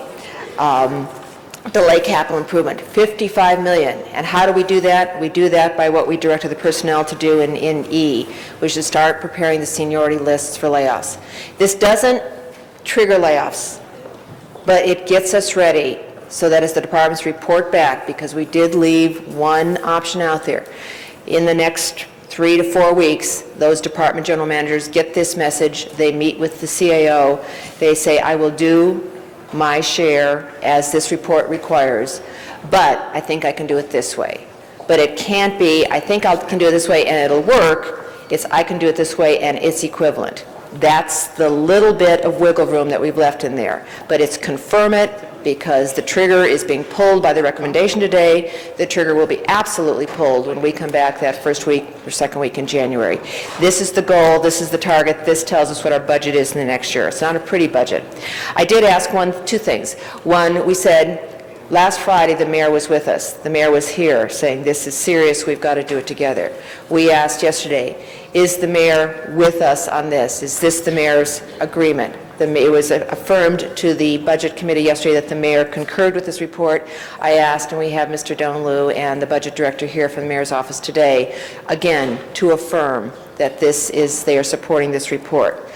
delay capital improvement, $55 million. And how do we do that? We do that by what we directed the personnel to do in E, which is start preparing the seniority lists for layoffs. This doesn't trigger layoffs, but it gets us ready so that as the departments report back, because we did leave one option out there, in the next 3 to 4 weeks, those department general managers get this message, they meet with the CAO, they say, I will do my share as this report requires, but I think I can do it this way. But it can't be, I think I can do it this way and it'll work, it's I can do it this way and it's equivalent. That's the little bit of wiggle room that we've left in there. But it's confirm it because the trigger is being pulled by the recommendation today. The trigger will be absolutely pulled when we come back that first week or second week in January. This is the goal, this is the target, this tells us what our budget is in the next year. It's not a pretty budget. I did ask two things. One, we said, last Friday the mayor was with us. The mayor was here saying this is serious, we've got to do it together. We asked yesterday, is the mayor with us on this? Is this the mayor's agreement? It was affirmed to the Budget Committee yesterday that the mayor concurred with this report. I asked, and we have Mr. Donlu and the Budget Director here from the mayor's office today, again, to affirm that they are supporting this report.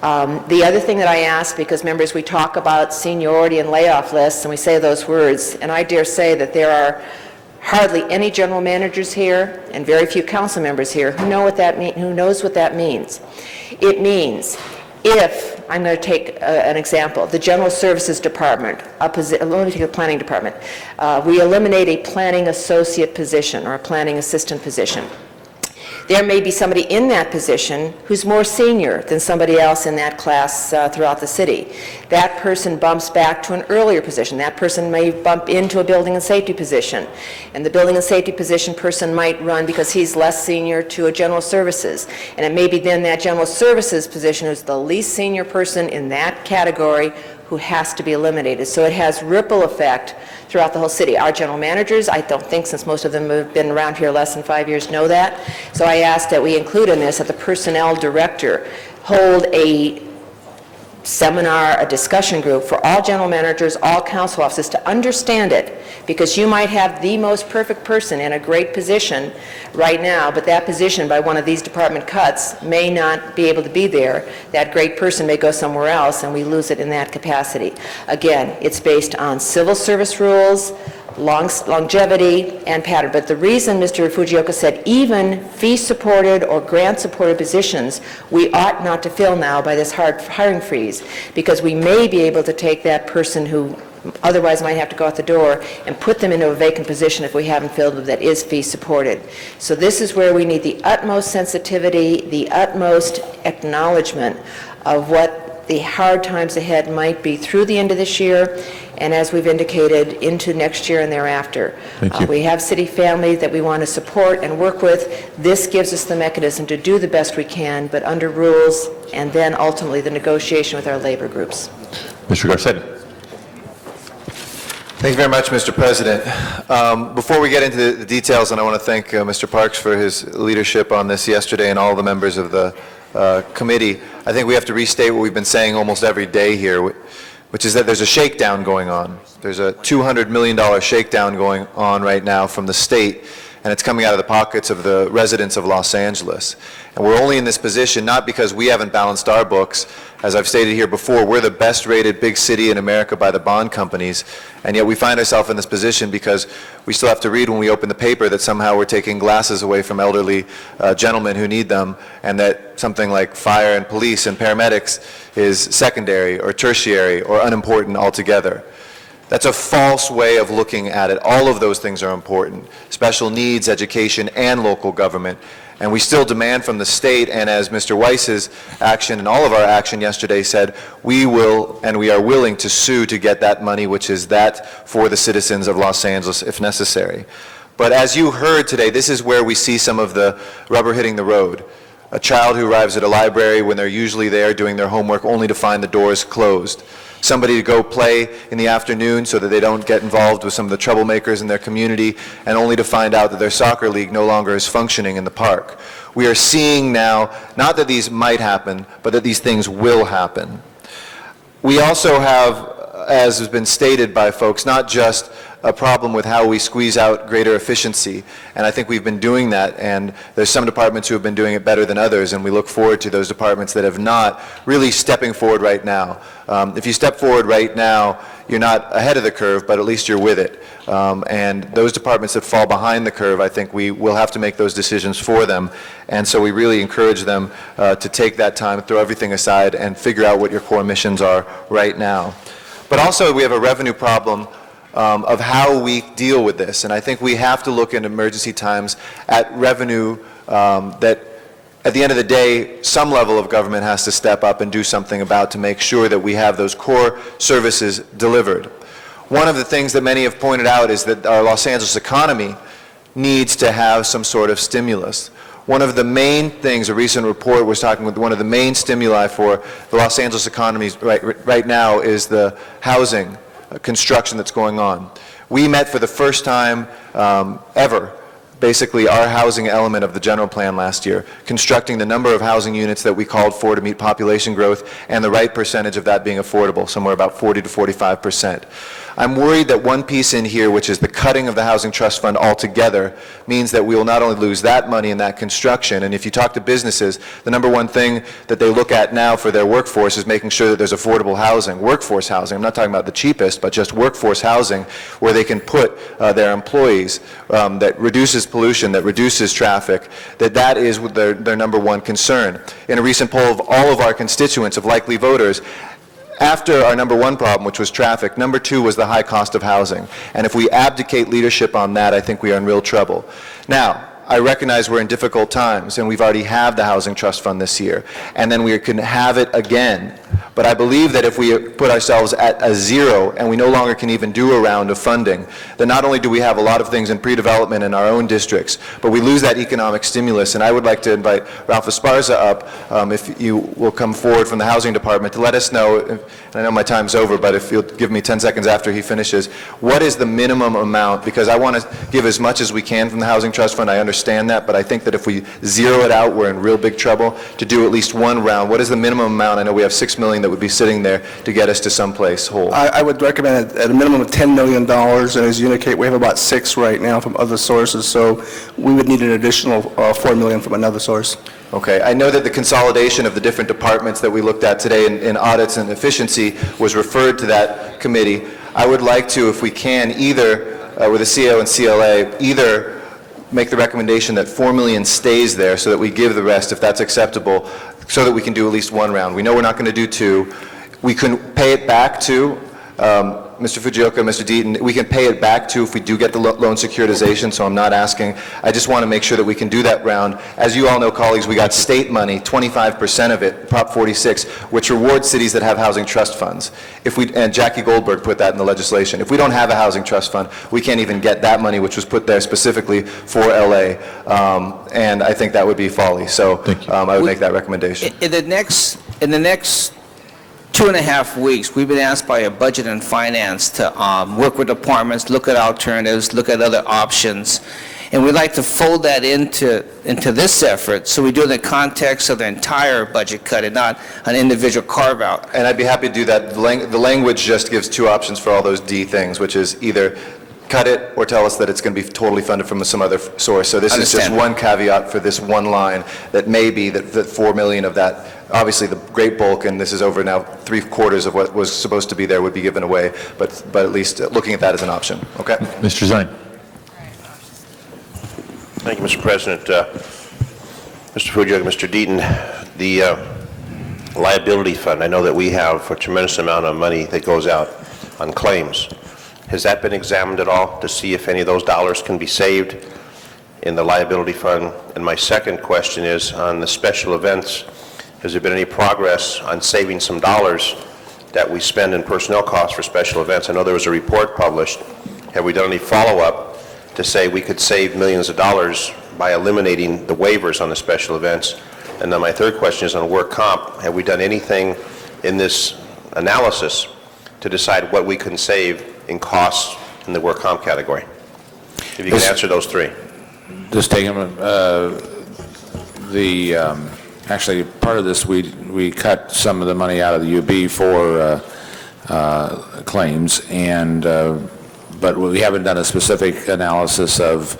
The other thing that I asked, because members, we talk about seniority and layoff lists, and we say those words, and I dare say that there are hardly any general managers here and very few council members here who knows what that means. It means if, I'm going to take an example, the General Services Department, let me take the Planning Department, we eliminate a planning associate position or a planning assistant position. There may be somebody in that position who's more senior than somebody else in that class throughout the city. That person bumps back to an earlier position. That person may bump into a building and safety position. And the building and safety position person might run because he's less senior to a general services. And it may be then that general services position who's the least senior person in that category who has to be eliminated. So it has ripple effect throughout the whole city. Our general managers, I don't think, since most of them have been around here less than 5 years, know that. So I asked that we include in this that the personnel director hold a seminar, a discussion group for all general managers, all council offices to understand it, because you might have the most perfect person in a great position right now, but that position by one of these department cuts may not be able to be there. That great person may go somewhere else and we lose it in that capacity. Again, it's based on civil service rules, longevity, and pattern. But the reason Mr. Fujioka said even fee-supported or grant-supported positions we ought not to fill now by this hard hiring freeze, because we may be able to take that person who otherwise might have to go out the door and put them into a vacant position if we haven't filled it that is fee-supported. So this is where we need the utmost sensitivity, the utmost acknowledgement of what the hard times ahead might be through the end of this year, and as we've indicated, into next year and thereafter. Thank you. We have city families that we want to support and work with. This gives us the mechanism to do the best we can, but under rules, and then ultimately the negotiation with our labor groups. Mr. Garcetti. Thank you very much, Mr. President. Before we get into the details, and I want to thank Mr. Parks for his leadership on this yesterday and all the members of the committee, I think we have to restate what we've been saying almost every day here, which is that there's a shakedown going on. There's a $200 million shakedown going on right now from the state, and it's coming out of the pockets of the residents of Los Angeles. And we're only in this position not because we haven't balanced our books. As I've stated here before, we're the best rated big city in America by the bond companies, and yet we find ourselves in this position because we still have to read when we open the paper that somehow we're taking glasses away from elderly gentlemen who need them, and that something like fire and police and paramedics is secondary or tertiary or unimportant altogether. That's a false way of looking at it. All of those things are important: special needs, education, and local government. And we still demand from the state, and as Mr. Weiss's action and all of our action yesterday said, we will and we are willing to sue to get that money, which is that for the citizens of Los Angeles if necessary. But as you heard today, this is where we see some of the rubber hitting the road. A child who arrives at a library when they're usually there doing their homework only to find the doors closed. Somebody to go play in the afternoon so that they don't get involved with some of the troublemakers in their community, and only to find out that their soccer league no longer is functioning in the park. We are seeing now, not that these might happen, but that these things will happen. We also have, as has been stated by folks, not just a problem with how we squeeze out greater efficiency, and I think we've been doing that, and there's some departments who have been doing it better than others, and we look forward to those departments that have not really stepping forward right now. If you step forward right now, you're not ahead of the curve, but at least you're with it. And those departments that fall behind the curve, I think we will have to make those decisions for them, and so we really encourage them to take that time, throw everything aside, and figure out what your core missions are right now. But also we have a revenue problem of how we deal with this. And I think we have to look in emergency times at revenue that at the end of the day, some level of government has to step up and do something about to make sure that we have those core services delivered. One of the things that many have pointed out is that our Los Angeles economy needs to have some sort of stimulus. One of the main things, a recent report was talking with one of the main stimuli for the Los Angeles economy right now is the housing construction that's going on. We met for the first time ever, basically our housing element of the general plan last year, constructing the number of housing units that we called for to meet population growth and the right percentage of that being affordable, somewhere about 40 to 45%. I'm worried that one piece in here, which is the cutting of the Housing Trust Fund altogether, means that we will not only lose that money in that construction, and if you talk to businesses, the number one thing that they look at now for their workforce is making sure that there's affordable housing, workforce housing. I'm not talking about the cheapest, but just workforce housing where they can put their employees, that reduces pollution, that reduces traffic, that is their number one concern. In a recent poll of all of our constituents, of likely voters, after our number one problem, which was traffic, number two was the high cost of housing. And if we abdicate leadership on that, I think we are in real trouble. Now, I recognize we're in difficult times, and we've already had the Housing Trust Fund this year, and then we can have it again. But I believe that if we put ourselves at a zero and we no longer can even do a round of funding, then not only do we have a lot of things in pre-development in our own districts, but we lose that economic stimulus. And I would like to invite Ralph Esparza up, if you will come forward from the Housing Department, to let us know, and I know my time's over, but if you'll give me 10 seconds after he finishes, what is the minimum amount? Because I want to give as much as we can from the Housing Trust Fund. I understand understand that, but I think that if we zero it out, we're in real big trouble. To do at least one round, what is the minimum amount? I know we have $6 million that would be sitting there to get us to someplace whole. I would recommend at a minimum of $10 million, and as you indicate, we have about 6 right now from other sources, so we would need an additional $4 million from another source. Okay, I know that the consolidation of the different departments that we looked at today in audits and efficiency was referred to that committee. I would like to, if we can, either with the CO and CLA, either make the recommendation that $4 million stays there so that we give the rest, if that's acceptable, so that we can do at least one round. We know we're not going to do 2. We can pay it back to Mr. Fujioka, Mr. Deaton. We can pay it back to if we do get the loan securitization, so I'm not asking. I just want to make sure that we can do that round. As you all know, colleagues, we got state money, 25% of it, Prop 46, which rewards cities that have housing trust funds. And Jackie Goldberg put that in the legislation. If we don't have a housing trust fund, we can't even get that money, which was put there specifically for LA. And I think that would be folly. So I would make that recommendation. In the next 2.5 weeks, we've been asked by Budget and Finance to work with departments, look at alternatives, look at other options, and we'd like to fold that into this effort, so we do it in the context of the entire budget cut and not an individual carve-out. And I'd be happy to do that. The language just gives 2 options for all those D things, which is either cut it or tell us that it's going to be totally funded from some other source. So this is just one caveat for this one line that may be that $4 million of that, obviously the great bulk, and this is over now 3/4 of what was supposed to be there would be given away, but at least looking at that as an option. Okay? Mr. Zine. Thank you, Mr. President. Mr. Fujioka, Mr. Deaton, the liability fund, I know that we have a tremendous amount of money that goes out on claims. Has that been examined at all to see if any of those dollars can be saved in the liability fund? And my second question is on the special events, has there been any progress on saving some dollars that we spend in personnel costs for special events? I know there was a report published. Have we done any follow-up to say we could save millions of dollars by eliminating the waivers on the special events? And then my third question is on work comp. Have we done anything in this analysis to decide what we can save in costs in the work comp category? If you can answer those 3. Just taking actually part of this, we cut some of the money out of the UB for claims, and but we haven't done a specific analysis of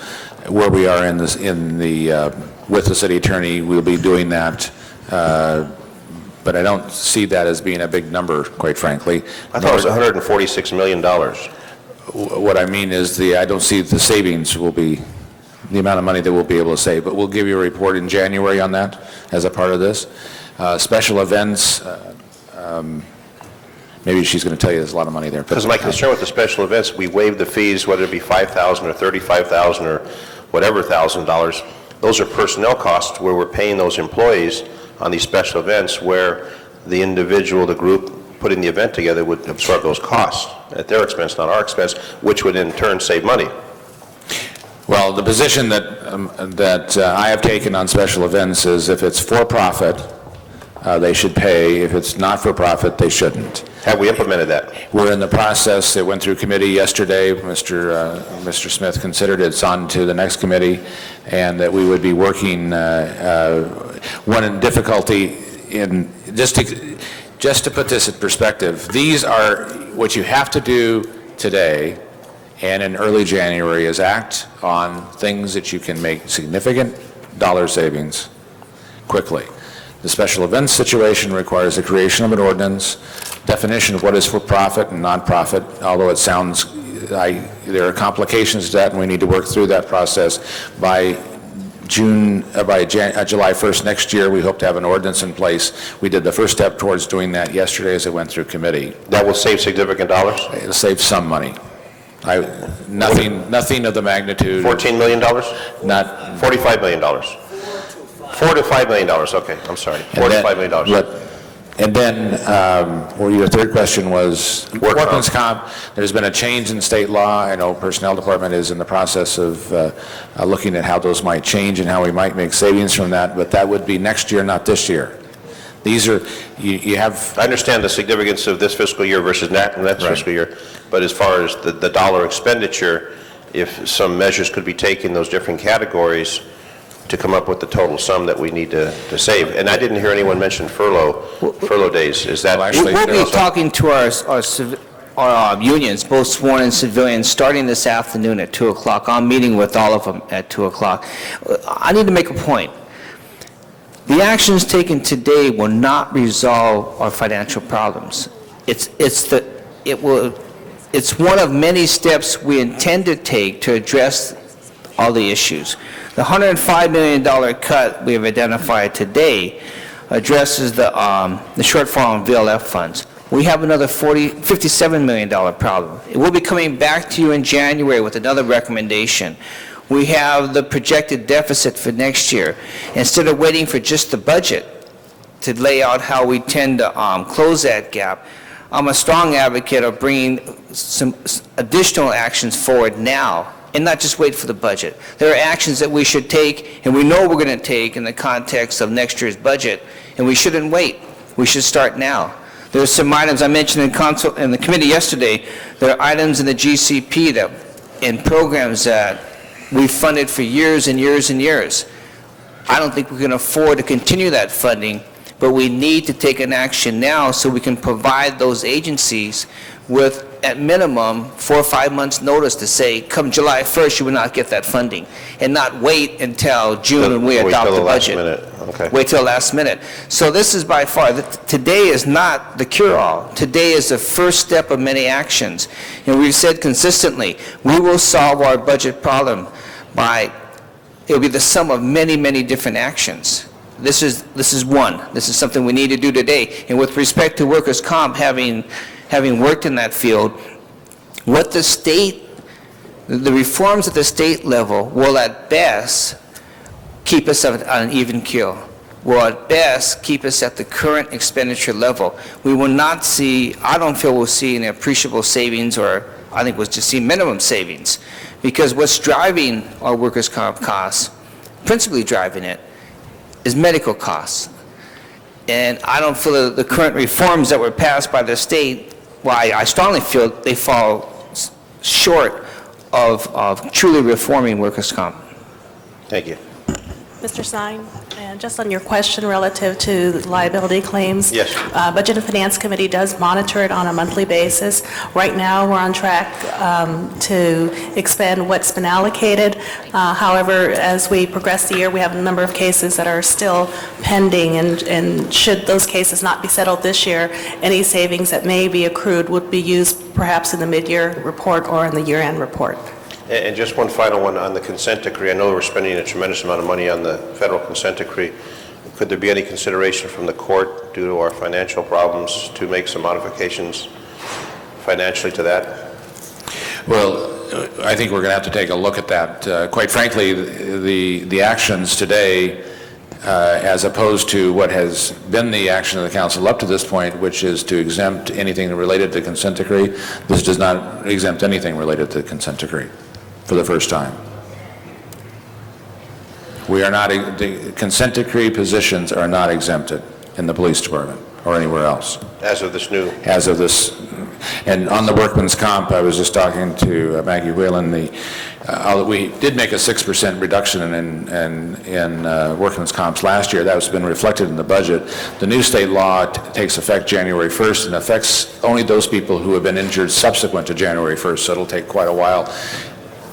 where we are in this with the city attorney. We'll be doing that. But I don't see that as being a big number, quite frankly. I thought it was $146 million. What I mean is I don't see the savings will be the amount of money that we'll be able to save, but we'll give you a report in January on that as a part of this. Special events, maybe she's going to tell you there's a lot of money there. Because my concern with the special events, we waive the fees, whether it be $5,000 or $35,000 or whatever $1,000. Those are personnel costs where we're paying those employees on these special events where the individual, the group putting the event together would absorb those costs at their expense, not our expense, which would in turn save money. Well, the position that I have taken on special events is if it's for-profit, they should pay. If it's not for-profit, they shouldn't. Have we implemented that? We're in the process. It went through committee yesterday. Mr. Smith considered it. It's on to the next committee, and that we would be working. One difficulty in just to put this in perspective, these are what you have to do today and in early January is act on things that you can make significant dollar savings quickly. The special events situation requires the creation of an ordinance, definition of what is for profit and non-profit, although it sounds there are complications to that and we need to work through that process. By July 1st next year, we hope to have an ordinance in place. We did the first step towards doing that yesterday as it went through committee. That will save significant dollars? It'll save some money. Nothing of the magnitude. $14 million? Not $45 million. $4 to $5 million. Okay, I'm sorry. $4 to $5 million. And then, your third question was workman's comp. There's been a change in state law. I know Personnel Department is in the process of looking at how those might change and how we might make savings from that, but that would be next year, not this year. These are, you have... I understand the significance of this fiscal year versus next fiscal year, but as far as the dollar expenditure, if some measures could be taken in those different categories to come up with the total sum that we need to save. And I didn't hear anyone mention furlough days. Is that actually? We'll be talking to our unions, both sworn and civilian, starting this afternoon at 2 o'clock. I'm meeting with all of them at 2 o'clock. I need to make a point. The actions taken today will not resolve our financial problems. It's one of many steps we intend to take to address all the issues. The $105 million cut we have identified today addresses the shortfall in VLF funds. We have another $57 million problem. We'll be coming back to you in January with another recommendation. We have the projected deficit for next year. Instead of waiting for just the budget to lay out how we tend to close that gap, I'm a strong advocate of bringing some additional actions forward now and not just wait for the budget. There are actions that we should take, and we know we're going to take in the context of next year's budget, and we shouldn't wait. We should start now. There are some items I mentioned in the committee yesterday. There are items in the GCP and programs that we've funded for years and years and years. I don't think we can afford to continue that funding, but we need to take an action now so we can provide those agencies with, at minimum, 4 or 5 months' notice to say, come July 1st, you will not get that funding, and not wait until June when we adopt the budget. Okay. Wait till the last minute. So this is by far, today is not the cure-all. Today is the first step of many actions. And we've said consistently, we will solve our budget problem by, it will be the sum of many, many different actions. This is one. This is something we need to do today. And with respect to workers' comp, having worked in that field, what the state, the reforms at the state level will at best keep us on an even keel, will at best keep us at the current expenditure level. We will not see, I don't feel we'll see an appreciable savings, or I think we'll just see minimum savings, because what's driving our workers' comp costs, principally driving it, is medical costs. And I don't feel that the current reforms that were passed by the state, well, I strongly feel they fall short of truly reforming workers' comp. Thank you. Mr. Stein, and just on your question relative to liability claims. Yes. Budget and Finance Committee does monitor it on a monthly basis. Right now, we're on track to expend what's been allocated. However, as we progress the year, we have a number of cases that are still pending, and should those cases not be settled this year, any savings that may be accrued would be used perhaps in the mid-year report or in the year-end report. And just one final one on the consent decree. I know we're spending a tremendous amount of money on the federal consent decree. Could there be any consideration from the court due to our financial problems to make some modifications financially to that? Well, I think we're going to have to take a look at that. Quite frankly, the actions today, as opposed to what has been the action of the council up to this point, which is to exempt anything related to the consent decree, this does not exempt anything related to the consent decree for the first time. We are not, the consent decree positions are not exempted in the police department or anywhere else. As of this new? As of this. And on the workman's comp, I was just talking to Maggie Whalen, we did make a 6% reduction in workman's comps last year. That has been reflected in the budget. The new state law takes effect January 1st and affects only those people who have been injured subsequent to January 1st, so it'll take quite a while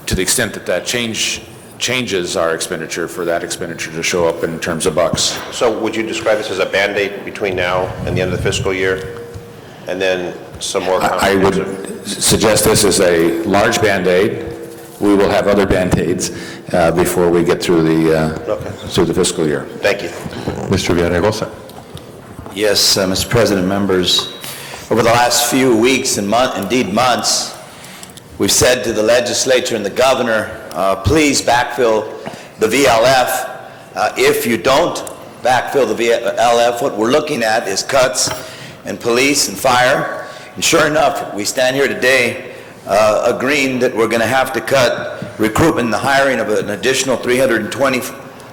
to the extent that changes our expenditure for that expenditure to show up in terms of bucks. So would you describe this as a Band-Aid between now and the end of the fiscal year? And then some more I would suggest this is a large Band-Aid. We will have other Band-Aids before we get through the fiscal year. Thank you. Mr. Villaraigosa. Yes, Mr. President, members. Over the last few weeks and indeed months, we've said to the legislature and the governor, please backfill the VLF. If you don't backfill the VLF, what we're looking at is cuts in police and fire. And sure enough, we stand here today agreeing that we're going to have to cut recruitment and the hiring of an additional 320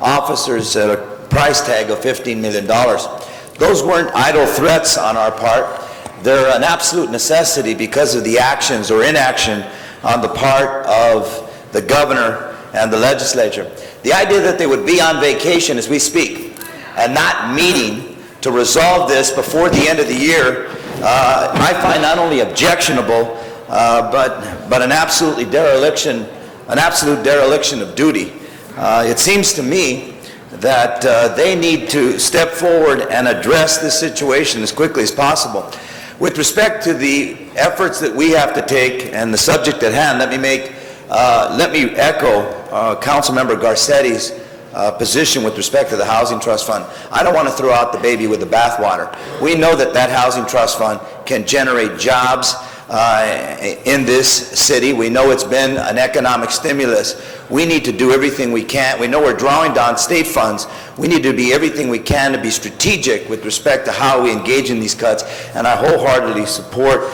officers at a price tag of $15 million. Those weren't idle threats on our part. They're an absolute necessity because of the actions or inaction on the part of the governor, and the legislature. The idea that they would be on vacation as we speak and not meeting to resolve this before the end of the year, I find not only objectionable, but an absolute dereliction of duty. It seems to me that they need to step forward and address this situation as quickly as possible. With respect to the efforts that we have to take and the subject at hand, let me echo Councilmember Garcetti's position with respect to the Housing Trust Fund. I don't want to throw out the baby with the bathwater. We know that that Housing Trust Fund can generate jobs in this city. We know it's been an economic stimulus. We need to do everything we can. We know we're drawing down state funds. We need to do everything we can to be strategic with respect to how we engage in these cuts, and I wholeheartedly support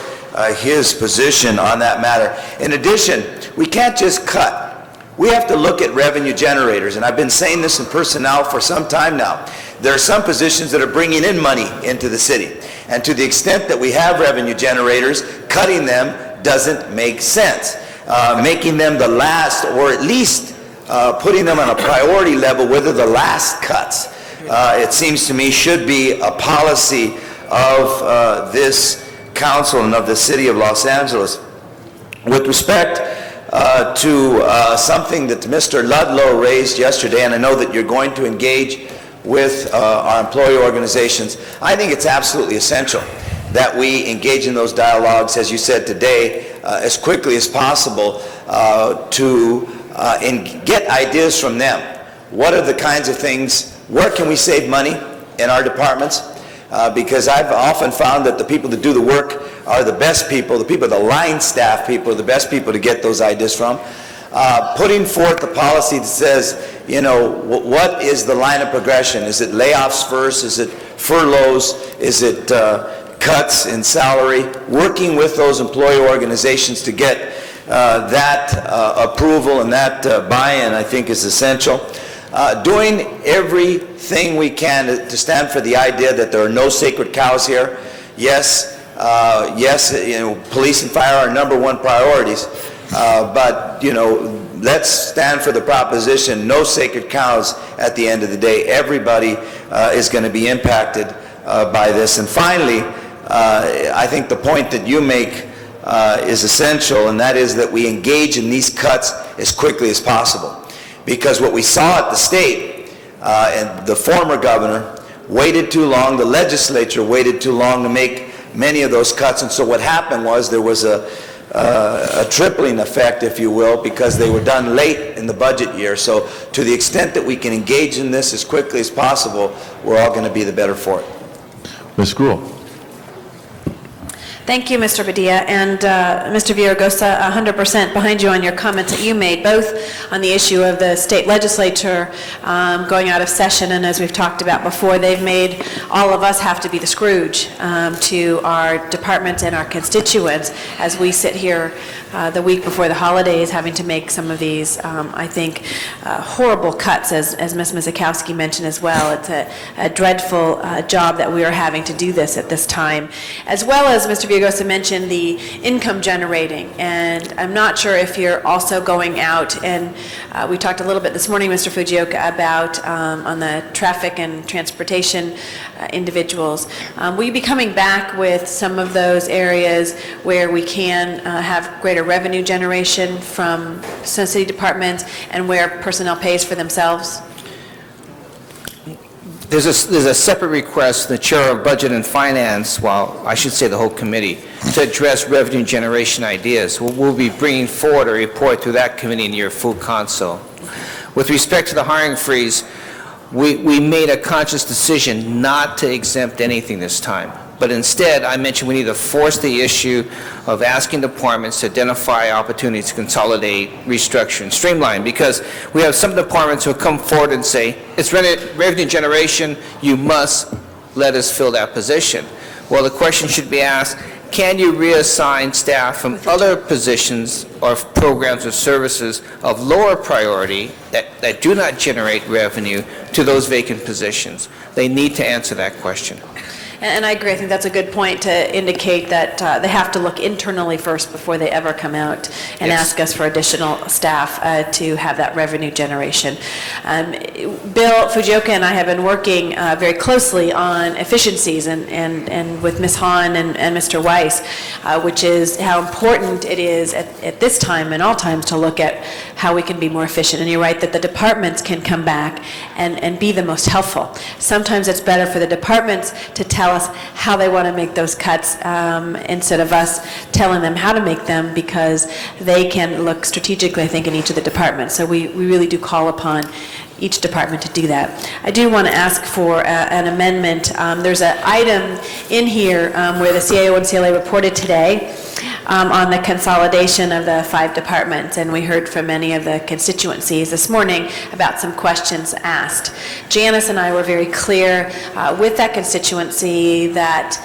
his position on that matter. In addition, we can't just cut. We have to look at revenue generators, and I've been saying this in personnel for some time now. There are some positions that are bringing in money into the city, and to the extent that we have revenue generators, cutting them doesn't make sense. Making them the last, or at least putting them on a priority level, whether the last cuts, it seems to me should be a policy of this council and of the city of Los Angeles. With respect to something that Mr. Ludlow raised yesterday, and I know that you're going to engage with our employee organizations, I think it's absolutely essential that we engage in those dialogues, as you said today, as quickly as possible to get ideas from them. What are the kinds of things, where can we save money in our departments? Because I've often found that the people that do the work are the best people, the line staff people are the best people to get those ideas from. Putting forth the policy that says, you know, what is the line of progression? Is it layoffs first? Is it furloughs? Is it cuts in salary? Working with those employee organizations to get that approval and that buy-in, I think, is essential. Doing everything we can to stand for the idea that there are no sacred cows here. Yes, you know, police and fire are number one priorities, but you know, let's stand for the proposition: no sacred cows. At the end of the day, everybody is going to be impacted by this. And finally, I think the point that you make is essential, and that is that we engage in these cuts as quickly as possible. Because what we saw at the state, and the former governor waited too long, the legislature waited too long to make many of those cuts, and so what happened was there was a tripling effect, if you will, because they were done late in the budget year. So to the extent that we can engage in this as quickly as possible, we're all going to be the better for it. Ms. Gruhl. Thank you, Mr. Padilla, and Mr. Villaraigosa, 100% behind you on your comments that you made, both on the issue of the state legislature going out of session, and as we've talked about before, they've made all of us have to be the Scrooge to our departments and our constituents as we sit here the week before the holidays having to make some of these, I think, horrible cuts, as Ms. Mizikowski mentioned as well. It's a dreadful job that we are having to do this at this time, as well as Mr. Villaraigosa mentioned the income generating, and I'm not sure if you're also going out, and we talked a little bit this morning, Mr. Fujioka, about on the traffic and transportation individuals. Will you be coming back with some of those areas where we can have greater revenue generation from some city departments and where personnel pays for themselves? There's a separate request from the Chair of Budget and Finance, well, I should say the whole committee, to address revenue generation ideas. We'll be bringing forward a report to that committee in your full council. With respect to the hiring freeze, we made a conscious decision not to exempt anything this time. But instead, I mentioned we need to force the issue of asking departments to identify opportunities to consolidate, restructure, and streamline, because we have some departments who come forward and say, it's revenue generation, you must let us fill that position. Well, the question should be asked, can you reassign staff from other positions or programs or services of lower priority that do not generate revenue to those vacant positions? They need to answer that question. And I agree. I think that's a good point to indicate that they have to look internally first before they ever come out and ask us for additional staff to have that revenue generation. Bill Fujioka and I have been working very closely on efficiencies and with Ms. Hahn and Mr. Weiss, which is how important it is at this time and all times to look at how we can be more efficient. And you're right that the departments can come back and be the most helpful. Sometimes it's better for the departments to tell us how they want to make those cuts instead of us telling them how to make them, because they can look strategically, I think, in each of the departments. So we really do call upon each department to do that. I do want to ask for an amendment. There's an item in here where the CAO and CLA reported today on the consolidation of the 5 departments, and we heard from many of the constituencies this morning about some questions asked. Janice and I were very clear with that constituency that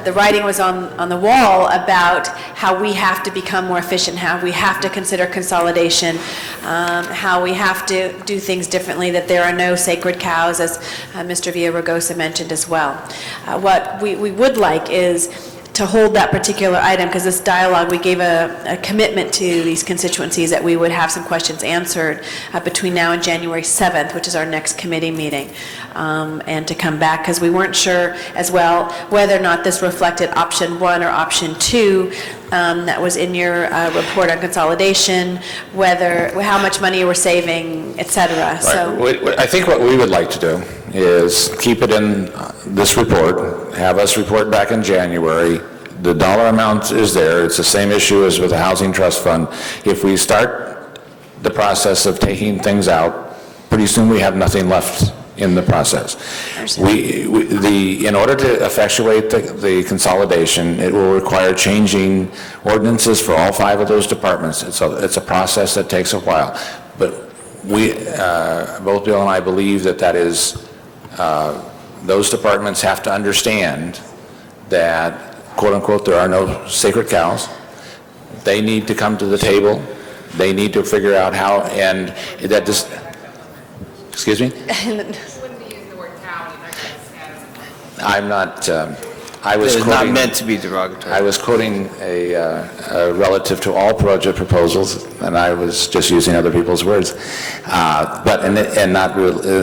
the writing was on the wall about how we have to become more efficient, how we have to consider consolidation, how we have to do things differently, that there are no sacred cows, as Mr. Villaraigosa mentioned as well. What we would like is to hold that particular item, because this dialogue, we gave a commitment to these constituencies that we would have some questions answered between now and January 7th, which is our next committee meeting, and to come back, because we weren't sure as well whether or not this reflected option 1 or option 2 that was in your report on consolidation, how much money you were saving, et cetera. Right. So I think what we would like to do is keep it in this report, have us report back in January. The dollar amount is there. It's the same issue as with the Housing Trust Fund. If we start the process of taking things out, pretty soon we have nothing left in the process. In order to effectuate the consolidation, it will require changing ordinances for all 5 of those departments. It's a process that takes a while. But we, both Bill and I, believe that is, those departments have to understand that, quote unquote, there are no sacred cows. They need to come to the table. They need to figure out how, and that just, excuse me? I'm not, I was It was quoting... not meant to be derogatory. I was quoting a relative to all project proposals, and I was just using other people's words, and not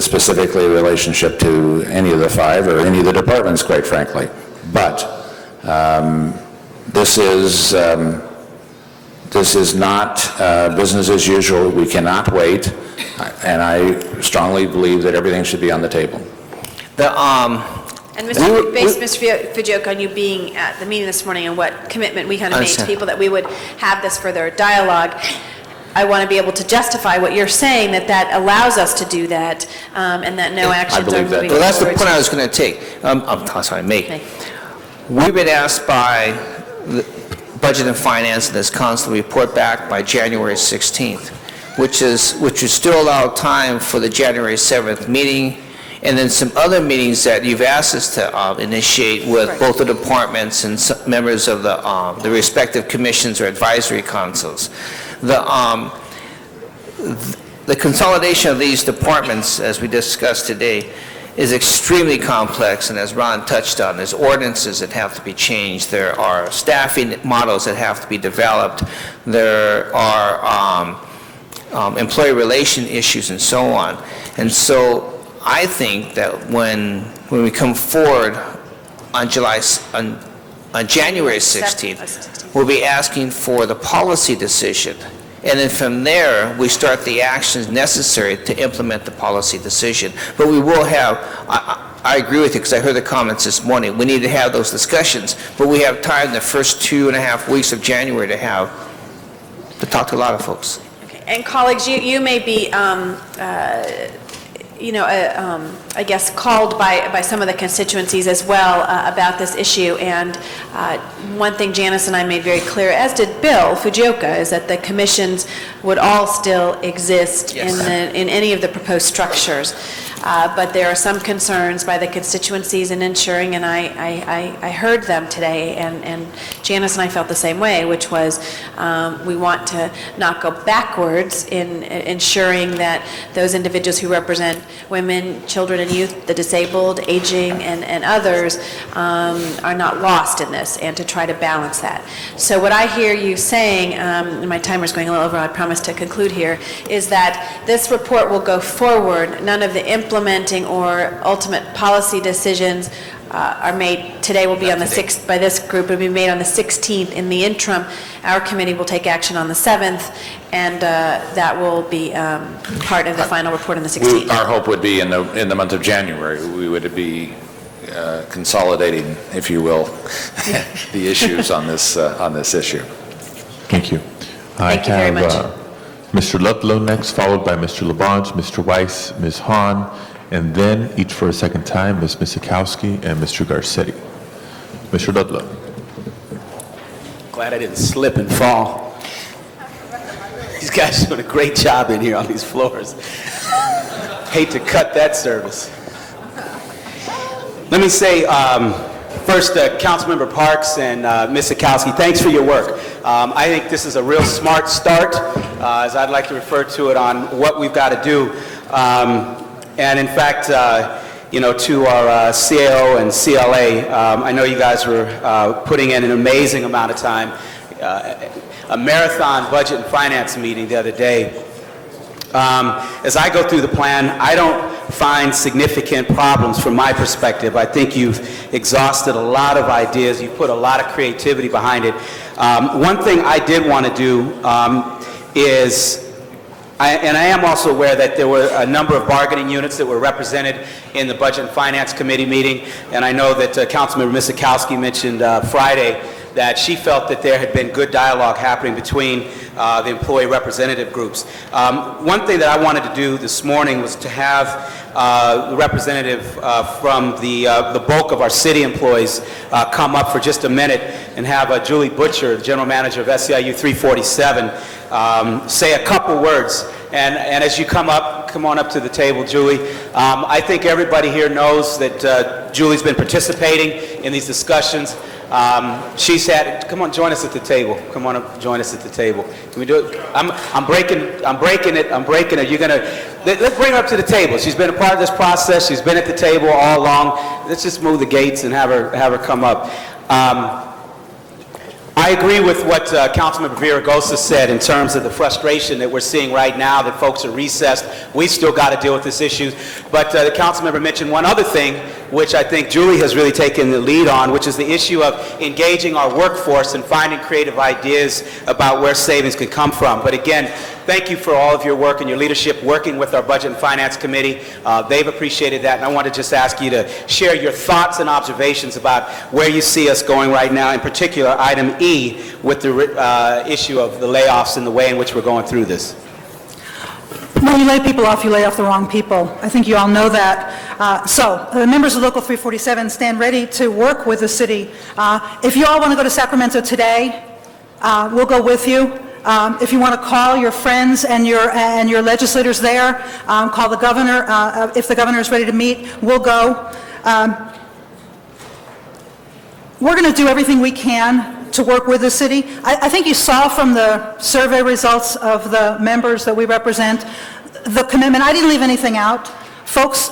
specifically a relationship to any of the 5 or any of the departments, quite frankly. But this is not business as usual. We cannot wait, and I strongly believe that everything should be on the table. And based, Mr. Fujioka, on you being at the meeting this morning and what commitment we kind of made to people that we would have this further dialogue, I want to be able to justify what you're saying, that allows us to do that, and that no actions are moving forward. Well, that's the point I was going to take. Make. Okay. We've been asked by the Budget and Finance and this council to report back by January 16th, which would still allow time for the January 7th meeting, and then some other meetings that you've asked us to initiate with both the departments and some members of the respective commissions or advisory councils. The consolidation of these departments, as we discussed today, is extremely complex, and as Ron touched on, there's ordinances that have to be changed, there are staffing models that have to be developed, there are employee relation issues and so on. And so I think that when we come forward on January 16th, we'll be asking for the policy decision. And then from there, we start the actions necessary to implement the policy decision. But we will have, I agree with you, because I heard the comments this morning, we need to have those discussions, but we have time the first 2.5 weeks of January to talk to a lot of folks. Okay. And colleagues, you may be I guess, called by some of the constituencies as well about this issue. And one thing Janice and I made very clear, as did Bill Fujioka, is that the commissions would all still exist in any of the proposed structures. But there are some concerns by the constituencies in ensuring, and I heard them today, and Janice and I felt the same way, which was we want to not go backwards in ensuring that those individuals who represent women, children and youth, the disabled, aging, and others are not lost in this, and to try to balance that. So what I hear you saying, and my timer's going a little over, I promise to conclude here, is that this report will go forward. None of the implementing or ultimate policy decisions are made today, will be on the 6th by this group, will be made on the 16th. In the interim, our committee will take action on the 7th, and that will be part of the final report on the 16th. Our hope would be in the month of January, we would be consolidating, if you will, the issues on this issue. Thank you. Thank you very much. Mr. Ludlow next, followed by Mr. Labange, Mr. Weiss, Ms. Hahn, and then, each for a second time, Ms. Misikowski and Mr. Garcetti. Mr. Ludlow. Glad I didn't slip and fall. These guys are doing a great job in here on these floors. Hate to cut that service. Let me say, first, Councilmember Parks and Ms. Sikowski, thanks for your work. I think this is a real smart start, as I'd like to refer to it, on what we've got to do. And in fact, you know, to our CAO and CLA, I know you guys were putting in an amazing amount of time. A marathon budget and finance meeting the other day. As I go through the plan, I don't find significant problems from my perspective. I think you've exhausted a lot of ideas. You've put a lot of creativity behind it. One thing I did want to do is, and I am also aware that there were a number of bargaining units that were represented in the Budget and Finance Committee meeting, and I know that Councilmember Misikowski mentioned Friday that she felt that there had been good dialogue happening between the employee representative groups. One thing that I wanted to do this morning was to have the representative from the bulk of our city employees come up for just a minute and have Julie Butcher, the general manager of SEIU 347, say a couple words. And as you come on up to the table, Julie. I think everybody here knows that Julie's been participating in these discussions. She's had, come on, join us at the table. Come on up, join us at the table. Can we do it? I'm breaking it. You're gonna, let's bring her up to the table. She's been a part of this process. She's been at the table all along. Let's just move the gates and have her come up. I agree with what Councilmember Villaraigosa said in terms of the frustration that we're seeing right now, that folks are recessed. We've still got to deal with this issue. But the Councilmember mentioned one other thing, which I think Julie has really taken the lead on, which is the issue of engaging our workforce and finding creative ideas about where savings could come from. But again, thank you for all of your work and your leadership working with our Budget and Finance Committee. They've appreciated that, and I want to just ask you to share your thoughts and observations about where you see us going right now, in particular item E, with the issue of the layoffs and the way in which we're going through this. When you lay people off, you lay off the wrong people. I think you all know that. So the members of Local 347 stand ready to work with the city. If you all want to go to Sacramento today, we'll go with you. If you want to call your friends and your legislators there, call the governor. If the governor is ready to meet, we'll go. We're going to do everything we can to work with the city. I think you saw from the survey results of the members that we represent the commitment. I didn't leave anything out. Folks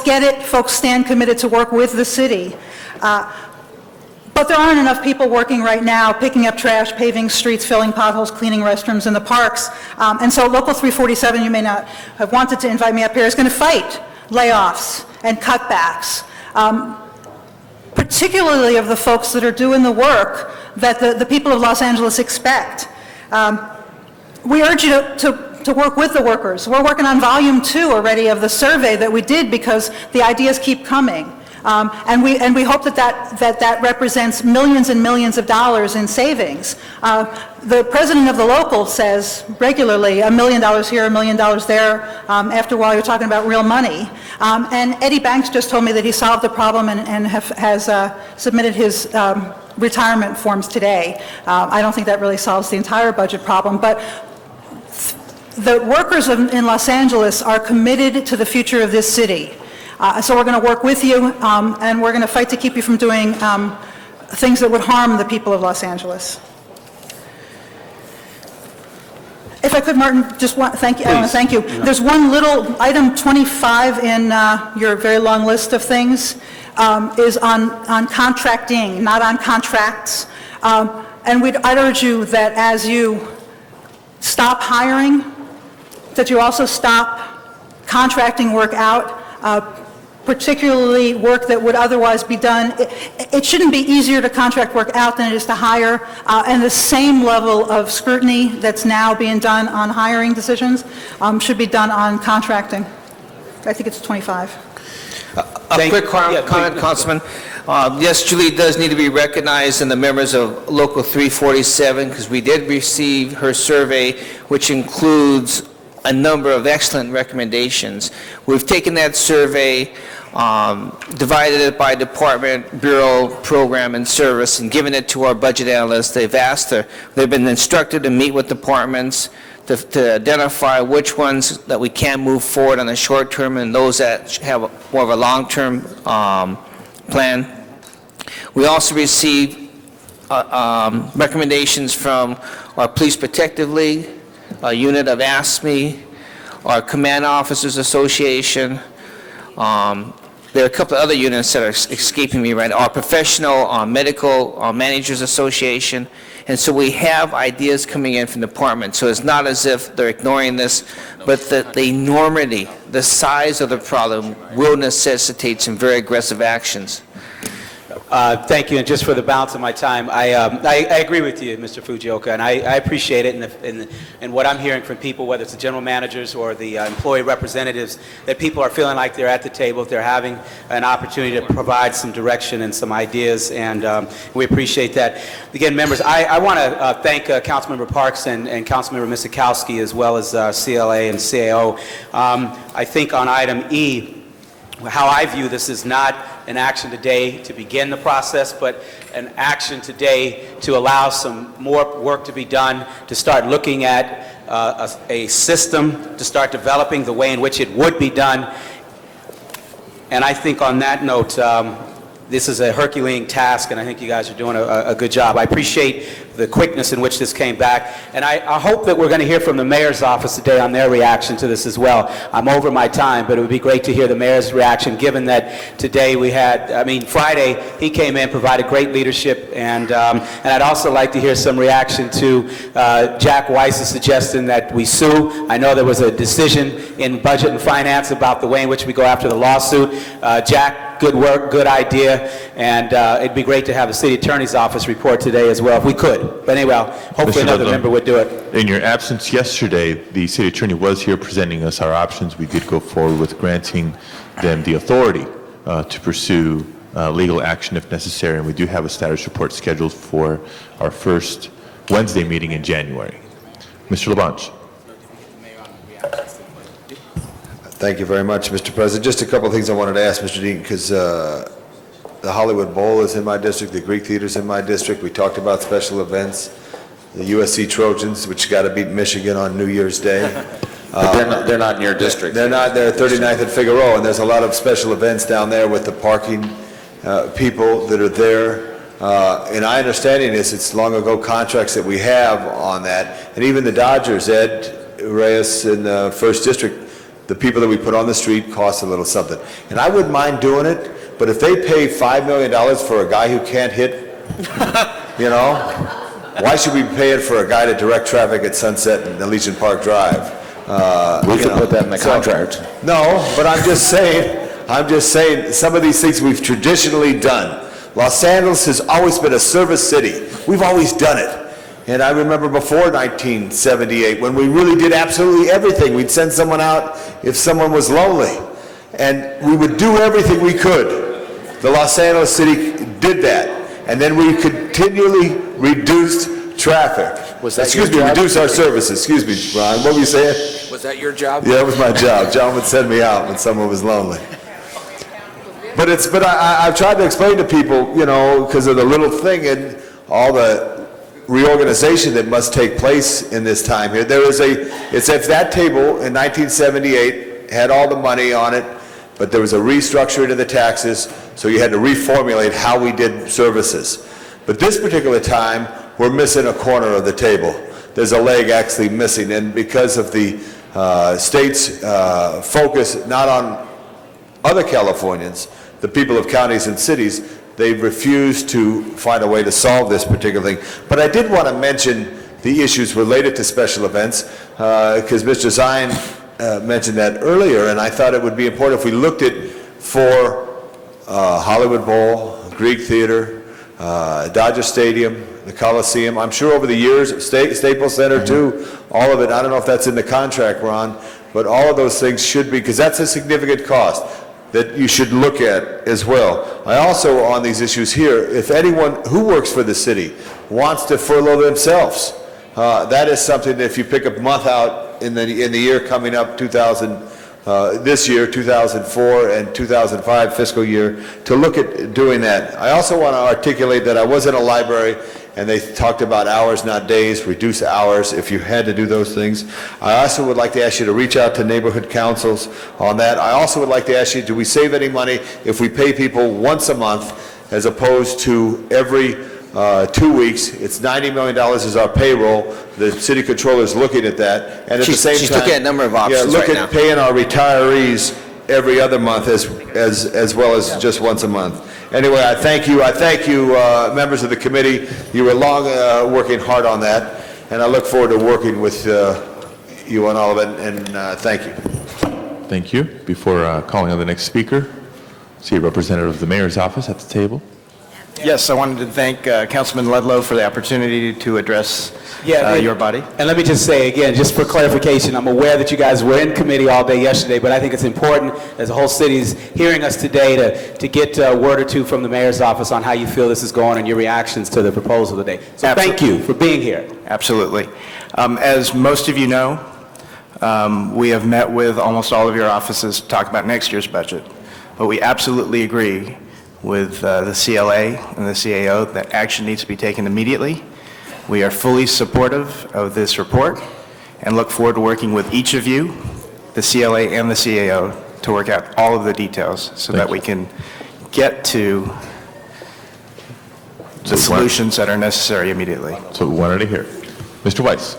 get it. Folks stand committed to work with the city. But there aren't enough people working right now, picking up trash, paving streets, filling potholes, cleaning restrooms in the parks. And so Local 347, you may not have wanted to invite me up here, is going to fight layoffs and cutbacks, particularly of the folks that are doing the work that the people of Los Angeles expect. We urge you to work with the workers. We're working on volume 2 already of the survey that we did because the ideas keep coming. And we hope that represents millions and millions of dollars in savings. The president of the local says regularly, $1 million here, $1 million there. After a while, you're talking about real money. And Eddie Banks just told me that he solved the problem and has submitted his retirement forms today. I don't think that really solves the entire budget problem, but the workers in Los Angeles are committed to the future of this city. So we're going to work with you, and we're going to fight to keep you from doing things that would harm the people of Los Angeles. If I could, Martin, just one, thank you. I want to thank you. There's one little item 25 in your very long list of things is on contracting, not on contracts. And I'd urge you that as you stop hiring, that you also stop contracting work out, particularly work that would otherwise be done. It shouldn't be easier to contract work out than it is to hire, and the same level of scrutiny that's now being done on hiring decisions should be done on contracting. I think it's 25. A quick comment, Councilman. Yes, Julie does need to be recognized, and the members of Local 347, because we did receive her survey, which includes a number of excellent recommendations. We've taken that survey, divided it by department, bureau, program, and service, and given it to our budget analysts. They've been instructed to meet with departments to identify which ones that we can move forward on the short term and those that have more of a long-term plan. We also received recommendations from our Police Protective League, a unit of ASME, our Command Officers Association. There are a couple of other units that are escaping me right now. Our Professional Medical Managers Association. And so we have ideas coming in from the department. So it's not as if they're ignoring this, but the enormity, the size of the problem will necessitate some very aggressive actions. Thank you, and just for the balance of my time, I agree with you, Mr. Fujioka, and I appreciate it, and what I'm hearing from people, whether it's the general managers or the employee representatives, that people are feeling like they're at the table, they're having an opportunity to provide some direction and some ideas, and we appreciate that. Again, members, I want to thank Councilmember Parks and Councilmember Misikowski, as well as CLA and CAO. I think on item E, how I view this is not an action today to begin the process, but an action today to allow some more work to be done, to start looking at a system, to start developing the way in which it would be done. And I think on that note, this is a Herculean task, and I think you guys are doing a good job. I appreciate the quickness in which this came back, and I hope that we're going to hear from the mayor's office today on their reaction to this as well. I'm over my time, but it would be great to hear the mayor's reaction, given that today we had, Friday, he came in, provided great leadership, and I'd also like to hear some reaction to Jack Weiss's suggestion that we sue. I know there was a decision in Budget and Finance about the way in which we go after the lawsuit. Jack, good work, good idea, and it'd be great to have the city attorney's office report today as well, if we could. But anyway, hopefully another member would do it. In your absence yesterday, the city attorney was here presenting us our options. We did go forward with granting them the authority to pursue legal action if necessary, and we do have a status report scheduled for our first Wednesday meeting in January. Mr. LaBonge. Thank you very much, Mr. President. Just a couple of things I wanted to ask Mr. Dean, because the Hollywood Bowl is in my district, the Greek Theater is in my district. We talked about special events, the USC Trojans, which got to beat Michigan on New Year's Day. They're not in your district. They're not. They're 39th and Figueroa, and there's a lot of special events down there with the parking people that are there. And my understanding is it's long ago contracts that we have on that. And even the Dodgers, Ed Reyes in the 1st District, the people that we put on the street cost a little something. And I wouldn't mind doing it, but if they pay $5 million for a guy who can't hit, why should we pay it for a guy to direct traffic at Sunset and Legion Park Drive? We could put that in the contract. No, but I'm just saying, some of these things we've traditionally done. Los Angeles has always been a service city. We've always done it. And I remember before 1978, when we really did absolutely everything. We'd send someone out if someone was lonely. And we would do everything we could. The Los Angeles City did that. And then we continually reduced traffic. Reduce our services. Excuse me, Ron, what were you saying? Was that your job? Yeah, it was my job. John would send me out when someone was lonely. But I've tried to explain to people, because of the little thing and all the reorganization that must take place in this time here. It's if that table in 1978 had all the money on it, but there was a restructuring of the taxes, so you had to reformulate how we did services. But this particular time, we're missing a corner of the table. There's a leg actually missing, and because of the state's focus not on other Californians, the people of counties and cities, they've refused to find a way to solve this particular thing. But I did want to mention the issues related to special events, because Mr. Zine mentioned that earlier, and I thought it would be important if we looked at for Hollywood Bowl, Greek Theater, Dodger Stadium, the Coliseum. I'm sure over the years, Staples Center too, all of it. I don't know if that's in the contract, Ron, but all of those things should be, because that's a significant cost that you should look at as well. I also, on these issues here, if anyone who works for the city wants to furlough themselves, that is something that if you pick a month out in the year coming up, this year, 2004 and 2005 fiscal year, to look at doing that. I also want to articulate that I was in a library and they talked about hours, not days, reduce hours if you had to do those things. I also would like to ask you to reach out to neighborhood councils on that. I also would like to ask you, do we save any money if we pay people once a month as opposed to every 2 weeks? It's $90 million is our payroll. The city controller is looking at that. And at the same time, she's looking at a number of options look right at now. paying our retirees every other month as well as just once a month. Anyway, I thank you. I thank you, members of the committee. You were long working hard on that, and I look forward to working with you on all of it, and thank you. Thank you. Before calling on the next speaker, see a representative of the mayor's office at the table. Yes, I wanted to thank Councilman Ludlow for the opportunity to address your body. And let me just say again, just for clarification, I'm aware that you guys were in committee all day yesterday, but I think it's important, as the whole city is hearing us today, to get a word or two from the mayor's office on how you feel this is going and your reactions to the proposal today. So thank you for being here. Absolutely. As most of you know, we have met with almost all of your offices to talk about next year's budget, but we absolutely agree with the CLA and the CAO that action needs to be taken immediately. We are fully supportive of this report and look forward to working with each of you, the CLA and the CAO, to work out all of the details so that we can get to the solutions that are necessary immediately. That's what we wanted to hear. Mr. Weiss.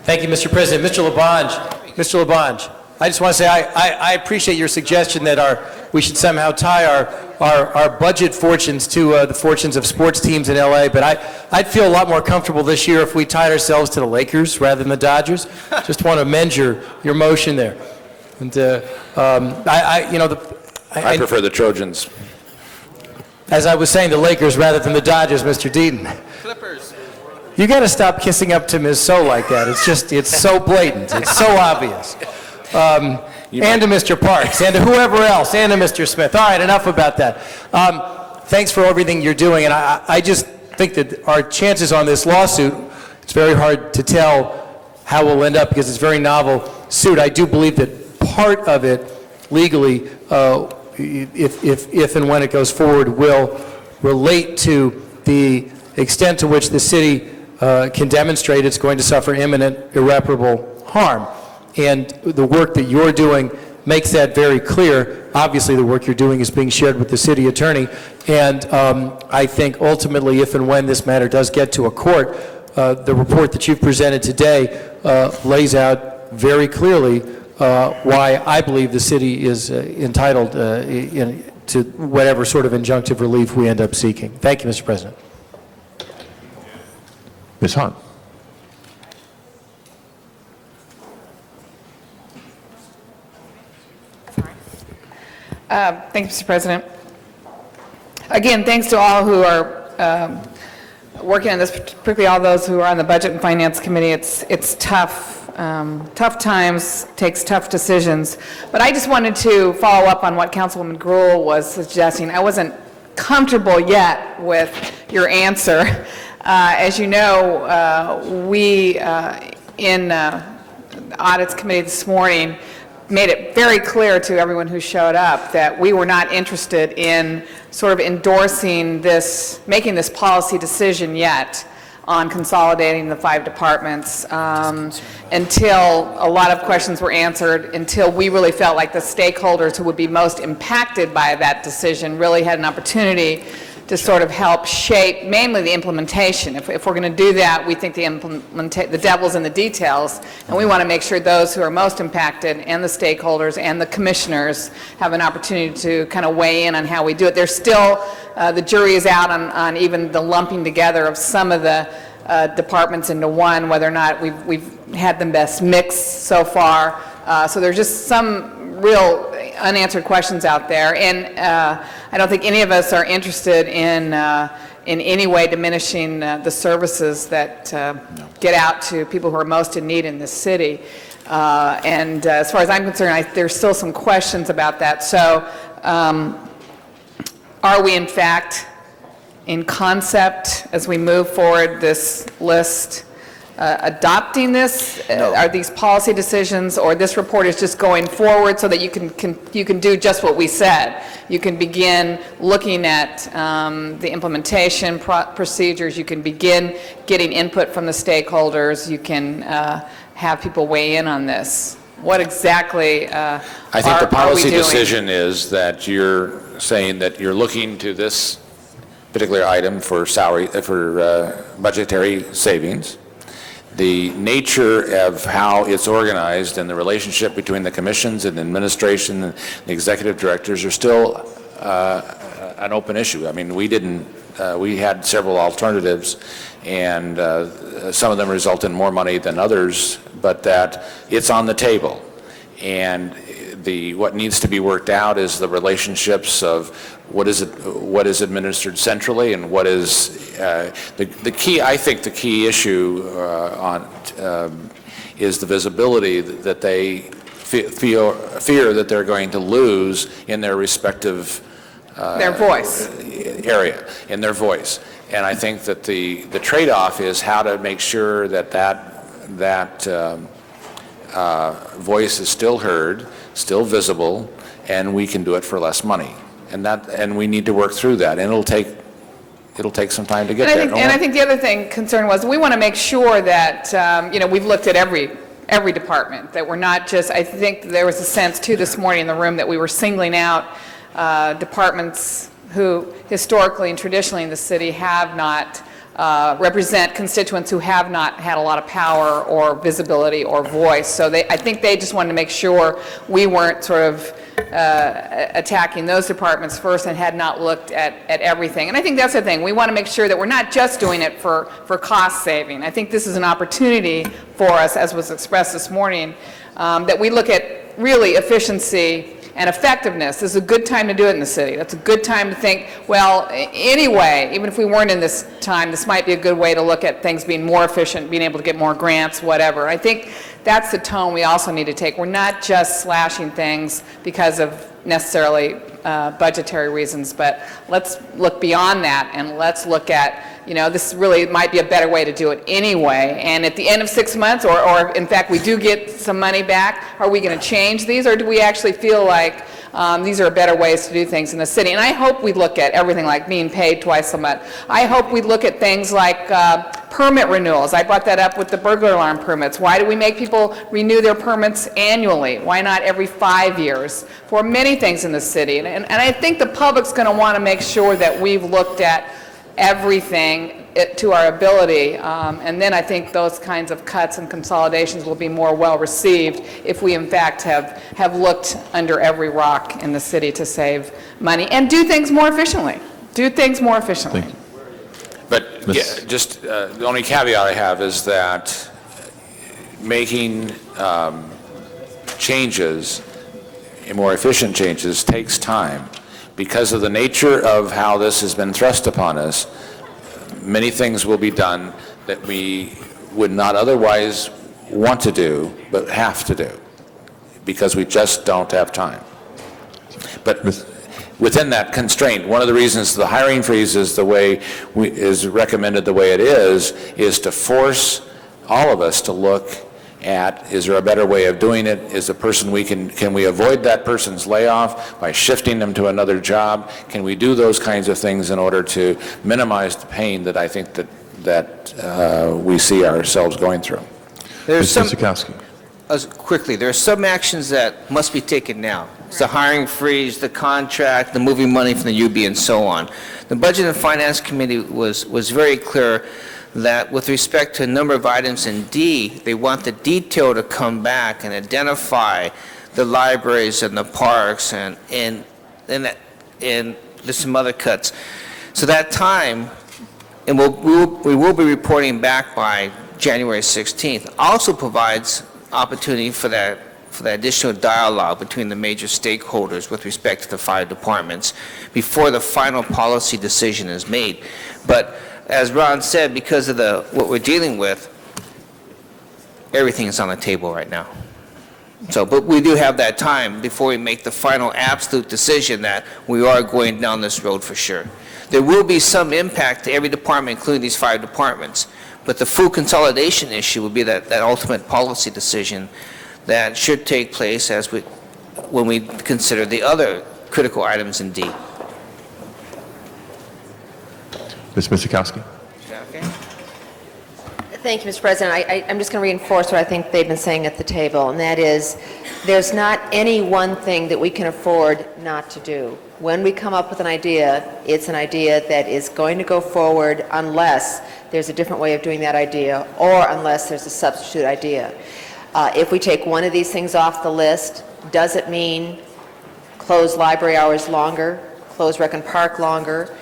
Thank you, Mr. President. Mr. Labange, I just want to say I appreciate your suggestion that we should somehow tie our budget fortunes to the fortunes of sports teams in LA, but I'd feel a lot more comfortable this year if we tied ourselves to the Lakers rather than the Dodgers. Just want to amend your motion there. And I prefer the Trojans. As I was saying, the Lakers rather than the Dodgers, Mr. Deaton. Clippers. You got to stop kissing up to Ms. So like that. It's so blatant. It's so obvious. And to Mr. Parks, and to whoever else, and to Mr. Smith. All right, enough about that. Thanks for everything you're doing, and I just think that our chances on this lawsuit, it's very hard to tell how we'll end up because it's a very novel suit. I do believe that part of it legally, if and when it goes forward, will relate to the extent to which the city can demonstrate it's going to suffer imminent irreparable harm. And the work that you're doing makes that very clear. Obviously, the work you're doing is being shared with the city attorney. And I think ultimately, if and when this matter does get to a court, the report that you've presented today lays out very clearly why I believe the city is entitled to whatever sort of injunctive relief we end up seeking. Thank you, Mr. President. Ms. Hahn. Thank you, Mr. President. Again, thanks to all who are working on this, particularly all those who are on the Budget and Finance Committee. It's tough. Tough times, takes tough decisions. But I just wanted to follow up on what Councilwoman Gruhl was suggesting. I wasn't comfortable yet with your answer. As you know, we in the Audits Committee this morning made it very clear to everyone who showed up that we were not interested in sort of endorsing this, making this policy decision yet. on consolidating the 5 departments until a lot of questions were answered, until we really felt like the stakeholders who would be most impacted by that decision really had an opportunity to sort of help shape mainly the implementation. If we're going to do that, we think the devil's in the details, and we want to make sure those who are most impacted and the stakeholders and the commissioners have an opportunity to kind of weigh in on how we do it. There's still, the jury is out on even the lumping together of some of the departments into one, whether or not we've had the best mix so far. So there's just some real unanswered questions out there, and I don't think any of us are interested in any way diminishing the services that get out to people who are most in need in this city. And as far as I'm concerned, there's still some questions about that. So are we in fact in concept as we move forward this list adopting this? Are these policy decisions, or this report is just going forward so that you can do just what we said? You can begin looking at the implementation procedures. You can begin getting input from the stakeholders. You can have people weigh in on this. What exactly I think the policy decision is that you're saying that you're looking to this particular item for budgetary savings. The nature of how it's organized and the relationship between the commissions and administration and the executive directors are still an open issue. I mean, we had several alternatives, and some of them result in more money than others, but that it's on the table. And what needs to be worked out is the relationships of what is administered centrally and what is the key. I think the key issue is the visibility that they fear that they're going to lose in their respective their voice area, in their voice. And I think that the trade-off is how to make sure that voice is still heard, still visible, and we can do it for less money. And we need to work through that, and it'll take some time to get there. And I think the other concern was we want to make sure that we've looked at every department, that we're not just. I think there was a sense too this morning in the room that we were singling out departments who historically and traditionally in the city have not represent constituents who have not had a lot of power or visibility or voice. So I think they just wanted to make sure we weren't sort of attacking those departments first and had not looked at everything. And I think that's the thing. We want to make sure that we're not just doing it for cost saving. I think this is an opportunity for us, as was expressed this morning, that we look at really efficiency and effectiveness. This is a good time to do it in the city. That's a good time to think, well, anyway, even if we weren't in this time, this might be a good way to look at things being more efficient, being able to get more grants, whatever. I think that's the tone we also need to take. We're not just slashing things because of necessarily budgetary reasons, but let's look beyond that and let's look at, this really might be a better way to do it anyway. And at the end of 6 months, or in fact we do get some money back, are we going to change these, or do we actually feel like these are better ways to do things in the city? And I hope we look at everything like being paid twice a month. I hope we look at things like permit renewals. I brought that up with the burglar alarm permits. Why do we make people renew their permits annually? Why not every 5 years? For many things in the city. And I think the public's going to want to make sure that we've looked at everything to our ability, and then I think those kinds of cuts and consolidations will be more well received if we in fact have looked under every rock in the city to save money and do things more efficiently. But just the only caveat I have is that making changes, more efficient changes, takes time. Because of the nature of how this has been thrust upon us, many things will be done that we would not otherwise want to do, but have to do, because we just don't have time. But within that constraint, one of the reasons the hiring freeze is the way is recommended the way it is to force all of us to look at, is there a better way of doing it? Is the person can we avoid that person's layoff by shifting them to another job? Can we do those kinds of things in order to minimize the pain that I think that we see ourselves going through. There's some, Mr. Sikowski. quickly, there are some actions that must be taken now. It's the hiring freeze, the contract, the moving money from the UB, and so on. The Budget and Finance Committee was very clear that with respect to a number of items in D, they want the detail to come back and identify the libraries and the parks and there's some other cuts. So that time, and we will be reporting back by January 16th, also provides opportunity for that additional dialogue between the major stakeholders with respect to the fire departments before the final policy decision is made. But as Ron said, because of what we're dealing with, everything is on the table right now. So, but we do have that time before we make the final absolute decision that we are going down this road for sure. There will be some impact to every department, including these 5 departments, but the full consolidation issue will be that ultimate policy decision that should take place when we consider the other critical items in D. Ms. Misikowski. Thank you, Mr. President. I'm just going to reinforce what I think they've been saying at the table, and that is there's not any one thing that we can afford not to do. When we come up with an idea, it's an idea that is going to go forward unless there's a different way of doing that idea or unless there's a substitute idea. If we take one of these things off the list, does it mean close library hours longer, close Rec and Park longer?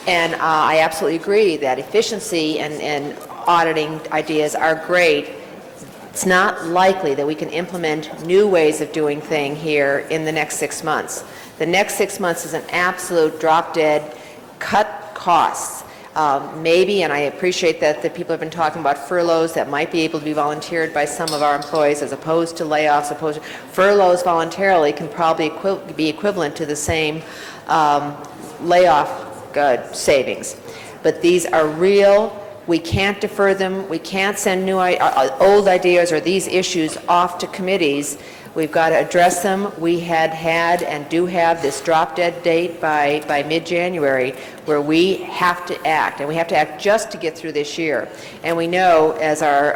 And I absolutely agree that efficiency and auditing ideas are great. It's not likely that we can implement new ways of doing things here in the next 6 months. The next 6 months is an absolute drop-dead cut costs. Maybe, and I appreciate that the people have been talking about furloughs that might be able to be volunteered by some of our employees as opposed to layoffs. Furloughs voluntarily can probably be equivalent to the same layoff savings. But these are real. We can't defer them. We can't send new old ideas or these issues off to committees. We've got to address them. We had and do have this drop-dead date by mid-January where we have to act, and we have to act just to get through this year. And we know, as our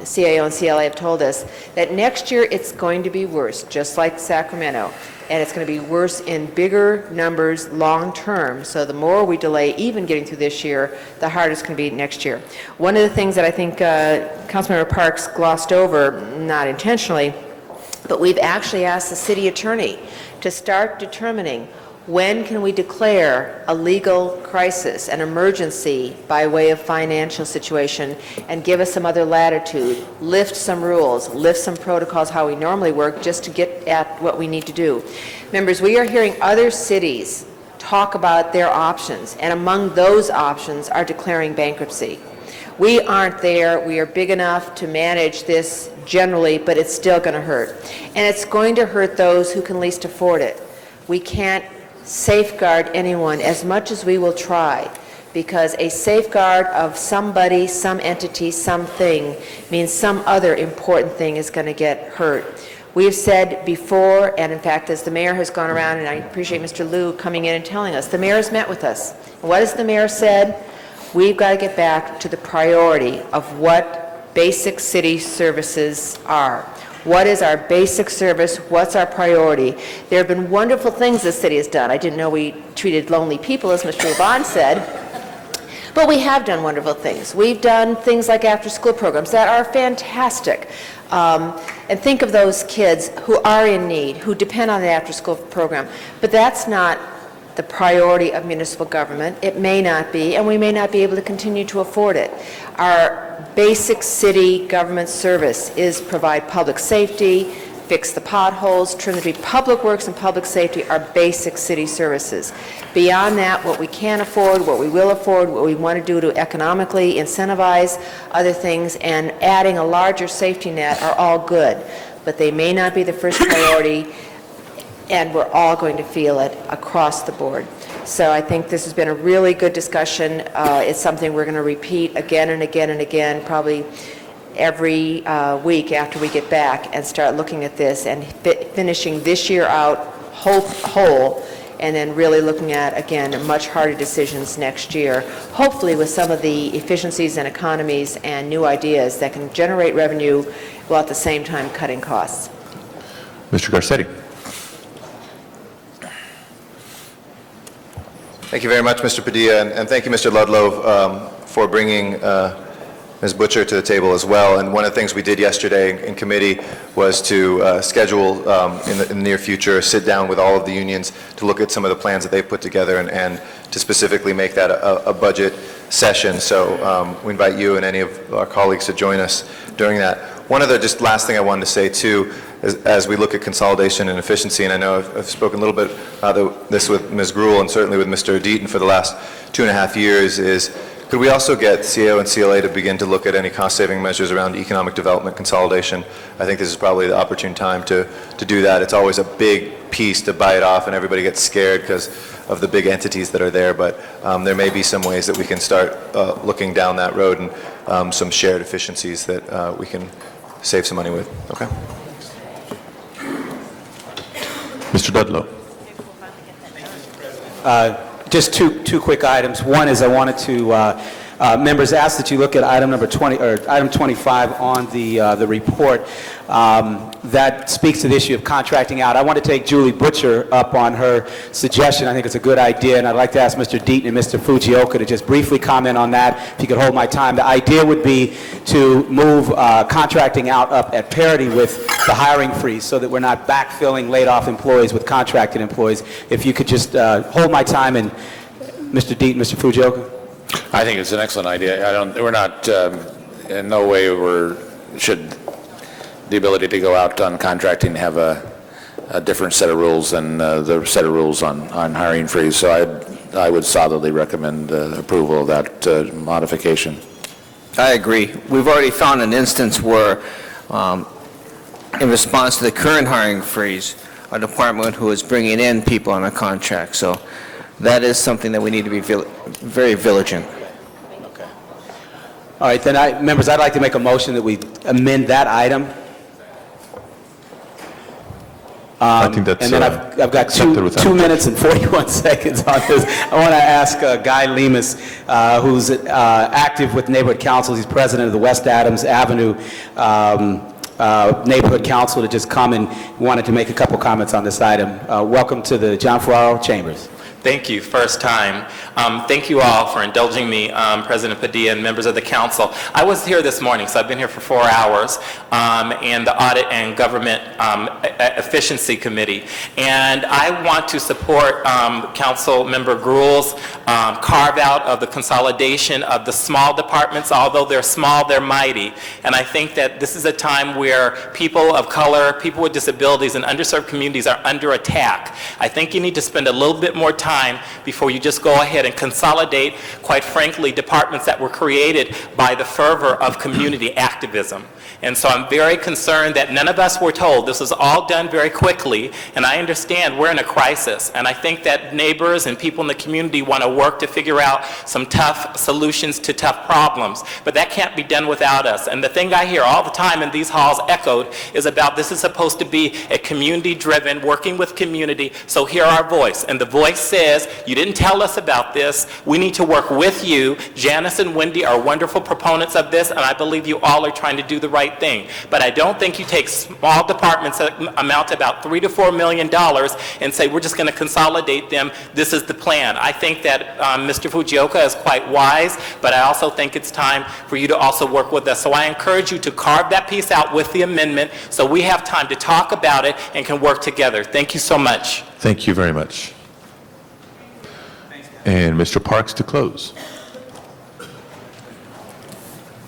CAO and CLA have told us, that next year it's going to be worse, just like Sacramento. And it's going to be worse in bigger numbers long-term. So the more we delay even getting through this year, the harder it's going to be next year. One of the things that I think Councilmember Parks glossed over, not intentionally, but we've actually asked the city attorney to start determining when can we declare a legal crisis, an emergency by way of financial situation, and give us some other latitude, lift some rules, lift some protocols how we normally work just to get at what we need to do. Members, we are hearing other cities talk about their options, and among those options are declaring bankruptcy. We aren't there. We are big enough to manage this generally, but it's still going to hurt. And it's going to hurt those who can least afford it. We can't safeguard anyone as much as we will try, because a safeguard of somebody, some entity, something means some other important thing is going to get hurt. We've said before, and in fact, as the mayor has gone around, and I appreciate Mr. Liu coming in and telling us, the mayor has met with us. And what has the mayor said? We've got to get back to the priority of what basic city services are. What is our basic service? What's our priority? There have been wonderful things this city has done. I didn't know we treated lonely people, as Mr. Yvonne said, but we have done wonderful things. We've done things like after-school programs that are fantastic. And think of those kids who are in need, who depend on the after-school program. But that's not the priority of municipal government. It may not be, and we may not be able to continue to afford it. Our basic city government service is provide public safety, fix the potholes, trim the tree. Public works and public safety are basic city services. Beyond that, what we can afford, what we will afford, what we want to do to economically incentivize other things, and adding a larger safety net are all good. But they may not be the first priority, and we're all going to feel it across the board. So I think this has been a really good discussion. It's something we're going to repeat again and again and again, probably every week after we get back, and start looking at this and finishing this year out whole and then really looking at, again, much harder decisions next year, hopefully with some of the efficiencies and economies and new ideas that can generate revenue while at the same time cutting costs. Mr. Garcetti. Thank you very much, Mr. Padilla, and thank you, Mr. Ludlow, for bringing Ms. Butcher to the table as well. And one of the things we did yesterday in committee was to schedule in the near future, sit down with all of the unions to look at some of the plans that they've put together and to specifically make that a budget session. So we invite you and any of our colleagues to join us during that. One other just last thing I wanted to say too, as we look at consolidation and efficiency, and I know I've spoken a little bit about this with Ms. Gruhl and certainly with Mr. Deaton for the last 2.5 years, is could we also get CAO and CLA to begin to look at any cost-saving measures around economic development consolidation? I think this is probably the opportune time to do that. It's always a big piece to bite off, and everybody gets scared because of the big entities that are there, but there may be some ways that we can start looking down that road and some shared efficiencies that we can save some money with. Okay? Mr. Ludlow. Just two quick items. One is I wanted to, members ask that you look at item number 20, or item 25 on the report. That speaks to the issue of contracting out. I want to take Julie Butcher up on her suggestion. I think it's a good idea, and I'd like to ask Mr. Deaton and Mr. Fujioka to just briefly comment on that, if you could hold my time. The idea would be to move contracting out up at parity with the hiring freeze so that we're not backfilling laid-off employees with contracted employees. If you could just hold my time, and Mr. Deaton, Mr. Fujioka. I think it's an excellent idea. We're not, in no way should the ability to go out on contracting have a different set of rules than the set of rules on hiring freeze. So I would solidly recommend approval of that modification. I agree. We've already found an instance where, in response to the current hiring freeze, a department who is bringing in people on a contract. So that is something that we need to be very vigilant. Okay. All right, then, members, I'd like to make a motion that we amend that item. I think that's and then I've got 2 minutes and 41 seconds on this. I want to ask Guy Lemus, who's active with Neighborhood Council. He's president of the West Adams Avenue Neighborhood Council, to just come and wanted to make a couple comments on this item. Welcome to the John Ferraro Chambers. Thank you. First time. Thank you all for indulging me, President Padilla and members of the council. I was here this morning, so I've been here for 4 hours, in the Audit and Government Efficiency Committee. And I want to support Council Member Gruhl's carve out of the consolidation of the small departments. Although they're small, they're mighty. And I think that this is a time where people of color, people with disabilities, and underserved communities are under attack. I think you need to spend a little bit more time before you just go ahead and consolidate, quite frankly, departments that were created by the fervor of community activism. And so I'm very concerned that none of us were told. This was all done very quickly, and I understand we're in a crisis. And I think that neighbors and people in the community want to work to figure out some tough solutions to tough problems. But that can't be done without us. And the thing I hear all the time in these halls echoed is about this is supposed to be a community-driven, working with community, so hear our voice. And the voice says, you didn't tell us about this. We need to work with you. Janice and Wendy are wonderful proponents of this, and I believe you all are trying to do the right thing. But I don't think you take small departments that amount to about $3 to $4 million and say, we're just going to consolidate them. This is the plan. I think that Mr. Fujioka is quite wise, but I also think it's time for you to also work with us. So I encourage you to carve that piece out with the amendment so we have time to talk about it and can work together. Thank you so much. Thank you very much. And Mr. Parks to close.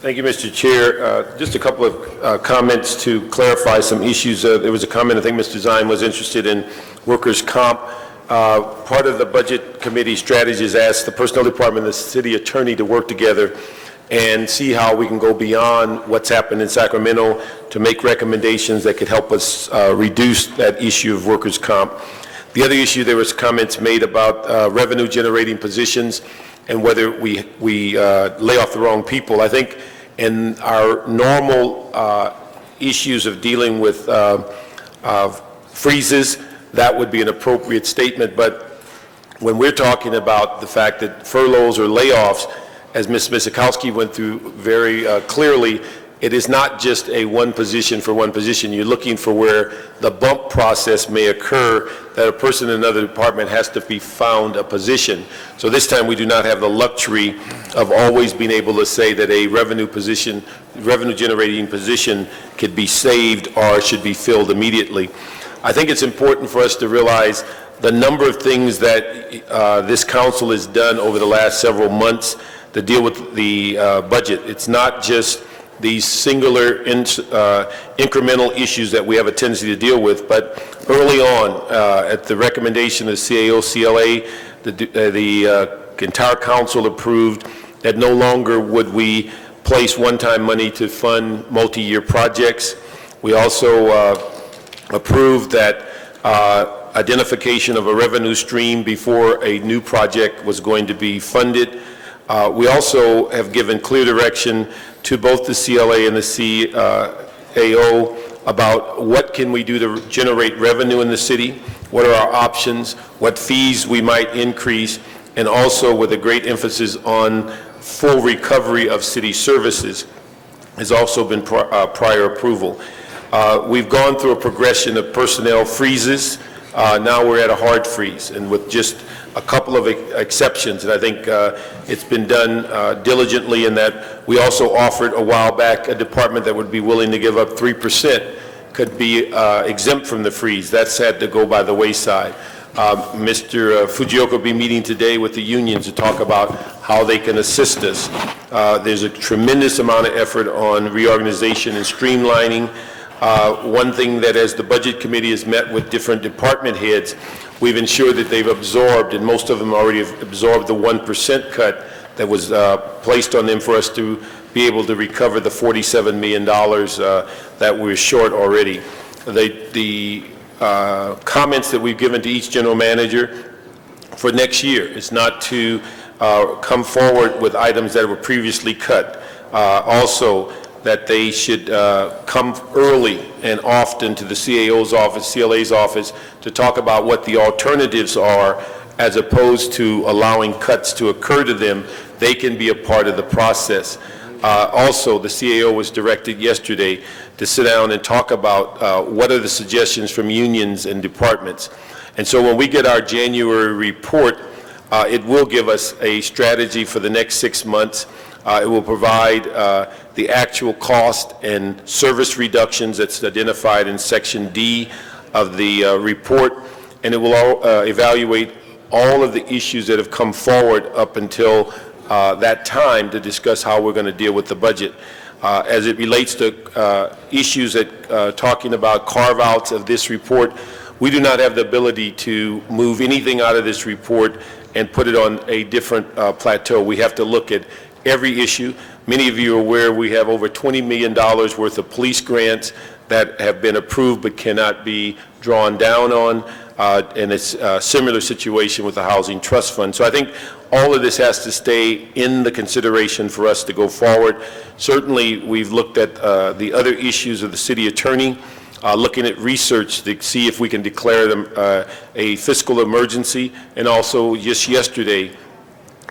Thank you, Mr. Chair. Just a couple of comments to clarify some issues. There was a comment, I think Mr. Zine was interested in workers' comp. Part of the Budget Committee strategy is ask the Personnel Department and the City Attorney to work together and see how we can go beyond what's happened in Sacramento to make recommendations that could help us reduce that issue of workers' comp. The other issue, there was comments made about revenue-generating positions and whether we lay off the wrong people. I think in our normal issues of dealing with freezes, that would be an appropriate statement. But when we're talking about the fact that furloughs or layoffs, as Ms. Misikowski went through very clearly, it is not just a one position for one position. You're looking for where the bump process may occur, that a person in another department has to be found a position. So this time we do not have the luxury of always being able to say that a revenue generating position could be saved or should be filled immediately. I think it's important for us to realize the number of things that this council has done over the last several months to deal with the budget. It's not just these singular incremental issues that we have a tendency to deal with, but early on, at the recommendation of the CAO, CLA, the entire council approved that no longer would we place one-time money to fund multi-year projects. We also approved that identification of a revenue stream before a new project was going to be funded. We also have given clear direction to both the CLA and the CAO about what can we do to generate revenue in the city, what are our options, what fees we might increase, and also with a great emphasis on full recovery of city services has also been prior approval. We've gone through a progression of personnel freezes. Now we're at a hard freeze, and with just a couple of exceptions, and I think it's been done diligently in that we also offered a while back a department that would be willing to give up 3% could be exempt from the freeze. That's had to go by the wayside. Mr. Fujioka will be meeting today with the unions to talk about how they can assist us. There's a tremendous amount of effort on reorganization and streamlining. One thing that as the Budget Committee has met with different department heads, we've ensured that they've absorbed, and most of them already have absorbed the 1% cut that was placed on them for us to be able to recover the $47 million that we're short already. The comments that we've given to each general manager for next year is not to come forward with items that were previously cut. Also, that they should come early and often to the CAO's office, CLA's office, to talk about what the alternatives are as opposed to allowing cuts to occur to them. They can be a part of the process. Also, the CAO was directed yesterday to sit down and talk about what are the suggestions from unions and departments. And so when we get our January report, it will give us a strategy for the next 6 months. It will provide the actual cost and service reductions that's identified in Section D of the report, and it will evaluate all of the issues that have come forward up until that time to discuss how we're going to deal with the budget. As it relates to issues that talking about carve-outs of this report, we do not have the ability to move anything out of this report and put it on a different plateau. We have to look at every issue. Many of you are aware we have over $20 million worth of police grants that have been approved but cannot be drawn down on, and it's a similar situation with the Housing Trust Fund. So I think all of this has to stay in the consideration for us to go forward. Certainly, we've looked at the other issues of the city attorney, looking at research to see if we can declare them a fiscal emergency, and also just yesterday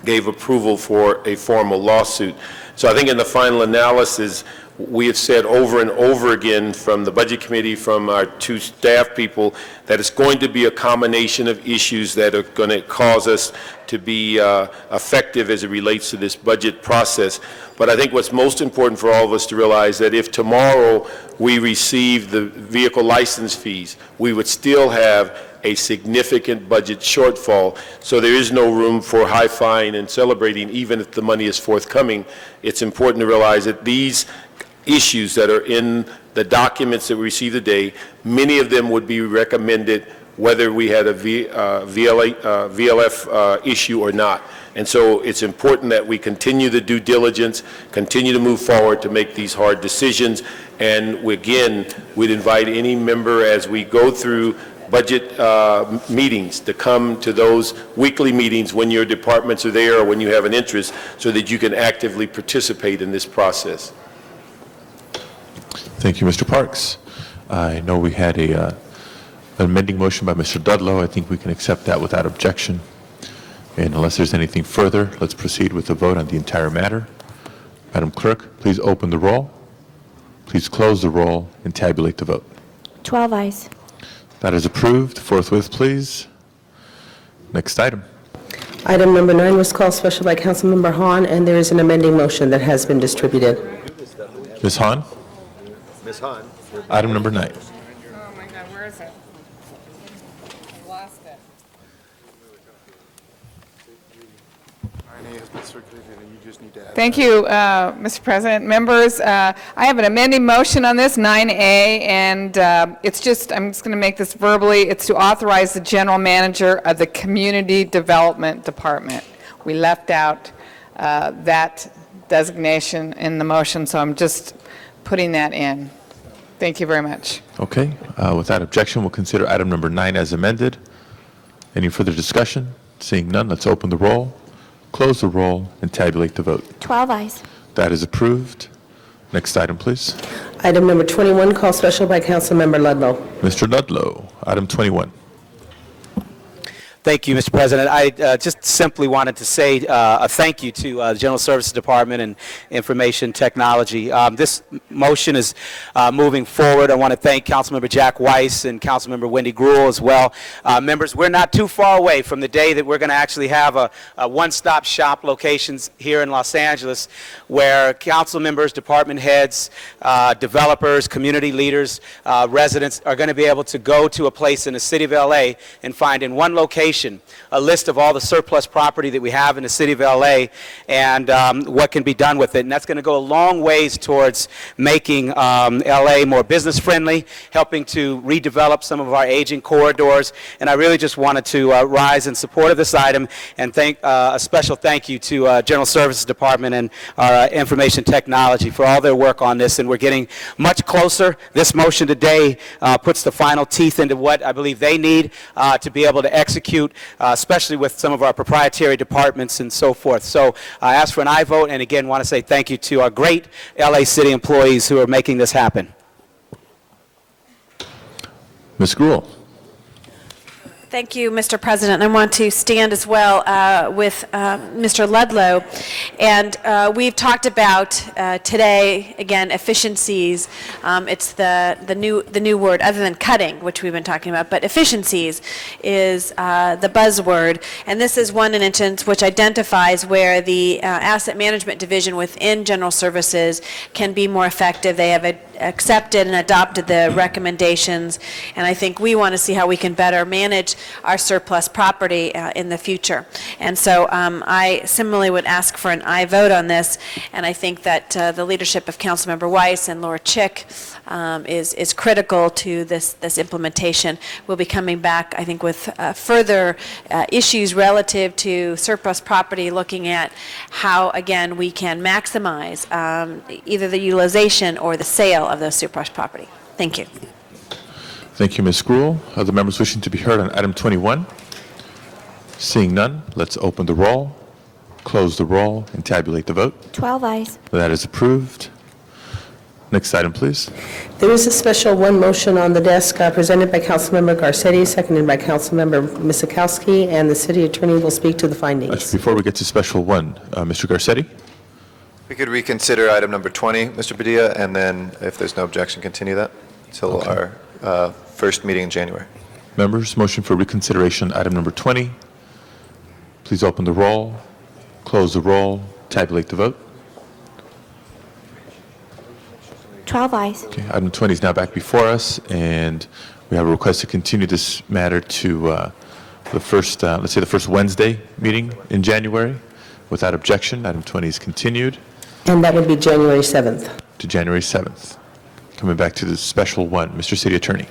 gave approval for a formal lawsuit. So I think in the final analysis, we have said over and over again from the Budget Committee, from our two staff people, that it's going to be a combination of issues that are going to cause us to be effective as it relates to this budget process. But I think what's most important for all of us to realize that if tomorrow we receive the vehicle license fees, we would still have a significant budget shortfall. So there is no room for high-fiving and celebrating even if the money is forthcoming. It's important to realize that these issues that are in the documents that we receive today, many of them would be recommended whether we had a VLF issue or not. And so it's important that we continue the due diligence, continue to move forward to make these hard decisions. And again, we'd invite any member as we go through budget meetings to come to those weekly meetings when your departments are there or when you have an interest so that you can actively participate in this process. Thank you, Mr. Parks. I know we had an amending motion by Mr. Dudlow. I think we can accept that without objection. And unless there's anything further, let's proceed with the vote on the entire matter. Madam Clerk, please open the roll. Please close the roll and tabulate the vote. 12 ayes. That is approved. Forthwith, please. Next item. Item number 9 was called special by Councilmember Hahn, and there is an amending motion that has been distributed. Ms. Hahn, Ms. Hahn. item number 9. Oh my God, where is it? I lost it. Thank you, Mr. President. Members, I have an amending motion on this, 9A, and it's just, I'm just going to make this verbally. It's to authorize the general manager of the Community Development Department. We left out that designation in the motion, so I'm just putting that in. Thank you very much. Okay. Without objection, we'll consider item number 9 as amended. Any further discussion? Seeing none, let's open the roll, close the roll, and tabulate the vote. 12 ayes. That is approved. Next item, please. Item number 21, called special by Councilmember Ludlow. Mr. Ludlow, item 21. Thank you, Mr. President. I just simply wanted to say a thank you to the General Services Department and Information Technology. This motion is moving forward. I want to thank Councilmember Jack Weiss and Councilmember Wendy Gruhl as well. Members, we're not too far away from the day that we're going to actually have a one-stop shop locations here in Los Angeles where council members, department heads, developers, community leaders, residents are going to be able to go to a place in the city of LA and find in one location a list of all the surplus property that we have in the city of LA and what can be done with it. And that's going to go a long ways towards making LA more business friendly, helping to redevelop some of our aging corridors. And I really just wanted to rise in support of this item and thank a special thank you to General Services Department and our Information Technology for all their work on this. And we're getting much closer. This motion today puts the final teeth into what I believe they need to be able to execute, especially with some of our proprietary departments and so forth. So I ask for an aye vote, and again want to say thank you to our great LA City employees who are making this happen. Ms. Gruhl. Thank you, Mr. President. I want to stand as well with Mr. Ludlow. And we've talked about today, again, efficiencies. It's the new word, other than cutting, which we've been talking about, but efficiencies is the buzzword. And this is one instance which identifies where the asset management division within General Services can be more effective. They have accepted and adopted the recommendations, and I think we want to see how we can better manage our surplus property in the future. And so I similarly would ask for an aye vote on this, and I think that the leadership of Councilmember Weiss and Laura Chick is critical to this implementation. We'll be coming back, I think, with further issues relative to surplus property, looking at how, again, we can maximize either the utilization or the sale of those surplus property. Thank you. Thank you, Ms. Gruhl. Other members wishing to be heard on item 21? Seeing none, let's open the roll, close the roll, and tabulate the vote. 12 ayes. That is approved. Next item, please. There is a special one motion on the desk presented by Councilmember Garcetti, seconded by Councilmember Misakowski, and the city attorney will speak to the findings. Before we get to special one, Mr. Garcetti? We could reconsider item number 20, Mr. Padilla, and then, if there's no objection, continue that until our first meeting in January. Members, motion for reconsideration, item number 20. Please open the roll, close the roll, tabulate the vote. 12 ayes. Okay, item 20 is now back before us, and we have a request to continue this matter to the first, let's say the first Wednesday meeting in January. Without objection, item 20 is continued. And that would be January 7th. To January 7th. Coming back to the special one, Mr. City Attorney.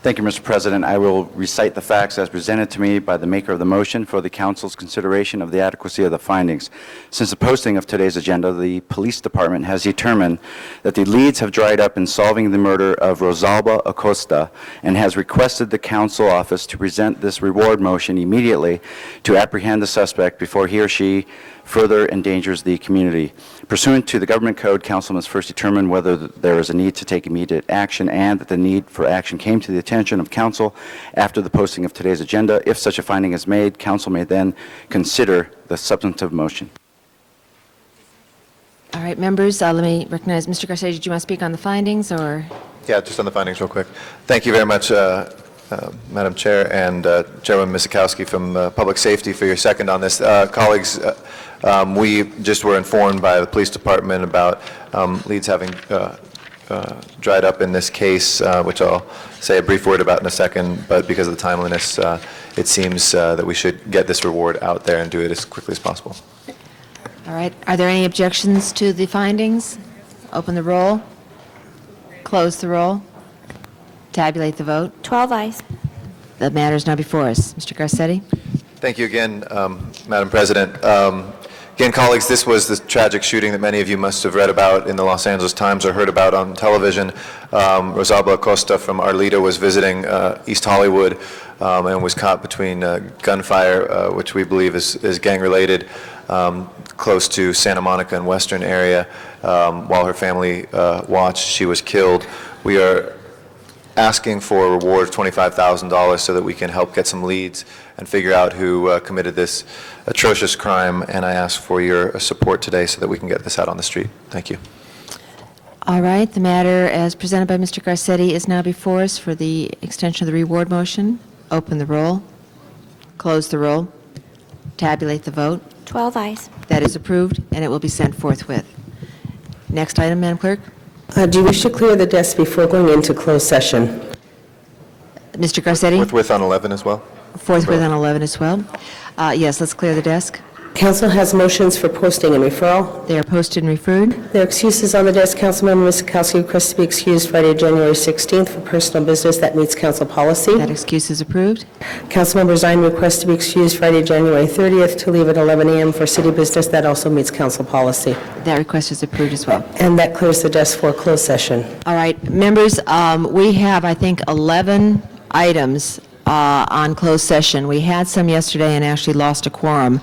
Thank you, Mr. President. I will recite the facts as presented to me by the maker of the motion for the council's consideration of the adequacy of the findings. Since the posting of today's agenda, the police department has determined that the leads have dried up in solving the murder of Rosalba Acosta and has requested the council office to present this reward motion immediately to apprehend the suspect before he or she further endangers the community. Pursuant to the government code, council must first determine whether there is a need to take immediate action and that the need for action came to the attention of council after the posting of today's agenda. If such a finding is made, council may then consider the substantive motion. All right, members, let me recognize Mr. Garcetti. Did you want to speak on the findings, or? Yeah, just on the findings real quick. Thank you very much, Madam Chair, and Chairwoman Misikowski from Public Safety for your second on this. Colleagues, we just were informed by the police department about leads having dried up in this case, which I'll say a brief word about in a second, but because of the timeliness, it seems that we should get this reward out there and do it as quickly as possible. All right, are there any objections to the findings? Open the roll, close the roll, tabulate the vote. 12 ayes. The matter is now before us. Mr. Garcetti? Thank you again, Madam President. Again, colleagues, this was the tragic shooting that many of you must have read about in the Los Angeles Times or heard about on television. Rosalba Acosta from Arleta was visiting East Hollywood and was caught between gunfire, which we believe is gang-related, close to Santa Monica and Western area. While her family watched, she was killed. We are asking for a reward of $25,000 so that we can help get some leads and figure out who committed this atrocious crime, and I ask for your support today so that we can get this out on the street. Thank you. All right, the matter as presented by Mr. Garcetti is now before us for the extension of the reward motion. Open the roll, close the roll, tabulate the vote. 12 ayes. That is approved, and it will be sent forthwith. Next item, Madam Clerk. Do you wish to clear the desk before going into closed session? Mr. Garcetti? Forthwith on 11 as well? Forthwith on 11 as well. Yes, let's clear the desk. Council has motions for posting and referral. They are posted and referred. There are excuses on the desk. Councilmember Misikowski requests to be excused Friday, January 16th for personal business that meets council policy. That excuse is approved. Councilmember Zine requests to be excused Friday, January 30th to leave at 11 a.m. for city business that also meets council policy. That request is approved as well. And that clears the desk for closed session. All right, members, we have, I think, 11 items on closed session. We had some yesterday and actually lost a quorum.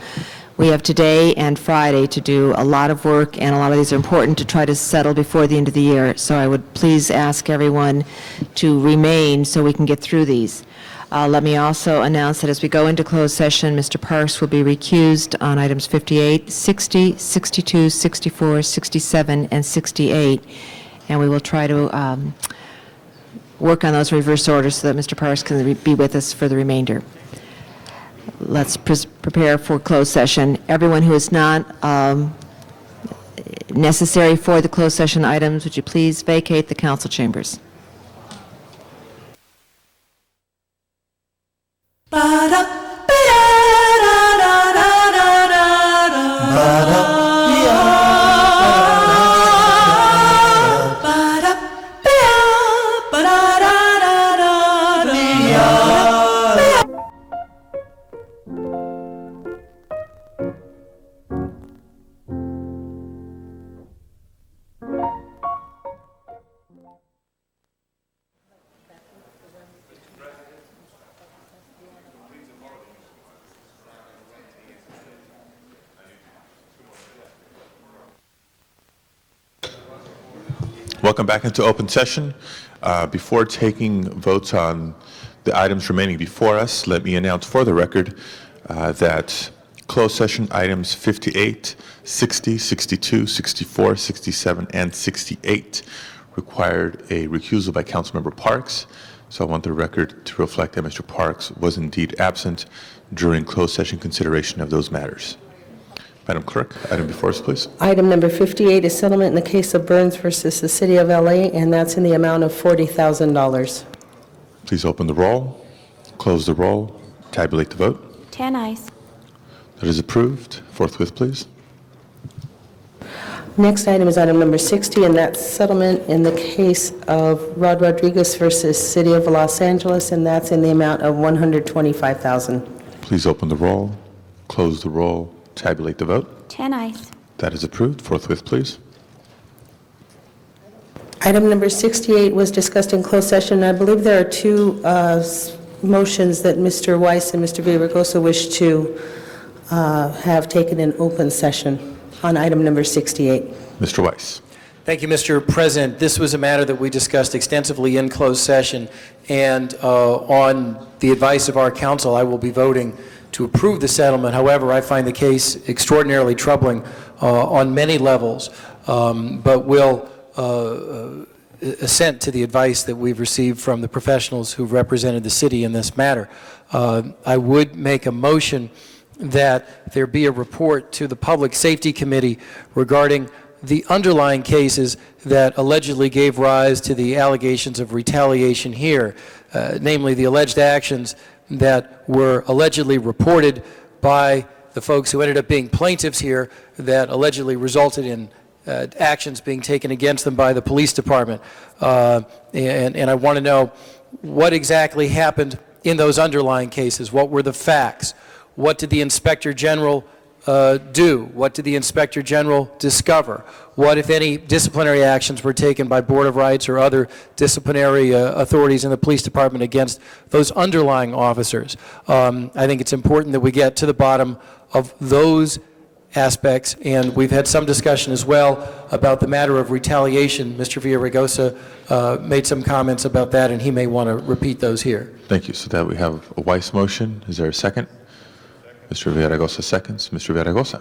We have today and Friday to do a lot of work, and a lot of these are important to try to settle before the end of the year. So I would please ask everyone to remain so we can get through these. Let me also announce that as we go into closed session, Mr. Parks will be recused on items 58, 60, 62, 64, 67, and 68, and we will try to work on those reverse orders so that Mr. Parks can be with us for the remainder. Let's prepare for closed session. Everyone who is not necessary for the closed session items, would you please vacate the council chambers? Welcome back into open session. Before taking votes on the items remaining before us, let me announce for the record that closed session items 58, 60, 62, 64, 67, and 68 required a recusal by Councilmember Parks. So I want the record to reflect that Mr. Parks was indeed absent during closed session consideration of those matters. Madam Clerk, item before us, please. Item number 58 is settlement in the case of Burns versus the City of LA, and that's in the amount of $40,000. Please open the roll, close the roll, tabulate the vote. 10 ayes. That is approved. Forthwith, please. Next item is item number 60, and that's settlement in the case of Rod Rodriguez versus City of Los Angeles, and that's in the amount of $125,000. Please open the roll, close the roll, tabulate the vote. 10 ayes. That is approved. Forthwith, please. Item number 68 was discussed in closed session. I believe there are two motions that Mr. Weiss and Mr. Villaraigosa wish to have taken in open session on item number 68. Mr. Weiss. Thank you, Mr. President. This was a matter that we discussed extensively in closed session, and on the advice of our counsel, I will be voting to approve the settlement. However, I find the case extraordinarily troubling on many levels, but will assent to the advice that we've received from the professionals who've represented the city in this matter. I would make a motion that there be a report to the Public Safety Committee regarding the underlying cases that allegedly gave rise to the allegations of retaliation here, namely the alleged actions that were allegedly reported by the folks who ended up being plaintiffs here that allegedly resulted in actions being taken against them by the police department. And I want to know what exactly happened in those underlying cases. What were the facts? What did the Inspector General do? What did the Inspector General discover? What, if any, disciplinary actions were taken by Board of Rights or other disciplinary authorities in the police department against those underlying officers? I think it's important that we get to the bottom of those aspects, and we've had some discussion as well about the matter of retaliation. Mr. Villaraigosa made some comments about that, and he may want to repeat those here. Thank you. So that we have a Weiss motion. Is there a second? Mr. Villaraigosa seconds. Mr. Villaraigosa.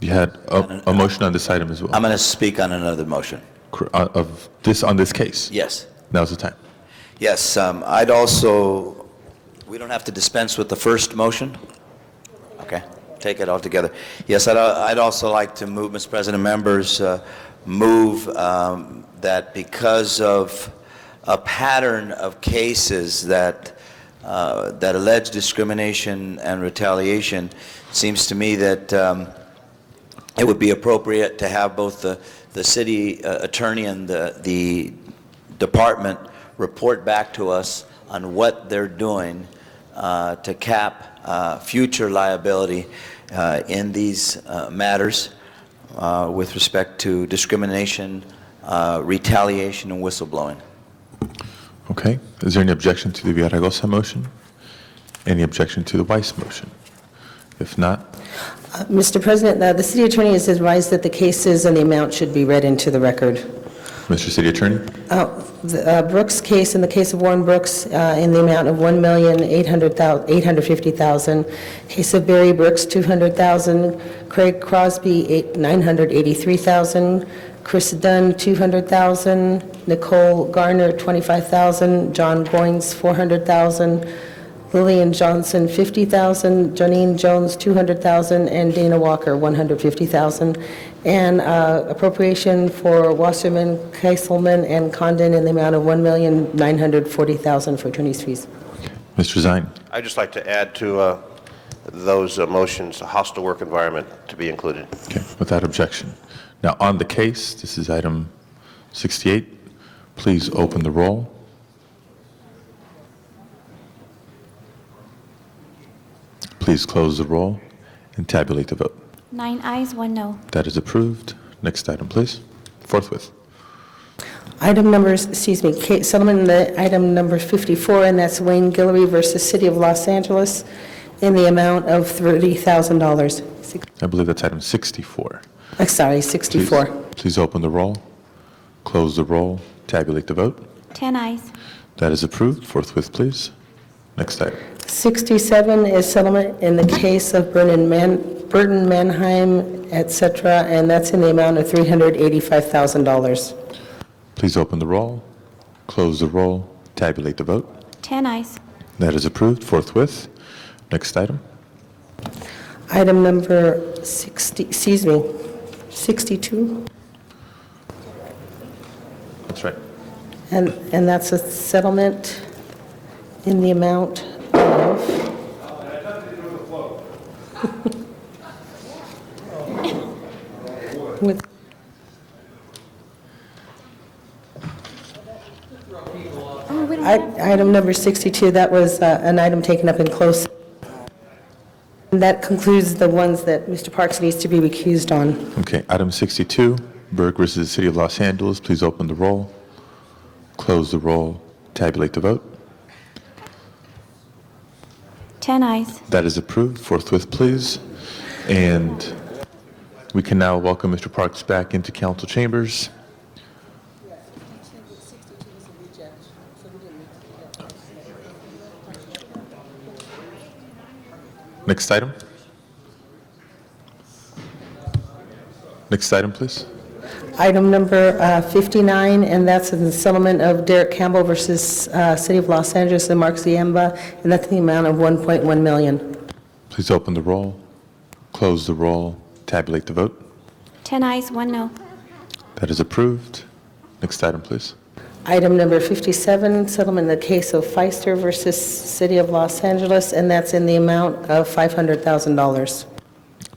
You had a motion on this item as well. I'm going to speak on another motion. On this case? Yes. Now's the time. Yes, I'd also, we don't have to dispense with the first motion? Okay, take it all together. Yes, I'd also like to move, Mr. President, members, move that because of a pattern of cases that allege discrimination and retaliation, it seems to me that it would be appropriate to have both the city attorney and the department report back to us on what they're doing to cap future liability in these matters with respect to discrimination, retaliation, and whistleblowing. Okay. Is there any objection to the Villaraigosa motion? Any objection to the Weiss motion? If not, Mr. President, the city attorney has advised that the cases and the amount should be read into the record. Mr. City Attorney? The Brooks case, in the case of Warren Brooks, in the amount of $1,850,000. Case of Barry Brooks, $200,000. Craig Crosby, $983,000. Chris Dunn, $200,000. Nicole Garner, $25,000. John Goins, $400,000. Lillian Johnson, $50,000. Janine Jones, $200,000. And Dana Walker, $150,000. And appropriation for Wasserman, Keiselman, and Condon in the amount of $1,940,000 for attorney's fees. Mr. Zine? I'd just like to add to those motions, a hostile work environment to be included. Okay, without objection. Now, on the case, this is item 68. Please open the roll. Please close the roll and tabulate the vote. 9 ayes, 1 no. That is approved. Next item, please. Forthwith. Item numbers, settlement, item number 54, and that's Wayne Guillory versus City of Los Angeles in the amount of $30,000. I believe that's item 64. Sorry, 64. Please open the roll, close the roll, tabulate the vote. 10 ayes. That is approved. Forthwith, please. Next item. 67 is settlement in the case of Burton Mannheim, et cetera, and that's in the amount of $385,000. Please open the roll, close the roll, tabulate the vote. 10 ayes. That is approved. Forthwith. Next item. Item number 62. That's right. And that's a settlement in the amount of... with item number 62, that was an item taken up in close. And that concludes the ones that Mr. Parks needs to be recused on. Okay, item 62, Berg versus City of Los Angeles. Please open the roll, close the roll, tabulate the vote. 10 ayes. That is approved. Forthwith, please. And We can now welcome Mr. Parks back into council chambers. Next item. Next item, please. Item number 59, and that's in the settlement of Derek Campbell versus City of Los Angeles and Mark Ziemba, and that's the amount of $1.1 million. Please open the roll, close the roll, tabulate the vote. 10 ayes, 1 no. That is approved. Next item, please. Item number 57, settlement in the case of Feister versus City of Los Angeles, and that's in the amount of $500,000.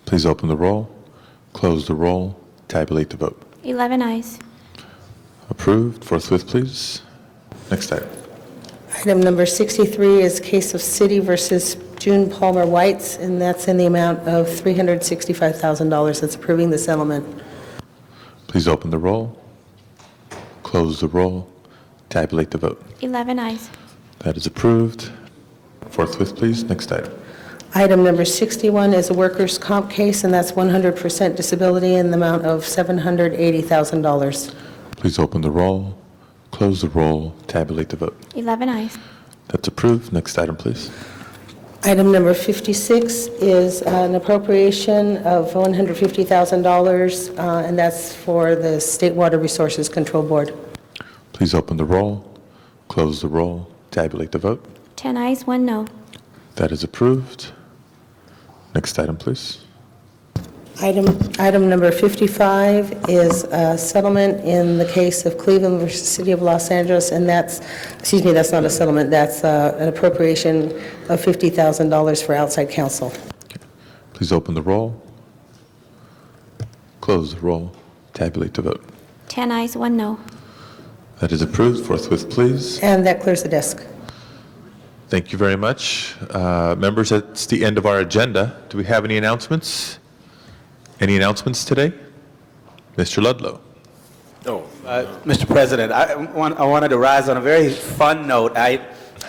Please open the roll, close the roll, tabulate the vote. 11 ayes. Approved. Forthwith, please. Next item. Item number 63 is case of City versus June Palmer Whites, and that's in the amount of $365,000. That's approving the settlement. Please open the roll, close the roll, tabulate the vote. 11 ayes. That is approved. Forthwith, please. Next item. Item number 61 is a workers' comp case, and that's 100% disability in the amount of $780,000. Please open the roll, close the roll, tabulate the vote. 11 ayes. That's approved. Next item, please. Item number 56 is an appropriation of $150,000, and that's for the State Water Resources Control Board. Please open the roll, close the roll, tabulate the vote. 10 ayes, 1 no. That is approved. Next item, please. Item number 55 is a settlement in the case of Cleveland versus City of Los Angeles, and that's not a settlement, that's an appropriation of $50,000 for outside counsel. Please open the roll, close the roll, tabulate the vote. 10 ayes, 1 no. That is approved. Forthwith, please. And that clears the desk. Thank you very much. Members, that's the end of our agenda. Do we have any announcements? Any announcements today? Mr. Ludlow. Mr. President, I wanted to rise on a very fun note. I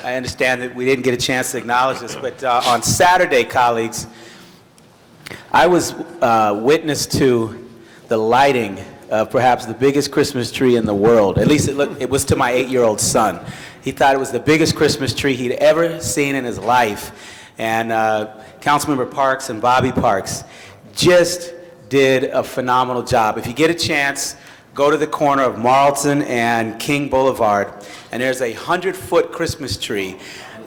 understand that we didn't get a chance to acknowledge this, but on Saturday, colleagues, I was witness to the lighting of perhaps the biggest Christmas tree in the world. At least it was to my 8-year-old son. He thought it was the biggest Christmas tree he'd ever seen in his life. And Councilmember Parks and Bobby Parks just did a phenomenal job. If you get a chance, go to the corner of Marlton and King Boulevard, and there's a 100-foot Christmas tree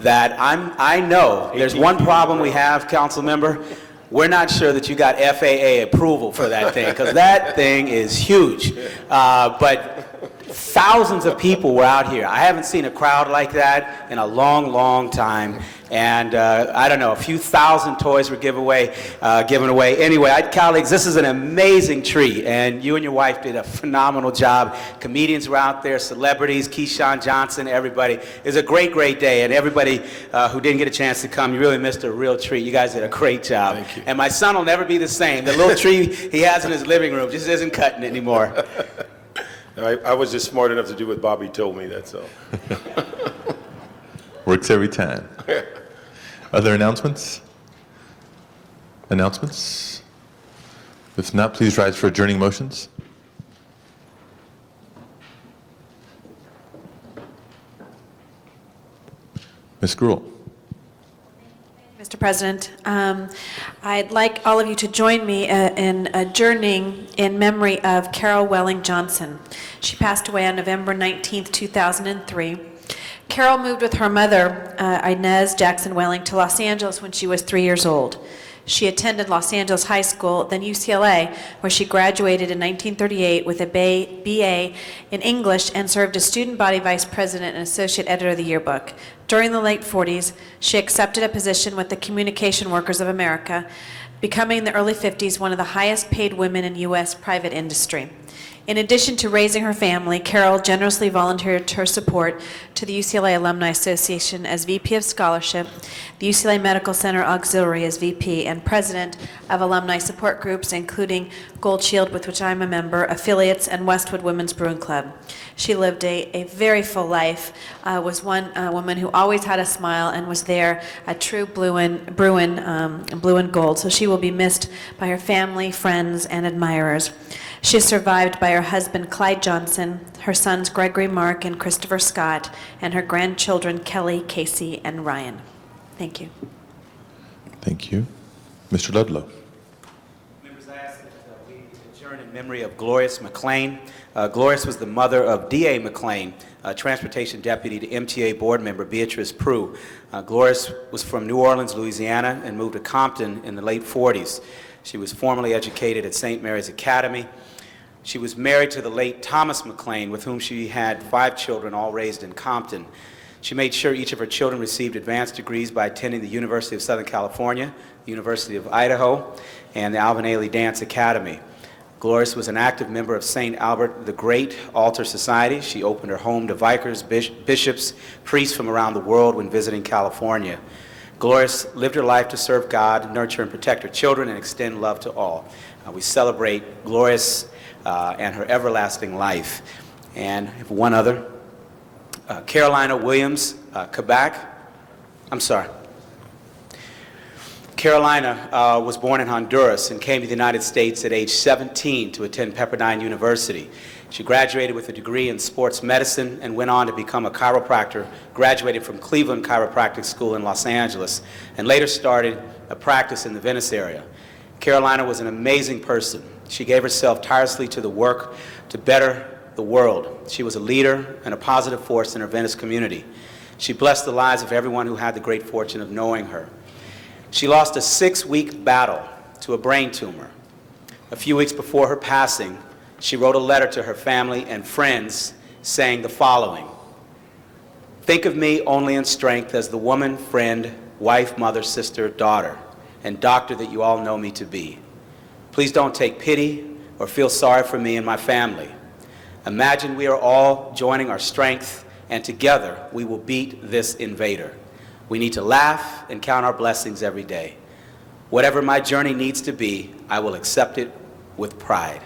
that I know there's one problem we have, council member. We're not sure that you got FAA approval for that thing, because that thing is huge. But thousands of people were out here. I haven't seen a crowd like that in a long, long time. And I don't know, a few thousand toys were given away. Anyway, colleagues, this is an amazing tree, and you and your wife did a phenomenal job. Comedians were out there, celebrities, Keyshawn Johnson, everybody. It was a great, great day, and everybody who didn't get a chance to come, you really missed a real treat. You guys did a great job. Thank you. And my son will never be the same. The little tree he has in his living room just isn't cutting it anymore. I was just smart enough to do what Bobby told me, that's all. Works every time. Other announcements? Announcements? If not, please rise for adjourning motions. Ms. Gruhl. Mr. President, I'd like all of you to join me in adjourning in memory of Carol Welling Johnson. She passed away on November 19th, 2003. Carol moved with her mother, Inez Jackson Welling, to Los Angeles when she was 3 years old. She attended Los Angeles High School, then UCLA, where she graduated in 1938 with a BA in English and served as student body vice president and associate editor of the yearbook. During the late 40s, she accepted a position with the Communication Workers of America, becoming in the early 50s one of the highest paid women in U.S. private industry. In addition to raising her family, Carol generously volunteered her support to the UCLA Alumni Association as VP of Scholarship, the UCLA Medical Center Auxiliary as VP, and President of Alumni Support Groups, including Gold Shield, with which I'm a member, Affiliates, and Westwood Women's Brewing Club. She lived a very full life, was one woman who always had a smile and was there, a true blue and gold. So she will be missed by her family, friends, and admirers. She is survived by her husband, Clyde Johnson, her sons, Gregory Mark and Christopher Scott, and her grandchildren, Kelly, Casey, and Ryan. Thank you. Thank you. Mr. Ludlow. Members, I ask that we adjourn in memory of Glorious McLean. Glorious was the mother of D.A. McLean, transportation deputy to MTA board member Beatrice Prue. Glorious was from New Orleans, Louisiana, and moved to Compton in the late 40s. She was formally educated at St. Mary's Academy. She was married to the late Thomas McLean, with whom she had 5 children, all raised in Compton. She made sure each of her children received advanced degrees by attending the University of Southern California, the University of Idaho, and the Alvin Ailey Dance Academy. Glorious was an active member of St. Albert the Great Altar Society. She opened her home to vicars, bishops, priests from around the world when visiting California. Glorious lived her life to serve God, nurture and protect her children, and extend love to all. We celebrate Glorious and her everlasting life. And one other, Carolina Williams Carolina was born in Honduras and came to the United States at age 17 to attend Pepperdine University. She graduated with a degree in sports medicine and went on to become a chiropractor, graduated from Cleveland Chiropractic School in Los Angeles, and later started a practice in the Venice area. Carolina was an amazing person. She gave herself tirelessly to the work to better the world. She was a leader and a positive force in her Venice community. She blessed the lives of everyone who had the great fortune of knowing her. She lost a 6-week battle to a brain tumor. A few weeks before her passing, she wrote a letter to her family and friends saying the following: "Think of me only in strength as the woman, friend, wife, mother, sister, daughter, and doctor that you all know me to be. Please don't take pity or feel sorry for me and my family. Imagine we are all joining our strength, and together we will beat this invader. We need to laugh and count our blessings every day. Whatever my journey needs to be, I will accept it with pride."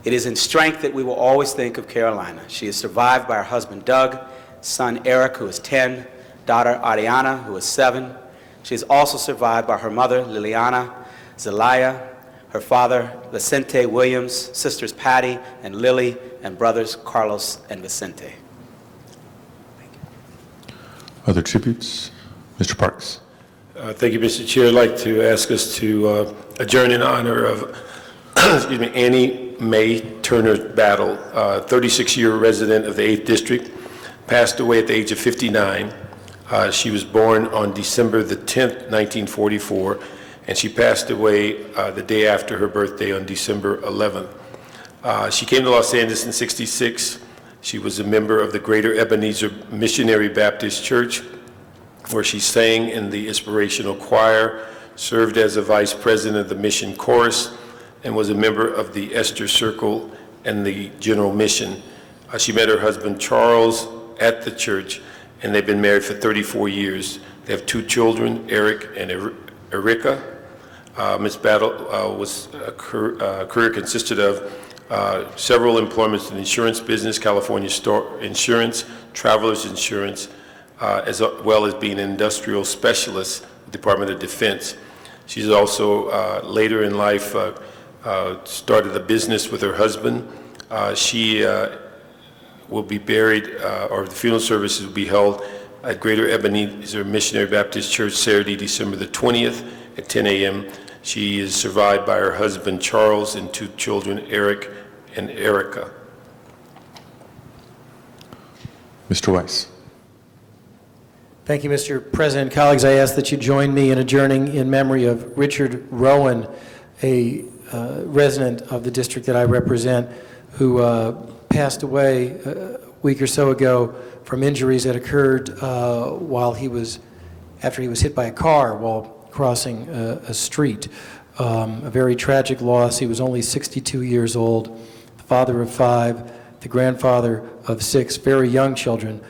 It is in strength that we will always think of Carolina. She is survived by her husband, Doug, son, Eric, who is 10, daughter, Ariana, who is 7. She is also survived by her mother, Liliana, Zelaya, her father, Vicente Williams, sisters Patty and Lily, and brothers Carlos and Vicente. Other tributes? Mr. Parks. Thank you, Mr. Chair. I'd like to ask us to adjourn in honor of Annie Mae Turner Battle, 36-year resident of the 8th District, passed away at the age of 59. She was born on December the 10th, 1944, and she passed away the day after her birthday on December 11th. She came to Los Angeles in '66. She was a member of the Greater Ebenezer Missionary Baptist Church, where she sang in the Inspirational Choir, served as a vice president of the Mission Chorus, and was a member of the Esther Circle and the General Mission. She met her husband Charles at the church, and they've been married for 34 years. They have 2 children, Eric and Erica. Ms. Battle career consisted of several employments in the insurance business, California Store Insurance, Travelers Insurance, as well as being an industrial specialist at the Department of Defense. She's also, later in life, started a business with her husband. She will be buried, or the funeral services will be held at Greater Ebenezer Missionary Baptist Church Saturday, December the 20th at 10 a.m. She is survived by her husband Charles and 2 children, Eric and Erica. Mr. Weiss. Thank you, Mr. President. Colleagues, I ask that you join me in adjourning in memory of Richard Rowan, a resident of the district that I represent, who passed away a week or so ago from injuries that occurred after he was hit by a car while crossing a street. A very tragic loss. He was only 62 years old. The father of 5, the grandfather of 6 very young children.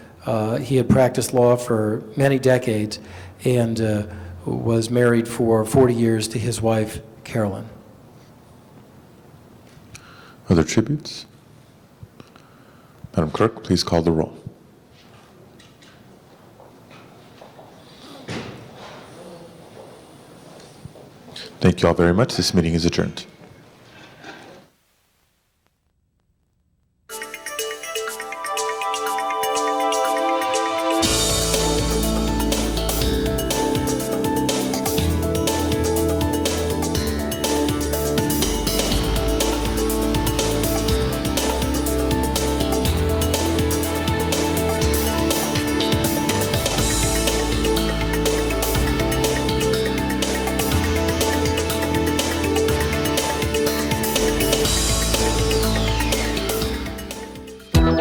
He had practiced law for many decades and was married for 40 years to his wife, Carolyn. Other tributes? Madam Clerk, please call the roll. Thank you all very much. This meeting is adjourned.